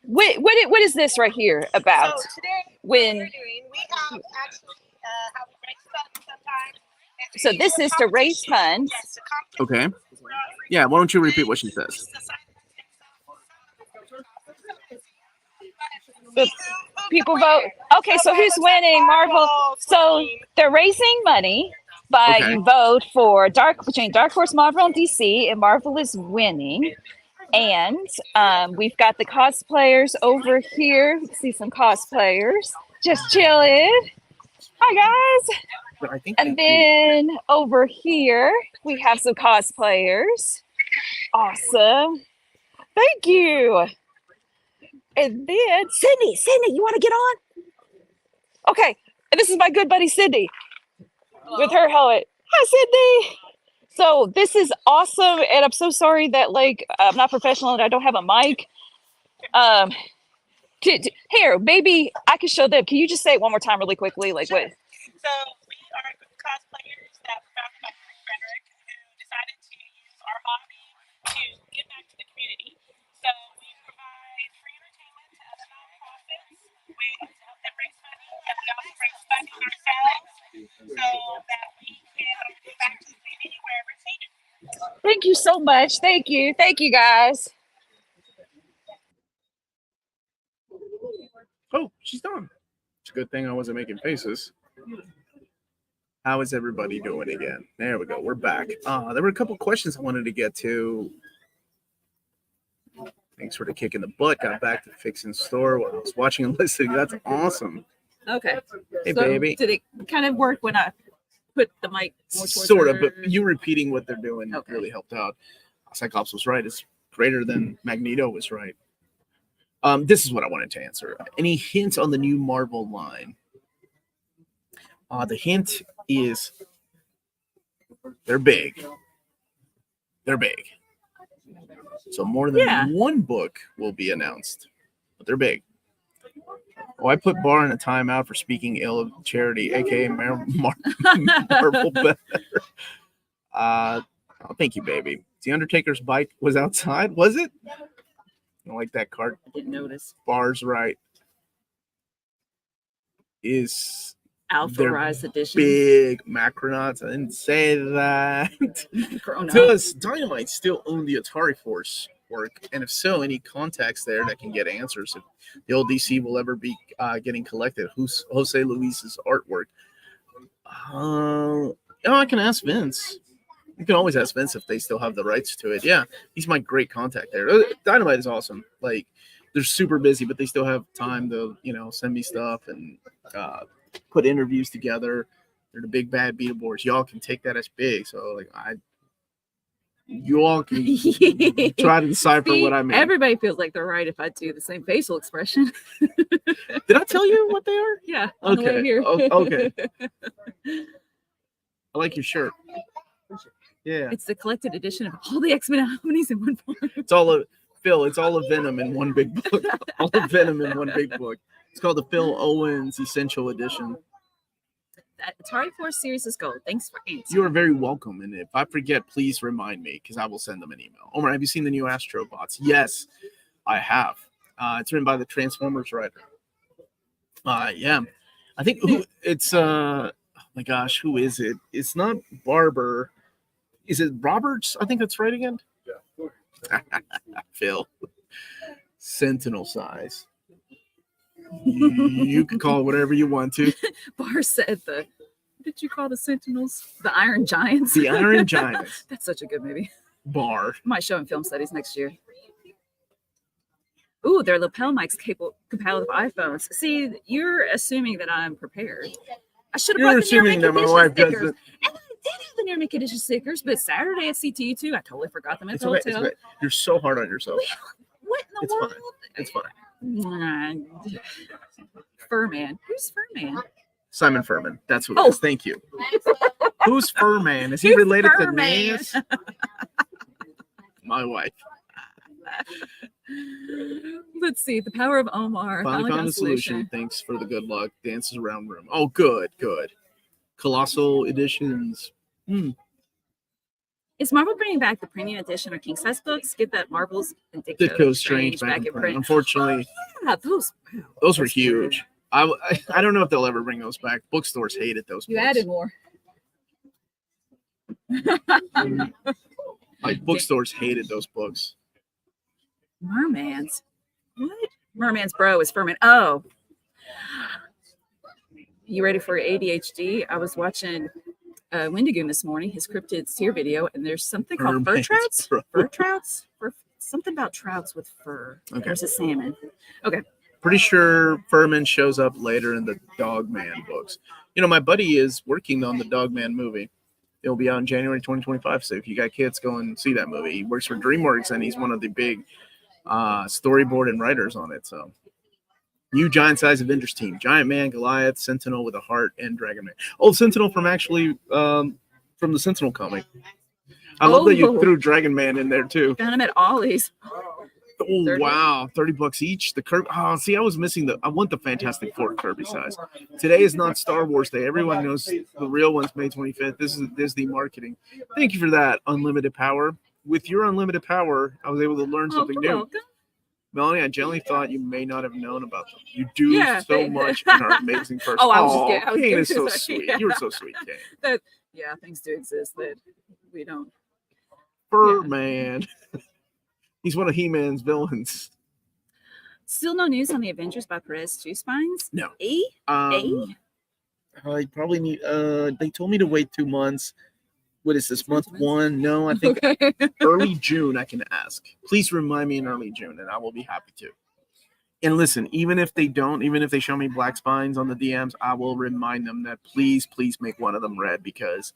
what is this right here about? So today, When- what we're doing, we have actually have raised funds sometimes. and So we this do a is to raise competition. funds. Yes, the competition. Okay. Yeah. Why don't you repeat what she says? The people vote. Okay, so who's winning? Marvel. So they're raising money But Okay. you vote for between Dark Horse, Marvel, and DC, and Marvel is winning. And we've got the cosplayers over here. Let's see some cosplayers just chilling. Hi guys. But I think And then over here we have some cosplayers. Awesome. Thank you. And then Sydney, you want to get on? Okay. And this is my good buddy Sydney with her helmet. Hi, Sydney. So this is awesome, and I'm so sorry that like I'm not professional and I don't have a mic. Here, maybe I can show them. Can you just say it one more time really quickly? Like what? So we are a group of cosplayers that were founded by Frederick, who decided to use our hobby to give back to the community. So we provide free entertainment to other nonprofits. We help them raise money, and we also raise money ourselves so that we can give back to the community wherever it's needed. Thank you so much. Thank you guys. Oh, she's done. It's a good thing I wasn't making faces. How is everybody doing again? There we go. We're back. There were a couple questions I wanted to get to. Thanks for the kick in the butt. Got back to fixing store while I was watching and listening. That's awesome. Okay. Hey, So baby. did it kind of work when I put the mic more towards Sort of, her? but you repeating what they're doing Okay. really helped out. Cyclops was right. It's greater than Magneto was right. This is what I wanted to answer. Any hints on the new Marvel line? The hint is they're big. They're big. So more than one book will be announced, but they're big. Oh, I put Barr in a timeout for speaking ill of charity, aka Marvel Better. Oh, thank you, baby. The Undertaker's bike was outside, was it? I like that card. I didn't notice. Bar's right. Is Alpha they're Rise Edition. big Macronauts. I didn't say that. Does Dynamite still own the Atari Force work? And if so, any contacts there that can get answers if the old DC will ever be getting collected? Who's Jose Luis's artwork? I can ask Vince. You can always ask Vince if they still have the rights to it. Yeah, he's my great contact there. Dynamite is awesome. Like, they're super busy, but they still have time to, send me stuff and put interviews together. They're the big bad beetleborgs. Y'all can take that as big. So, you all can try to decipher what I mean. Everybody feels like they're right if I do the same facial expression. Did I tell you what they are? Yeah. On the way here. Okay. I like your shirt. Yeah. It's the collected edition of all the X-Men Omnis in one form. It's all of Phil. It's all of Venom in one big book. All of Venom in one big book. It's called the Phil Owens Essential Edition. That Atari Force series is gold. Thanks for answering. You are very welcome. And if I forget, please remind me because I will send them an email. Omar, have you seen the new Astrobots? Yes, I have. It's written by the Transformers writer. Yeah. I think it's oh my gosh, who is it? It's not Barber. Is it Roberts? I think that's right again. Yeah. Phil. Sentinel size. You can call it whatever you want to. Barr said what did you call the Sentinels? The Iron Giants? The Iron Giants. That's such a good movie. Barr. Might show in film studies next year. Ooh, their lapel mics compatible with iPhones. See, you're assuming that I'm prepared. I should have brought the assuming that my Edition wife stickers. doesn't. And I did have the Near Make Edition stickers, but Saturday at CTU2, I totally forgot them at It's the okay. hotel. You're so hard on yourself. What in the It's world? fine. It's fine. Furman. Who's Furman? Simon Furman. That's what it is. Thank you. Who's Furman? Is he Who's related Furman? to Nance? My wife. Let's see. The Power of Omar. Finally found the solution. Thanks for the good luck. Dances around room. Oh, good. Colossal Editions. Is Marvel bringing back the premium edition or king size books? Get that Marvel's and Ditko Strange back in print. Unfortunately, yeah, those were huge. I don't know if they'll ever bring those back. Bookstores hated those You books. added more. Like, bookstores hated those books. Mermans. What? Merman's bro is Furman. Oh. You ready for ADHD? I was watching Wendigoon this morning, his cryptids here video, and there's something called fur Mermaids, trouts. bro. Fur trouts? Something about trouts with fur. Okay. There's a salmon. Pretty sure Furman shows up later in the Dogman books. You know, my buddy is working on the Dogman movie. It'll be out in January 2025. So if you got kids, go and see that movie. He works for DreamWorks, and he's one of the big storyboard and writers on it. So, new Giant Size Avengers team: Giant Man, Goliath, Sentinel with a heart, and Dragon Man. Oh, Sentinel from from the Sentinel comic. I love that you threw Dragon Man in there too. Found him at Ollie's. Oh 30. wow, $30 each. The Kirby. Oh, see, I was missing I want the Fantastic Four Kirby size. Today is not Star Wars Day. Everyone knows the real one's May 25th. This is Disney marketing. Thank you for that, Unlimited Power. With your unlimited power, I was able to learn something new. Welcome. Melanie, I generally thought you may not have known about them. You do so thank- much in our amazing person. Oh, I was just kidding. I was Kane is kidding. so sweet. Yeah. You were so sweet, Kane. Yeah, things do exist that we don't. Birdman. He's one of He-Man's villains. Still no news on the Avengers by Perez Two Spines? No. I Probably need. They told me to wait 2 months. What is this, month 1? No, I think Okay. early June I can ask. Please remind me in early June, and I will be happy to. And listen, even if they don't, even if they show me black spines on the DMs, I will remind them that please make one of them red, because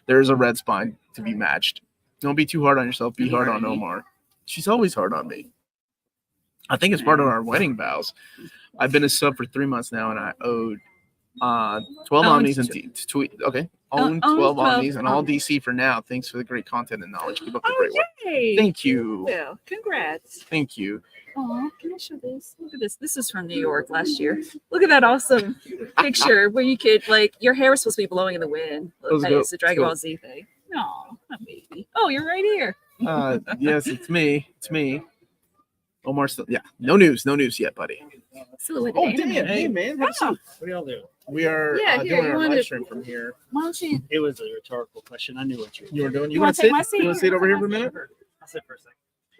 there's a red spine to be matched. Don't be too hard on yourself. Be hard on Omar. She's always hard on me. I think it's part of our wedding vows. I've been a sub for 3 months now, and I owed 12 omnis and okay. Own 12 omnis and all DC for now. Thanks for the great content and knowledge. Keep up the great work. Yay. Thank you. Well, congrats. Thank you. Oh, can I show this? Look at this. This is from New York last year. Look at that awesome picture where you could, like, your hair was supposed to be blowing in the wind. Let's Hey, go. it's the Dragon Let's go. Ball Z thing. No, my baby. Oh, you're right here. Yes, it's me. It's me. Omar still, yeah. No news yet, buddy. Silhouette Oh, anime. Dan. Hey, man. Oh, What do y'all do? We are Yeah, here, doing you our wanted- live stream from here. why don't you? It was a rhetorical question. I knew what you were You were doing. You You wanna want to take sit? my seat? You want to sit over here for a minute? I'll sit for a second.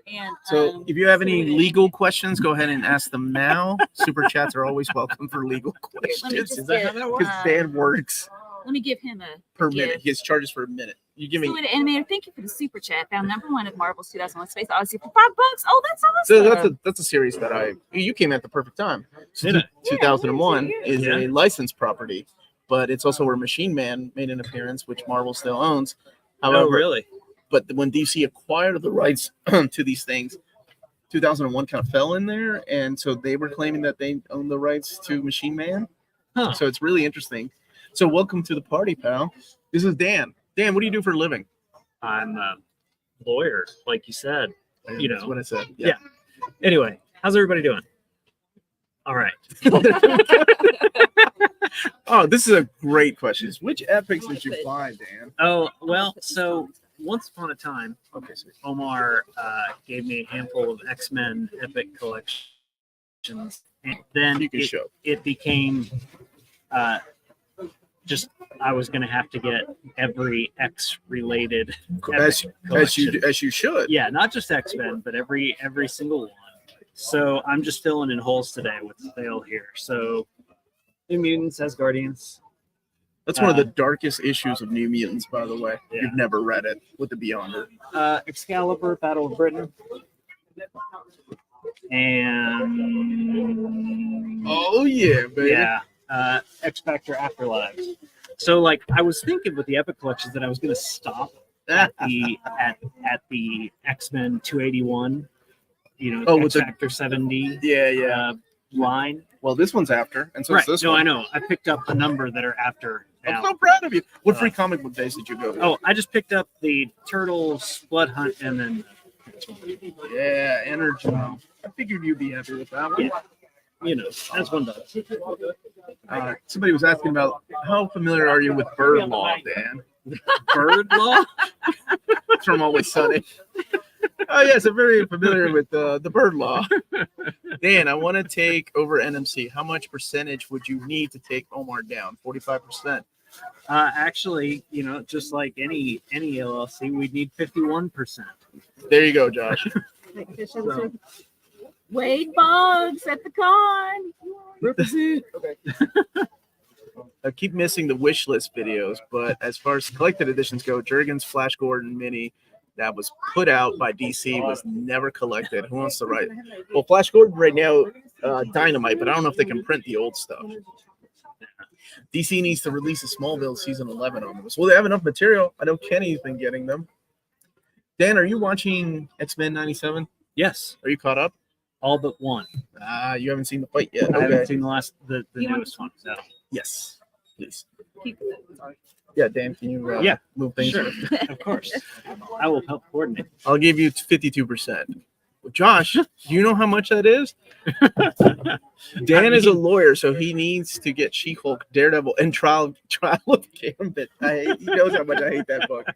And So, if you have any silhouette legal questions, go ahead and ask them now. Super chats are always welcome for legal Let me questions. just Is that how get, that works? Because Dan works let me give him a per gift. minute. His charges for a minute. You give me. Silhouette animator. Thank you for the super chat. Found #1 of Marvel's 2001 Space Odyssey for $5. Oh, that's So awesome. that's a series that you came at the perfect time. So Did I? 2001 is Yeah. a licensed property, but it's also where Machine Man made an appearance, which Marvel still owns. However, Oh, really? but when DC acquired the rights to these things, 2001 kind of fell in there, and so they were claiming that they own the rights to Machine Man. Huh. So it's really interesting. So welcome to the party, pal. This is Dan. Dan, what do you do for a living? I'm a lawyer, like you said. You That's know. what I said. Yeah. Anyway, how's everybody doing? All right. Oh, this is a great question. Which epics did you find, Dan? Oh, well, so once upon a time, Okay, so Omar gave me a handful of X-Men Epic collections. And then you can show. it became just I was going to have to get every X-related As collection. you should. Yeah, not just X-Men, but every single one. So I'm just filling in holes today with the sale here. So New Mutants as Guardians. That's one of the darkest issues of New Mutants, by the way. Yeah. You've never read it with the Beyonder. Excalibur, Battle of Britain. And Oh yeah, baby. yeah, X Factor Afterlife. So like I was thinking with the Epic collections that I was going to stop at the X-Men 281, Oh, X with the- Factor 70 yeah. line. Well, this one's after, and so Right. is this No, one. I know. I picked up a number that are after I'm now. so proud of you. What free comic book days did you go to? Oh, I just picked up the Turtles Blood Hunt and then yeah, energy. I figured you'd be happy with that one. as one does. Somebody was asking about how familiar are you with Bird Law, Dan? Bird Law? It's from Always Sunny. Oh yes, I'm very familiar with the Bird Law. Dan, I want to take over NMC. How much percentage would you need to take Omar down? 45%. Actually, just like any LLC, we'd need 51%. There you go, Josh. So, Wade Boggs at the con. Okay. I keep missing the wish list videos, but as far as collected editions go, Jurgen's Flash Gordon mini that was put out by DC was never collected. Who wants to write? Well, Flash Gordon right now, Dynamite, but I don't know if they can print the old stuff. DC needs to release a Smallville season 11 on this. Well, they have enough material. I know Kenny's been getting them. Dan, are you watching X-Men 97? Yes, Are you caught up? all but one. You haven't seen the fight yet. I haven't Okay. seen the newest one. No. Yes, please. Keep it. Sorry. Yeah, Dan, can you Yeah, move things? Sure, of course. I will help coordinate. I'll give you 52%. Josh, do you know how much that is? Dan is a lawyer, so he needs to get She-Hulk, Daredevil, and Trial of Gambit. He knows how much I hate that book.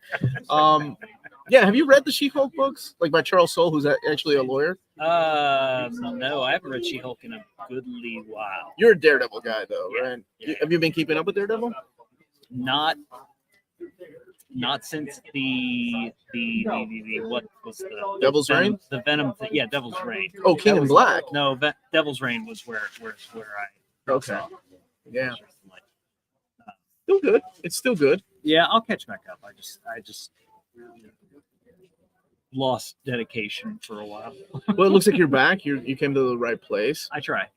Yeah, have you read the She-Hulk books, like by Charles Soule, who's actually a lawyer? No, I haven't read She-Hulk in a goodly while. You're a Daredevil guy, though, Yeah, right? yeah. Have you been keeping up with Daredevil? Not since the what was the Devil's Venom, Reign? the Venom thing. Yeah, Devil's Reign. Oh, King in Black. No, Devil's Reign was where I Okay. Yeah. Like, Still good. It's still good. yeah, I'll catch back up. I just lost dedication for a while. Well, it looks like you're back. You came to the right place. I try.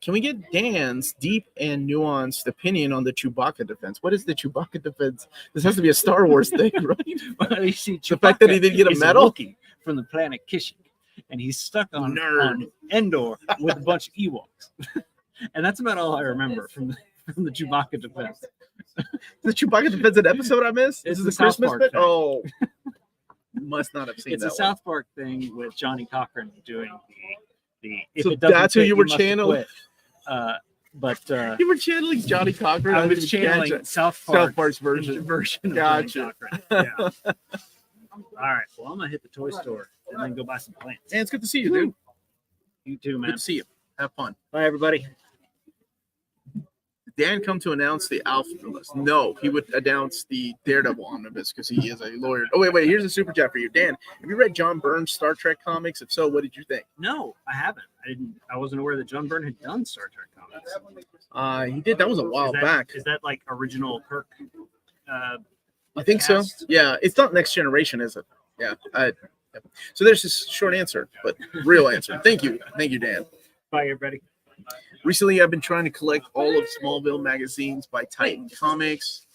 Can we get Dan's deep and nuanced opinion on the Chewbacca defense? What is the Chewbacca defense? This has to be a Star Wars thing, right? Well, you see, The fact that he didn't get a is medal? Wookiee from the planet Kishik, and he's stuck on Nerd. Endor with a bunch of Ewoks, and that's about all I remember from the Chewbacca defense. The Chewbacca defense an episode I missed? It's This is the the South Christmas Park bit? thing. Oh. Must not have seen It's that a South Park thing with Johnny Cochran doing the if So it doesn't that's who fit, you were must channeling? quit. But one. You were channeling Johnny Cochran. I didn't was even catch channeling it. South South Park Park's version. of Gotcha. Johnny Cochran. Yeah. All right. Well, I'm gonna hit the toy store and then go buy some plants. And it's good to see you, dude. You too, Good man. to see you. Have fun. Bye, everybody. Dan come to announce the alphabet list. No, he would announce the Daredevil omnibus because he is a lawyer. Oh, wait. Here's a super chat for you. Dan, have you read John Byrne's Star Trek comics? If so, what did you think? No, I haven't. I wasn't aware that John Byrne had done Star Trek comics. He did. That was a while back. Is that like original Kirk? I think so. cast? Yeah. It's not Next Generation, is it? Yeah. So there's this short answer, but real answer. Thank you. Thank you, Dan. Bye, everybody. Recently, I've been trying to collect all of Smallville magazines by Titan Comics.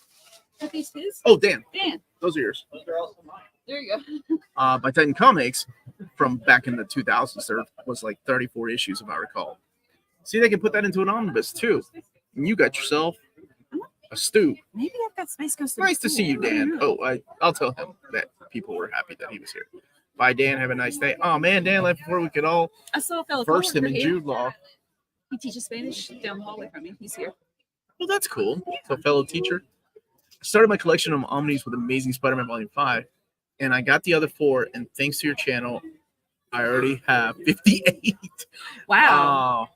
Are these his? Oh, Dan, Dan, those are yours. there you go. By Titan Comics from back in the 2000s. There was like 34 issues, if I recall. See, they can put that into an omnibus too. And you got yourself a stew. Maybe I've got Space Ghost. Nice to see you, Dan. Oh, I'll tell him that people were happy that he was here. Bye, Dan. Have a nice day. Oh, man, Dan left before we could all I saw a fellow first him in coworker here. Jude Law. He teaches Spanish down the hallway from me. He's here. Well, that's cool. So, fellow teacher. I started my collection of Omnis with Amazing Spider-Man Volume 5, and I got the other 4, and thanks to your channel, I already have 58. Wow. Oh,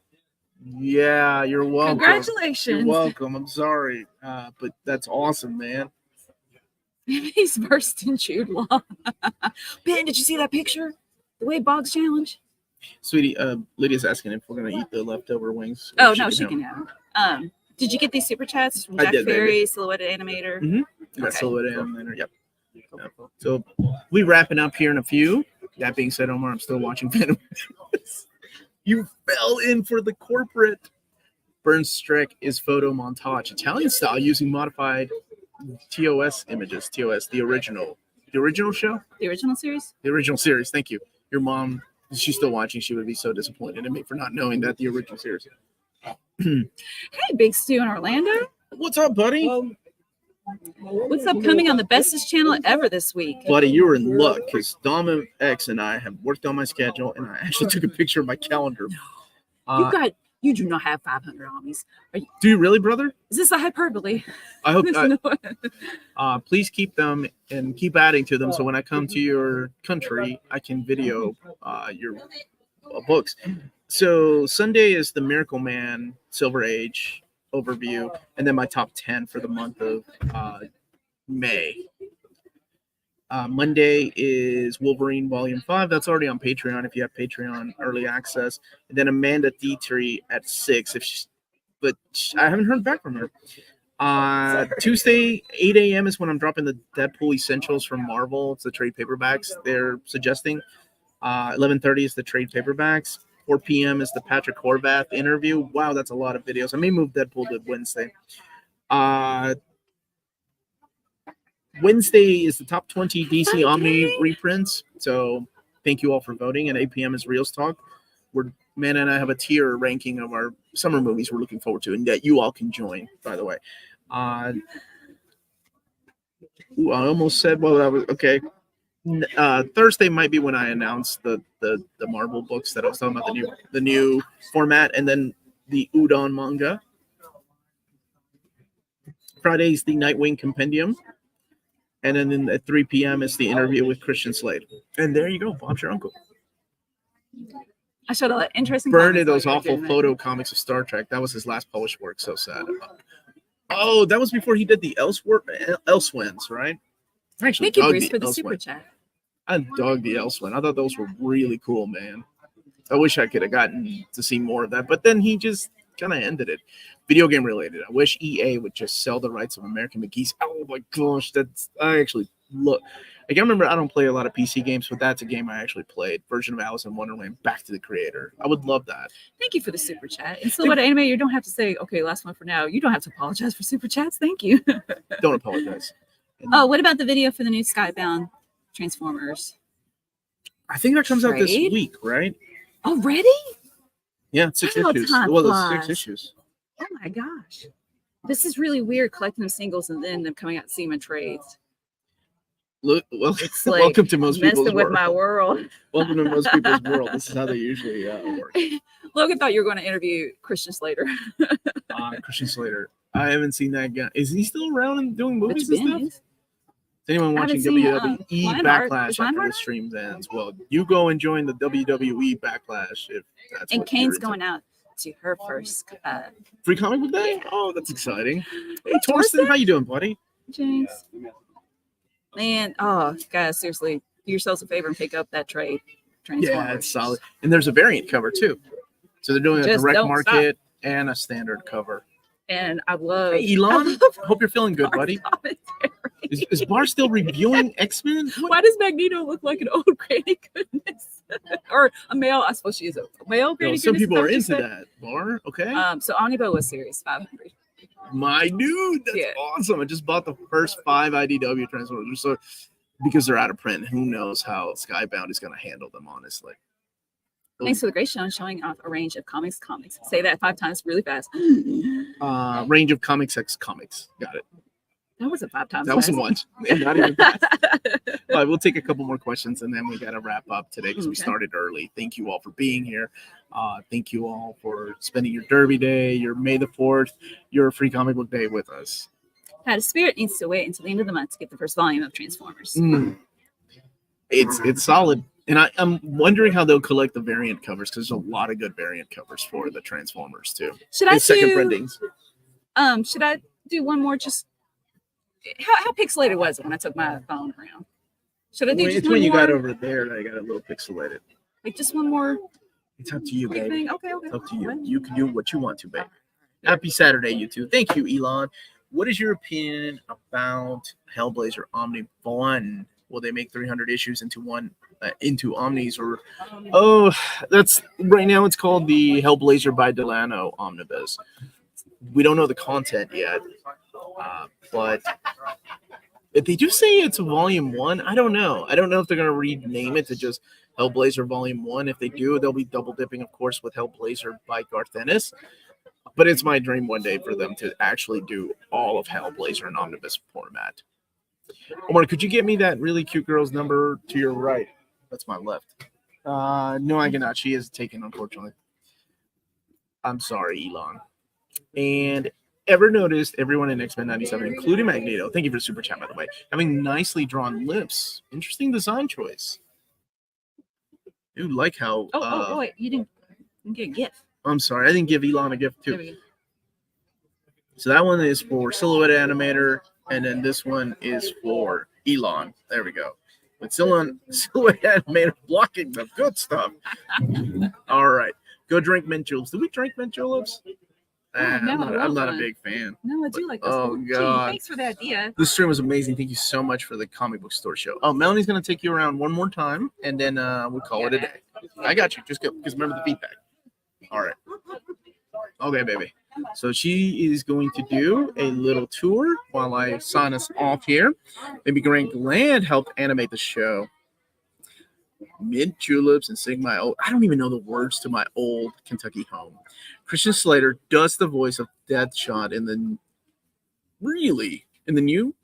yeah, you're welcome. Congratulations. You're welcome. I'm sorry, but that's awesome, man. He's versed in Jude Law. Ben, did you see that picture? The Wade Boggs challenge? Sweetie, Lydia's asking if we're going to eat the leftover wings. Oh, If no, she have can them. have them. Did you get these super chats from I Jack did, baby. Ferry, Silhouette Animator? Got Okay. Silhouette Animator. Yep. So we wrapping up here in a few. That being said, Omar, I'm still watching Venom. You fell in for the corporate. Burns Streck is photo montage, Italian style, using modified TOS images. TOS, the original show, The original series? the original series. Thank you. Your mom, if she's still watching, she would be so disappointed in me for not knowing that the original series. Hey, Big Stu in Orlando. What's up, buddy? What's upcoming on the bestest channel ever this week? Buddy, you were in luck because Dom X and I have worked on my schedule, and I actually took a picture of my calendar. You do not have 500 armies. Do you really, brother? Is this a hyperbole? I hope. There's no- Please keep them and keep adding to them, so when I come to your country, I can video your books. So Sunday is the Miracle Man Silver Age overview, and then my top 10 for the month of May. Monday is Wolverine Volume 5. That's already on Patreon if you have Patreon early access. And then Amanda Dietrich at 6. But I haven't heard back from her. Tuesday, 8 a.m. is when I'm dropping the Deadpool Essentials from Marvel. It's the trade paperbacks they're suggesting. 11:30 is the trade paperbacks. 4 p.m. is the Patrick Horvath interview. Wow, that's a lot of videos. I may move Deadpool to Wednesday. Wednesday is the top 20 DC Omni reprints. So thank you all for voting. And 8 p.m. is Reels Talk, where Man and I have a tier ranking of our summer movies we're looking forward to, and that you all can join, by the way. I almost said what I was okay. Thursday might be when I announce the Marvel books that I was talking about, the new format, and then the Udon manga. Friday is the Nightwing Compendium, and then at 3 p.m. is the interview with Christian Slade. And there you go, Bob's your uncle. I showed all that interesting. Burned those awful photo comics of Star Trek. That was his last published work. So sad. Oh, that was before he did the Elsewins, right? Actually, thank you, Bruce, for the super chat. I dug the Elsewin. I thought those were really cool, man. I wish I could have gotten to see more of that, but then he just kind of ended it. Video game related. I wish EA would just sell the rights of American McGee's. Oh my gosh, I actually look. I can't remember. I don't play a lot of PC games, but that's a game I actually played. Version of Alice in Wonderland. Back to the creator. I would love that. Thank you for the super chat. And so, what anime? You don't have to say, okay, last one for now. You don't have to apologize for super chats. Thank you. Don't apologize. Oh, what about the video for the new Skybound Transformers? I think that comes out this week, right? Already? Yeah, 6 issues. Well, it's 6 issues. Oh my gosh. This is really weird collecting them singles and then them coming out semen trades. Look, well, it's like welcome to most people's messing with world. My world. Welcome to most people's world. This is how they usually work. Logan thought you were going to interview Christian Slater. Christian Slater. I haven't seen that guy. Is he still around and doing movies and stuff? Is anyone watching WWE Backlash after the stream ends? Well, you go and join the WWE Backlash if that's. And Kane's going out to her first Free Comic Book Day. Oh, that's exciting. Hey, Torsten, how you doing, buddy? James. Man, oh guys, seriously, do yourselves a favor and pick up that trade. Yeah, it's solid. And there's a variant cover too. So they're doing a direct market and a standard cover. And I love. Hey, Elon, hope you're feeling good, buddy. Is Bar still reviewing X-Men? Why does Magneto look like an old granny goodness? Or a male? I suppose she is a male granny goodness. Some people are into that, Bar. Okay. So Omnibus was series 500. My dude, that's awesome. I just bought the first 5 IDW Transformers. So because they're out of print, who knows how Skybound is going to handle them, honestly. Thanks for the great show and showing off a range of comics. Say that 5 times really fast. Range of comics X comics. Got it. That wasn't 5 times. That wasn't once. Not even fast. All right, we'll take a couple more questions and then we got to wrap up today because we started early. Thank you all for being here. Thank you all for spending your Derby Day, your May the 4th, your Free Comic Book Day with us. Had a spirit needs to wait until the end of the month to get the first volume of Transformers. It's solid. And I'm wondering how they'll collect the variant covers because there's a lot of good variant covers for the Transformers too. Should I do second printings? Should I do one more? Just how pixelated was it when I took my phone around? Should I do? It's when you got over there that I got a little pixelated. Like just one more. It's up to you, baby. Okay. It's up to you. You can do what you want to, baby. Happy Saturday, you two. Thank you, Elon. What is your opinion about Hellblazer Omni 1? Will they make 300 issues into Omnis that's right now it's called the Hellblazer by Delano Omnibus. We don't know the content yet, but if they do say it's volume 1, I don't know if they're going to rename it to just Hellblazer volume 1. If they do, they'll be double dipping, of course, with Hellblazer by Garth Ennis. But it's my dream one day for them to actually do all of Hellblazer in omnibus format. Omar, could you get me that really cute girl's number to your right? That's my left. No, I cannot. She is taken, unfortunately. I'm sorry, Elon. And ever noticed everyone in X-Men 97, including Magneto, thank you for the super chat, by the way, having nicely drawn lips? Interesting design choice. Dude, like how... wait, you didn't get a gift. I'm sorry, I didn't give Elon a gift, too. So that one is for Silhouette Animator, and then this one is for Elon. There we go. But Silhouette Animator blocking the good stuff. All right. Go drink mint juleps. Did we drink mint juleps? I'm not a one. big fan. No, I do like this. Oh, one. Gee, God. thanks for the idea. This stream was amazing. Thank you so much for the comic book store show. Oh, Melanie's gonna take you around one more time, and then we'll call it a day. I got you. Just go, because remember the feedback. All right. Okay, baby. So she is going to do a little tour while I sign us off here. Maybe Grant Gland helped animate the show. Mint juleps and sing my old. I don't even know the words to my old Kentucky home. Christian Slater does the voice of Deathshot in the new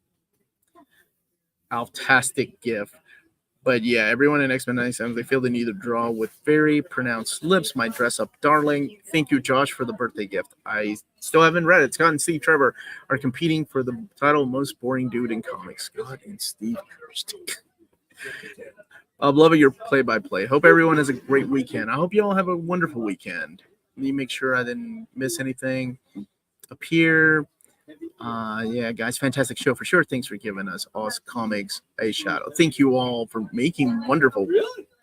Altastic GIF. But yeah, everyone in X-Men 97, they feel the need to draw with very pronounced lips. My dress up darling. Thank you, Josh, for the birthday gift. I still haven't read it. Scott and Steve Trevor are competing for the title most boring dude in comics. Scott and Steve Trevor. I'm loving your play-by-play. Hope everyone has a great weekend. I hope you all have a wonderful weekend. Let me make sure I didn't miss anything up here. Yeah, guys, fantastic show for sure. Thanks for giving us Oz Comics a shout out. Thank you all for making wonderful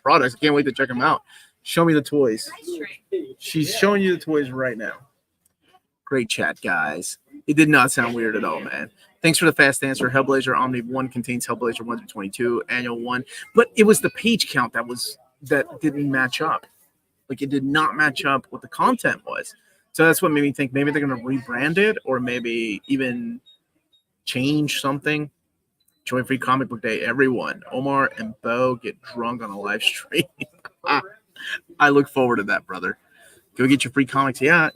products. I can't wait to check them out. Show me the toys. She's showing you the toys right now. Great chat, guys. It did not sound weird at all, man. Thanks for the fast answer. Hellblazer Omni 1 contains Hellblazer 1 through 22, annual 1. But it was the page count that didn't match up. Like, it did not match up what the content was. So that's what made me think maybe they're going to rebrand it or maybe even change something. Join Free Comic Book Day, everyone. Omar and Bo get drunk on a live stream. I look forward to that, brother. Go get your free comics. Yeah,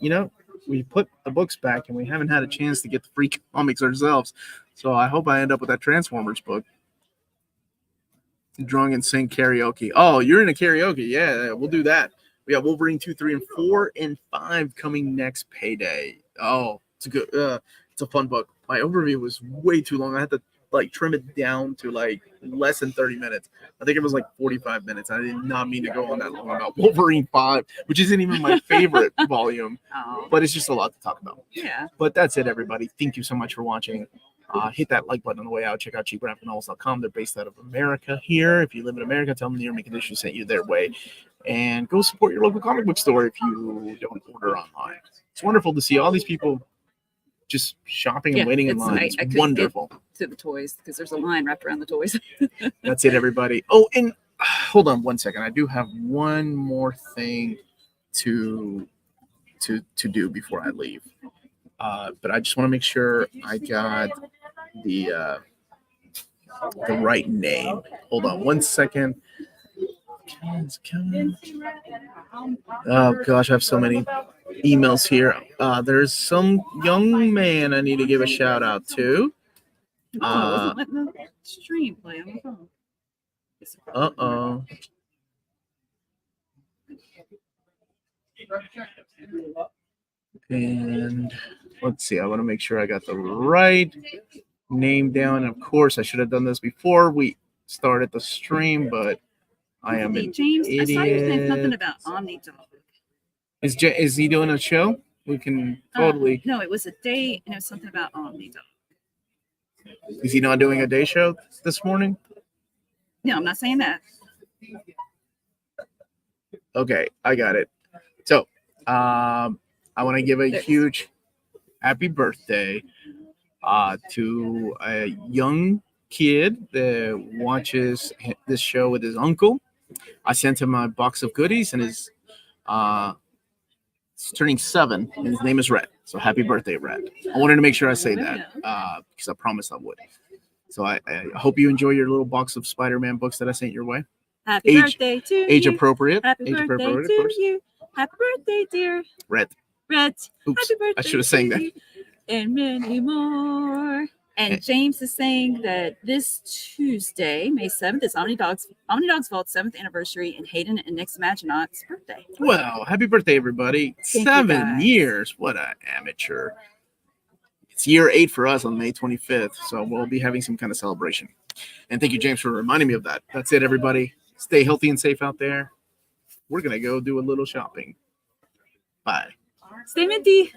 we put the books back and we haven't had a chance to get the free comics ourselves. So I hope I end up with that Transformers book. Drunk and sing karaoke. Oh, you're in a karaoke. Yeah, we'll do that. We got Wolverine 2, 3, and 4, and 5 coming next payday. Oh, it's a good, it's a fun book. My overview was way too long. I had to trim it down to less than 30 minutes. I think it was 45 minutes. I did not mean to go on that long about Wolverine 5, which isn't even my favorite volume, but it's just a lot to talk about. Yeah. But that's it, everybody. Thank you so much for watching. Hit that like button on the way out. Check out cheapgraphic.com. They're based out of America here. If you live in America, tell them the Army Condition sent you their way. And go support your local comic book store if you don't order online. It's wonderful to see all these people just shopping and waiting in line. It's wonderful. To the toys because there's a line wrapped around the toys. That's it, everybody. Oh, and hold on one second. I do have one more thing to do before I leave. But I just want to make sure I got the right name. Hold on one second. Oh gosh, I have so many emails here. There's some young man I need to give a shout out to. Wasn't letting the stream play on the phone. Uh-oh. And let's see, I want to make sure I got the right name down. Of course, I should have done this before we started the stream, but I am an James, idiot. I saw you saying something about Omnidog. Is he doing a show? We can totally. No, it was a day, and it was something about Omnidog. Is he not doing a day show this morning? No, I'm not saying that. Okay, I got it. So, I want to give a huge happy birthday to a young kid that watches this show with his uncle. I sent him a box of goodies, and he's turning 7, and his name is Red. So happy birthday, Red. I wanted to make sure I say that because I promised I would. So I hope you enjoy your little box of Spider-Man books that I sent your way. Happy birthday to you. Age appropriate. Happy age birthday appropriate, to of course. you. Happy birthday, dear Red. Red. Oops, Happy birthday I should have sang that. you, and many more. And James is saying that this Tuesday, May 7th, is Omnidog's Vault's 7th anniversary and Hayden and Nick's Imaginaut's birthday. Well, happy birthday, everybody. Thank you, 7 guys. years. What an amateur. It's year 8 for us on May 25th, so we'll be having some kind of celebration. And thank you, James, for reminding me of that. That's it, everybody. Stay healthy and safe out there. We're going to go do a little shopping. Bye. Stay minty.